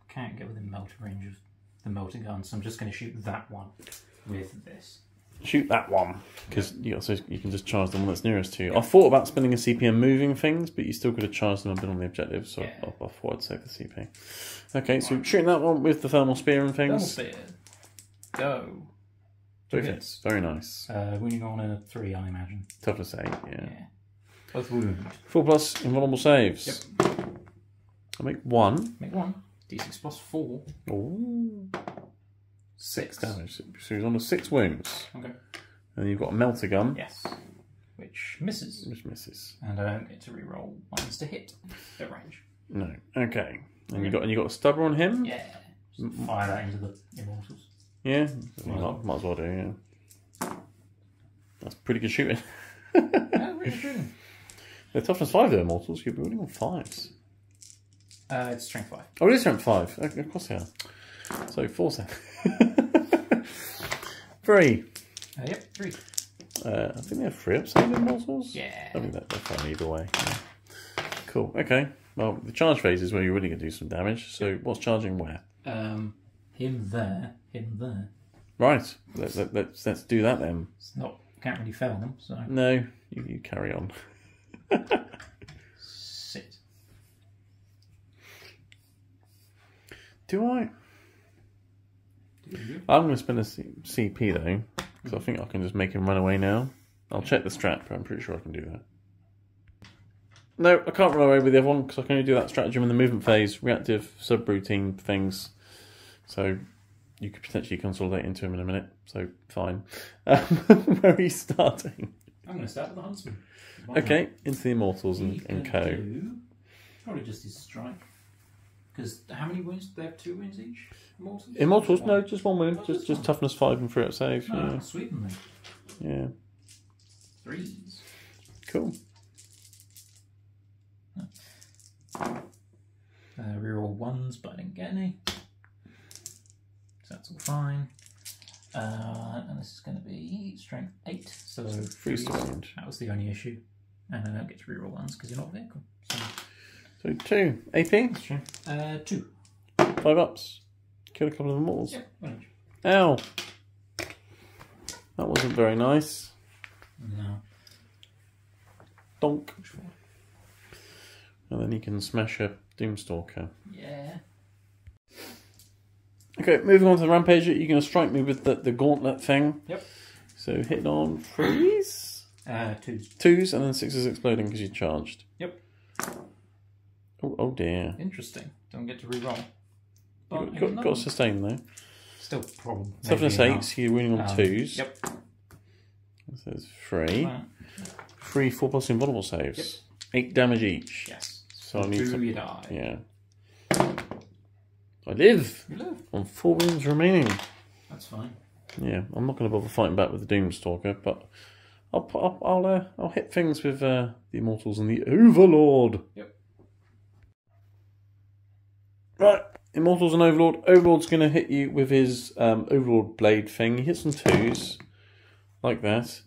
Can't get within melter range of the melter gun, so I'm just going to shoot that one with this. Shoot that one, because you can just charge the one that's nearest to you. I thought about spending a CP and moving things, but you still could have charged them a bit on the objective, so I thought I'd save the CP. Okay, so shooting that one with the thermal spear and things. Thermal spear. Go. Both hits. Very nice. Wounding on a 3, I imagine. Toughness 8, yeah. Both wound. 4+ invulnerable saves. Yep. I'll make 1. Make 1. D6 plus 4. Ooh. 6 damage. So he's on to 6 wounds. Okay. And you've got a melter gun. Yes. Which misses. Which misses. And I don't get to reroll ones to hit at range. No. Okay. And you got a stubber on him? Yeah. Just fire that into the immortals. Yeah. Might as well do, yeah. That's pretty good shooting. Yeah, really shooting. They're toughness 5, the immortals. You'll be winning on 5s. It's strength 5. Oh, it is strength 5. Okay, of course they are. So 4 cents. 3. Yep, 3. I think they have 3 upside immortals. Yeah. I think they're fine either way. Yeah. Cool. Okay. Well, the charge phase is where you're really going to do some damage. So what's charging where? Him there. Right. Let's do that then. It's not. Can't really fail them. So no, you carry on. Sit. Do I? I'm going to spend a CP though, because I think I can just make him run away now. I'll check the strat, but I'm pretty sure I can do that. No, I can't run away with the other one, because I can only do that stratagem in the movement phase, reactive, sub-routine things. So you could potentially consolidate into him in a minute, so fine. Where are you starting? I'm going to start with the Huntsman. Okay, into the Immortals and co. Probably just his strike. Because how many wounds? They have 2 wounds each? Immortals? Immortals? No, just 1 wound. Just toughness 5 and 3 up save. Oh, sweet on me. Yeah. 3s. Cool. Reroll 1s, but I didn't get any. So that's all fine. And this is going to be strength 8. So 3's to wound. That was the only issue. And I don't get to reroll 1s because you're not a vehicle. So 2. AP? That's true. 2. 5 ups. Killed a couple of immortals. Yep. Ow. That wasn't very nice. No. Donk. And then you can smash a Doomstalker. Yeah. Okay, moving on to the Rampager. You're going to strike me with the gauntlet thing. Yep. So hitting on 3s? 2s. 2s, and then 6s exploding because you charged. Yep. Oh dear. Interesting. Don't get to reroll. Got to sustain though. Still problem. Toughness 8, so you're winning on 2s. Yep. So it's 3. 3 4+ invulnerable saves. Yep. 8 damage each. Yes. So I need 2 to. you die. Yeah. I live. You live. On 4 wounds remaining. That's fine. Yeah, I'm not going to bother fighting back with the Doomstalker, but I'll hit things with the Immortals and the Overlord. Yep. Right, Immortals and Overlord. Overlord's going to hit you with his Overlord blade thing. He hits some 2s, like that.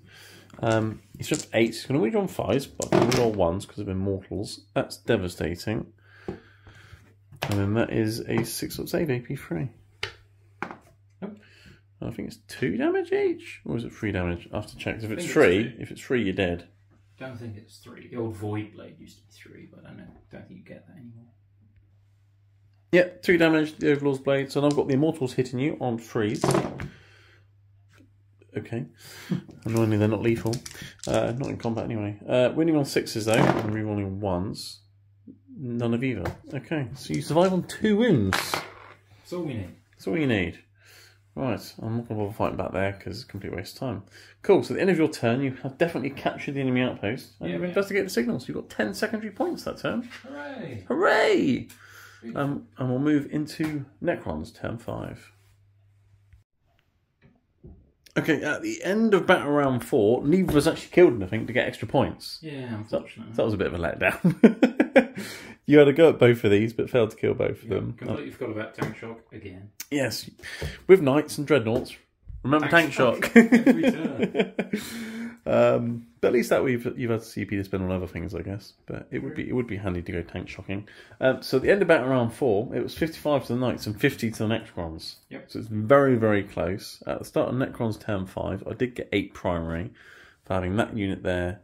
He's just 8s. He's going to read on 5s, but I'm going to roll 1s because of Immortals. That's devastating. And then that is a 6-foot save, AP3. Yep. I think it's 2 damage each, or is it 3 damage? I have to check. If it's 3, you're dead. Don't think it's 3. The old Void Blade used to be 3, but I don't think you get that anymore. Yeah, 2 damage, the Overlord's blade. So I've got the Immortals hitting you on 3s. Okay. Annoyingly, they're not lethal. Not in combat anyway. Winning on 6s though, and rerolling 1s. None of either. Okay, so you survive on 2 wounds. That's all we need. That's all you need. Right, I'm not going to bother fighting back there because it's a complete waste of time. Cool, so at the end of your turn, you have definitely captured the enemy outpost and you've investigated the signals. You've got 10 secondary points that turn. Hooray! Hooray! And we'll move into Necrons, turn 5. Okay, at the end of battle round 4, neither of us actually killed anything to get extra points. Yeah, unfortunately. So that was a bit of a letdown. You had a go at both of these, but failed to kill both of them. Completely forgot about Tank Shock again. Yes, with Knights and Dreadnoughts. Remember Tank Shock. Every turn. But at least that you've had CP to spend on other things, I guess. But it would be handy to go Tank Shocking. So at the end of battle round 4, it was 55 to the Knights and 50 to the Necrons. Yep. So it's very, very close. At the start of Necrons turn 5, I did get 8 primary for having that unit there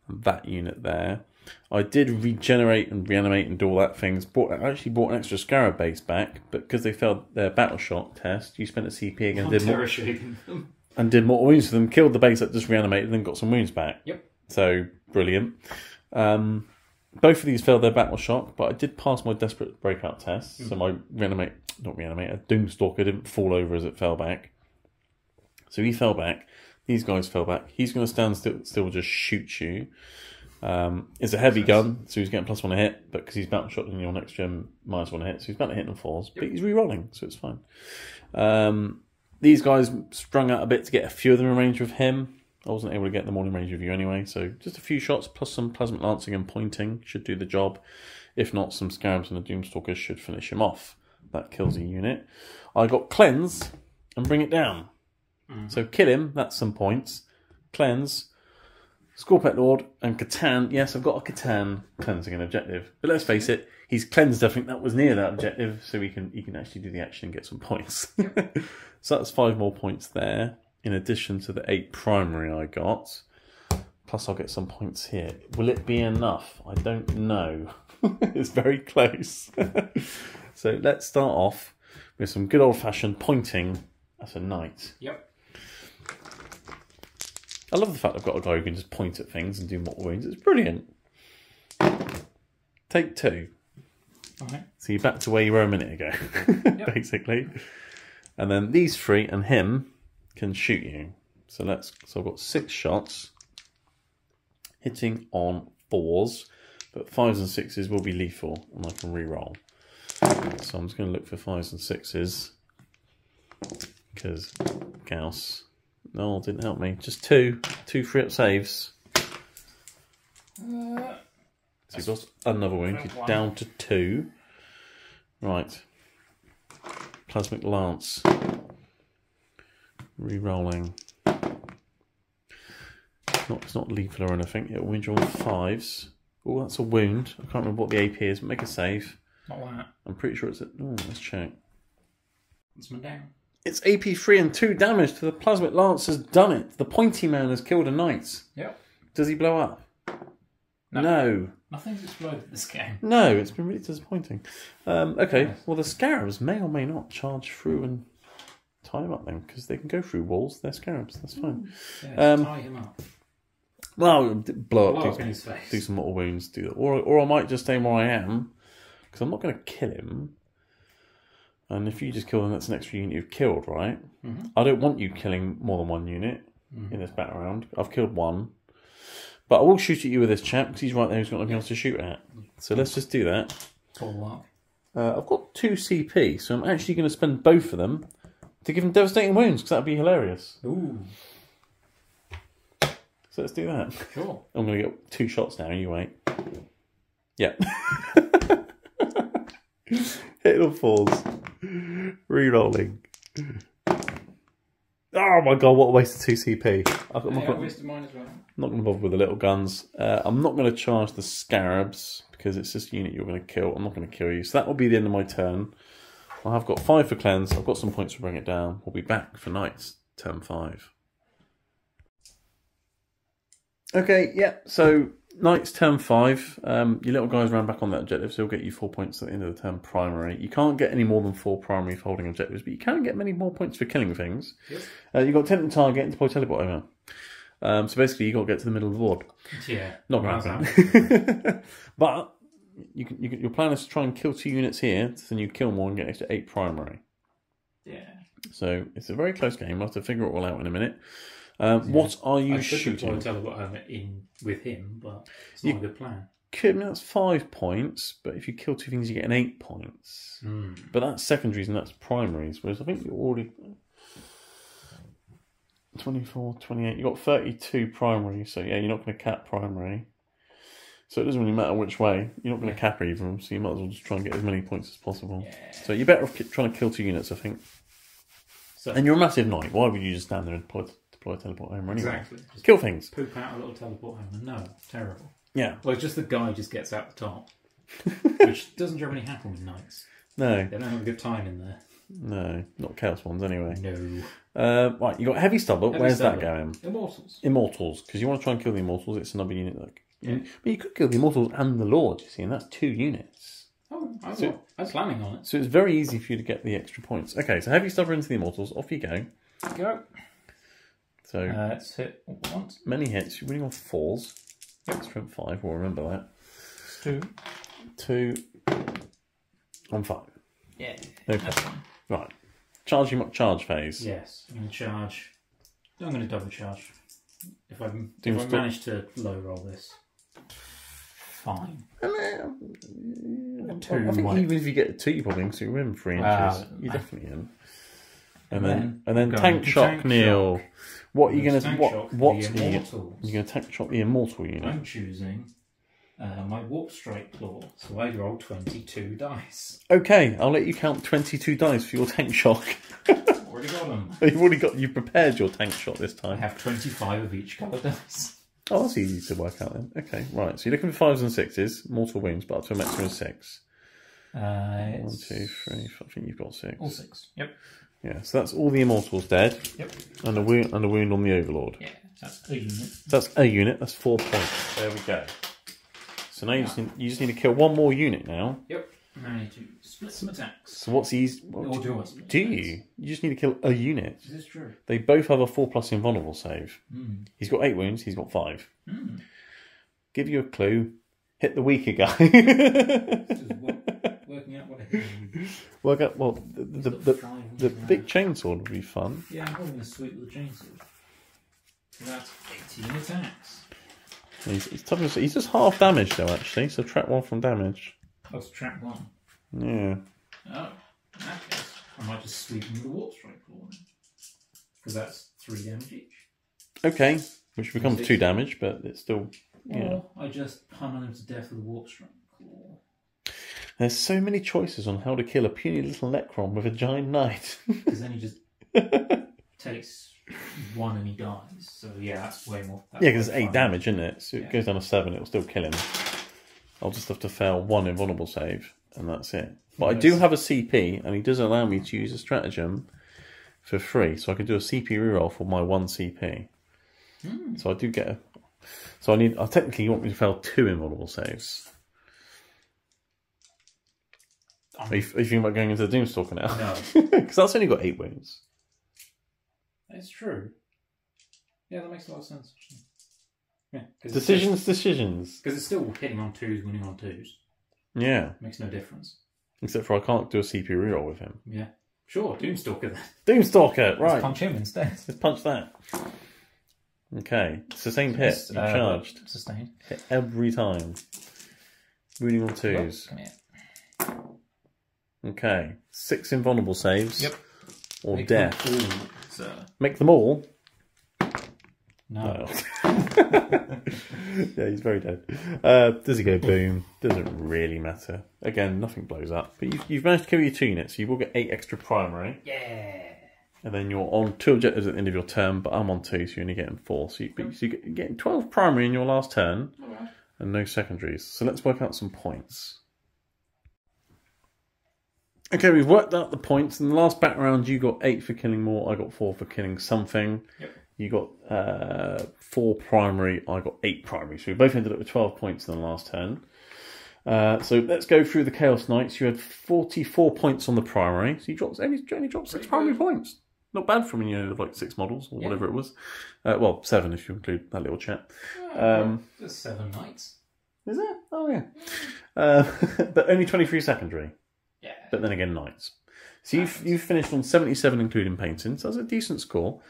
and that unit there. I did regenerate and reanimate and do all that things. I actually brought an extra Scarab base back, but because they failed their battle shock test, you spent a CP again and did more wounds to them, killed the base that just reanimated and then got some wounds back. Yep. So, brilliant. Both of these failed their battle shock, but I did pass my desperate breakout test. So my Doomstalker didn't fall over as it fell back. So he fell back. These guys fell back. He's going to stand still just shoot you. It's a heavy gun, so he's getting +1 a hit, but because he's battle shot in your next gen, -1 a hit, so he's about to hit and falls, but he's re-rolling, so it's fine. These guys sprung out a bit to get a few of them in range with him. I wasn't able to get them all in range with you anyway, so just a few shots plus some plasma lancing and pointing should do the job. If not, some Scarabs and a Doomstalker should finish him off. That kills a unit. I got Cleanse and Bring It Down. So kill him, that's some points. Cleanse. Scorpet Lord and Catan. Yes, I've got a Catan cleansing an objective. But let's face it, he's cleansed everything that was near that objective, so he can actually do the action and get some points. So that's 5 more points there, in addition to the 8 primary I got. Plus I'll get some points here. Will it be enough? I don't know. It's very close. So let's start off with some good old-fashioned pointing as a knight. Yep. I love the fact I've got a guy who can just point at things and do mortal wounds. It's brilliant. Take 2. Okay. So you're back to where you were a minute ago, basically. And then these 3 and him can shoot you. So I've got 6 shots, hitting on 4s, but 5s and 6s will be lethal, and I can re-roll. So I'm just going to look for 5s and 6s, because Gauss... No, didn't help me. Just 2 free-up saves. So you've got another wound. You're down to 2. Right. Plasmic Lance. Re-rolling. It's not lethal or anything. It'll wound you on 5s. Oh, that's a wound. I can't remember what the AP is, but make a save. Not that. I'm pretty sure it's... let's check. It's my down. It's AP3 and 2 damage to the Plasmic Lance has done it. The pointy man has killed a knight. Yep. Does he blow up? No. Nothing's exploded this game. No, it's been really disappointing. Okay, well the Scarabs may or may not charge through and tie him up then, because they can go through walls. They're Scarabs, that's fine. Yeah, tie him up. Well, blow up, in his face. do some mortal wounds, do that. Or I might just stay where I am, because I'm not going to kill him. And if you just kill him, that's an extra unit you've killed, right? I don't want you killing more than 1 unit in this battle round. I've killed 1. But I will shoot at you with this chap, because he's right there, he's got nothing else to shoot at. So let's just do that. Full luck. I've got 2 CP, so I'm actually going to spend both of them to give him devastating wounds, because that would be hilarious. Ooh. So let's do that. Sure. I'm going to get 2 shots now, you wait. Yeah. Hit all 4s. Rerolling. Oh my god, what a waste of 2 CP. I wasted mine as well. I'm not going to bother with the little guns. I'm not going to charge the scarabs because it's just a unit you're going to kill. I'm not going to kill you. So that will be the end of my turn. I have got 5 for cleanse. I've got some points to bring it down. We'll be back for knights, turn 5. Okay, yeah, so knights, turn 5. Your little guys ran back on that objective, so he'll get you 4 points at the end of the turn primary. You can't get any more than 4 primary for holding objectives, but you can get many more points for killing things. Yep. You've got tempt the target and deploy teleport over. So basically, you've got to get to the middle of the board. Yeah. Not going to happen. But your plan is to try and kill 2 units here, so then you kill more and get extra 8 primary. Yeah. So it's a very close game. We'll have to figure it all out in a minute. What are you shooting? I could deploy teleport in with him, but it's not a good plan. I mean, that's 5 points, but if you kill 2 things, you get an 8 points. But that's secondaries and that's primaries, whereas I think you're already 24, 28. You've got 32 primary, so yeah, you're not going to cap primary. So it doesn't really matter which way. You're not going to cap either of them, so you might as well just try and get as many points as possible. Yeah. So you're better off trying to kill 2 units, I think. So, and you're a massive knight. Why would you just stand there and deploy a teleport hammer anyway? Exactly. Just kill things. Poop out a little teleport hammer. No, terrible. Yeah. Well, it's just the guy just gets out the top, which doesn't generally happen with knights. No. They don't have a good time in there. No, not chaos ones anyway. No. Right, you got heavy stubble. Where's that going? Immortals. Immortals, because you want to try and kill the immortals. It's another unit. But you could kill the immortals and the lord, you see, and that's 2 units. Oh, I was planning on it. So it's very easy for you to get the extra points. Okay, so heavy stubber into the immortals. Off you go. Go. So let's hit once. Many hits. You're winning on 4s. Yep. Strength 5. We'll remember that. 2 on 5. Yeah. Okay. That's fine. Right. Charge phase. Yes, I'm going to charge. I'm going to double charge. If I manage to low roll this, fine. I think even if you get a 2, you probably can win 3 inches. You definitely can. And then tank shock, Neil. What are you going to? What are you going to tank shock the immortal unit? I'm choosing my warp strike claw. So I roll 22 dice. Okay, I'll let you count 22 dice for your tank shock. Already got them. You've prepared your tank shot this time. I have 25 of each colour dice. Oh, that's easy to work out then. Okay, right. So you're looking for 5s and 6s, mortal wounds, but up to a maximum of 6. 1, 2, 3, 4. I think you've got 6. All 6. Yep. Yeah. So that's all the immortals dead. Yep. And a wound on the overlord. Yeah. That's a unit. That's a unit. That's 4 points. There we go. So now you just need to kill 1 more unit now. Yep. I need to split some attacks. So what's easy? Do you? You just need to kill a unit. Is this true? They both have a 4+ invulnerable save. Mm. He's got 8 wounds. He's got 5. Mm. Give you a clue. Hit the weaker guy. Working out what it is. Work out. Well, the big chainsword would be fun. Yeah, I'm probably going to sweep with the chainsword. So that's 18 attacks. He's just half damage though, actually. So subtract 1 from damage. Oh, subtract 1. Yeah. Oh, in that case, I might just sweep him with the warp strike claw. Because that's 3 damage each. Okay, which becomes 2 damage, but it's still. Yeah. Or I just pummel him to death with a warp strike claw. There's so many choices on how to kill a puny little Necron with a giant knight. Because then he just takes 1 and he dies. So yeah, that's way more. Yeah, because it's 8 damage, isn't it? So it goes down to 7, it'll still kill him. I'll just have to fail 1 invulnerable save, and that's it. But I do have a CP, and he does allow me to use a stratagem for free. So I can do a CP reroll for my 1 CP. So I do get a... So I technically you want me to fail 2 invulnerable saves. Are you thinking about going into the Doomstalker now? No. Because that's only got 8 wounds. It's true. Yeah, that makes a lot of sense. Yeah, decisions. Because it's still hitting on 2s, winning on 2s. Yeah. Makes no difference. Except for I can't do a CP reroll with him. Yeah. Sure, Doomstalker then. Doomstalker, right. Let's punch him instead. Let's punch that. Okay. Sustained hit. You charged. Sustained. Hit every time. Wounding on 2s. Come here. Okay. 6 invulnerable saves. Yep. Or death. Sir. Make them all? No. Yeah, he's very dead. Does he go boom? Doesn't really matter. Again, nothing blows up. But you've managed to kill your 2 units, so you will get 8 extra primary. Yeah. And then you're on 2 objectives at the end of your turn, but I'm on 2, so you're only getting 4. So you're getting 12 primary in your last turn, and no secondaries. So let's work out some points. Okay, we've worked out the points. In the last back round, you got 8 for killing more. I got 4 for killing something. Yep. You got 4 primary. I got 8 primary. So we both ended up with 12 points in the last turn. So let's go through the Chaos Knights. You had 44 points on the primary. So you only dropped 6 primary points. Not bad from like 6 models or whatever it was. Well, 7 if you include that little chat. There's 7 knights. Is it? Oh yeah. But only 23 secondary. Yeah. But then again, knights. So you've finished on 77 including painting. So that's a decent score.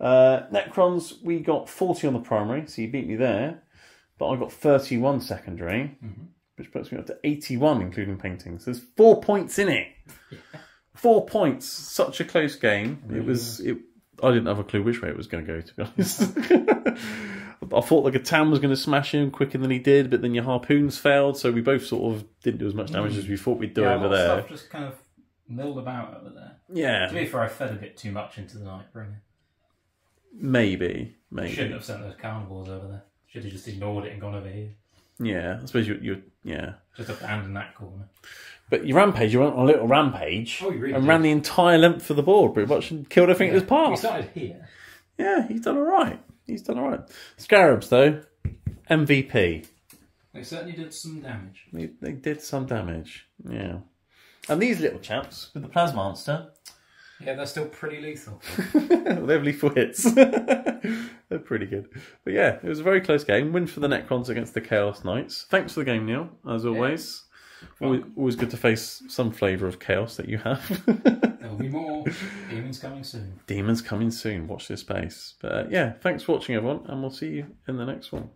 Necrons, we got 40 on the primary. So you beat me there. But I got 31 secondary. Which puts me up to 81 including paintings. There's 4 points in it. Yeah. 4 points. Such a close game. Really I didn't have a clue which way it was going to go, to be honest. I thought the Gatan was going to smash him quicker than he did, but then your harpoons failed, so we both sort of didn't do as much damage as we thought we'd do over there. Stuff just kind of milled about over there. Yeah. To be fair, I fed a bit too much into the Nightbringer. Maybe. Shouldn't have sent those carnivores over there. Should have just ignored it and gone over here. Yeah, I suppose you just abandon that corner. But your rampage, you went on a little rampage and ran the entire length of the board pretty much and killed everything in his path. We started here. Yeah, he's done all right. Scarabs, though, MVP. They certainly did some damage. They did some damage, yeah. And these little chaps with the Plasma Monster. Yeah, they're still pretty lethal. They have lethal hits. They're pretty good. But yeah, it was a very close game. Win for the Necrons against the Chaos Knights. Thanks for the game, Neil, as always. Always good to face some flavour of chaos that you have. There'll be more. Demons coming soon. Demons coming soon. Watch this space. But yeah, thanks for watching, everyone, and we'll see you in the next one.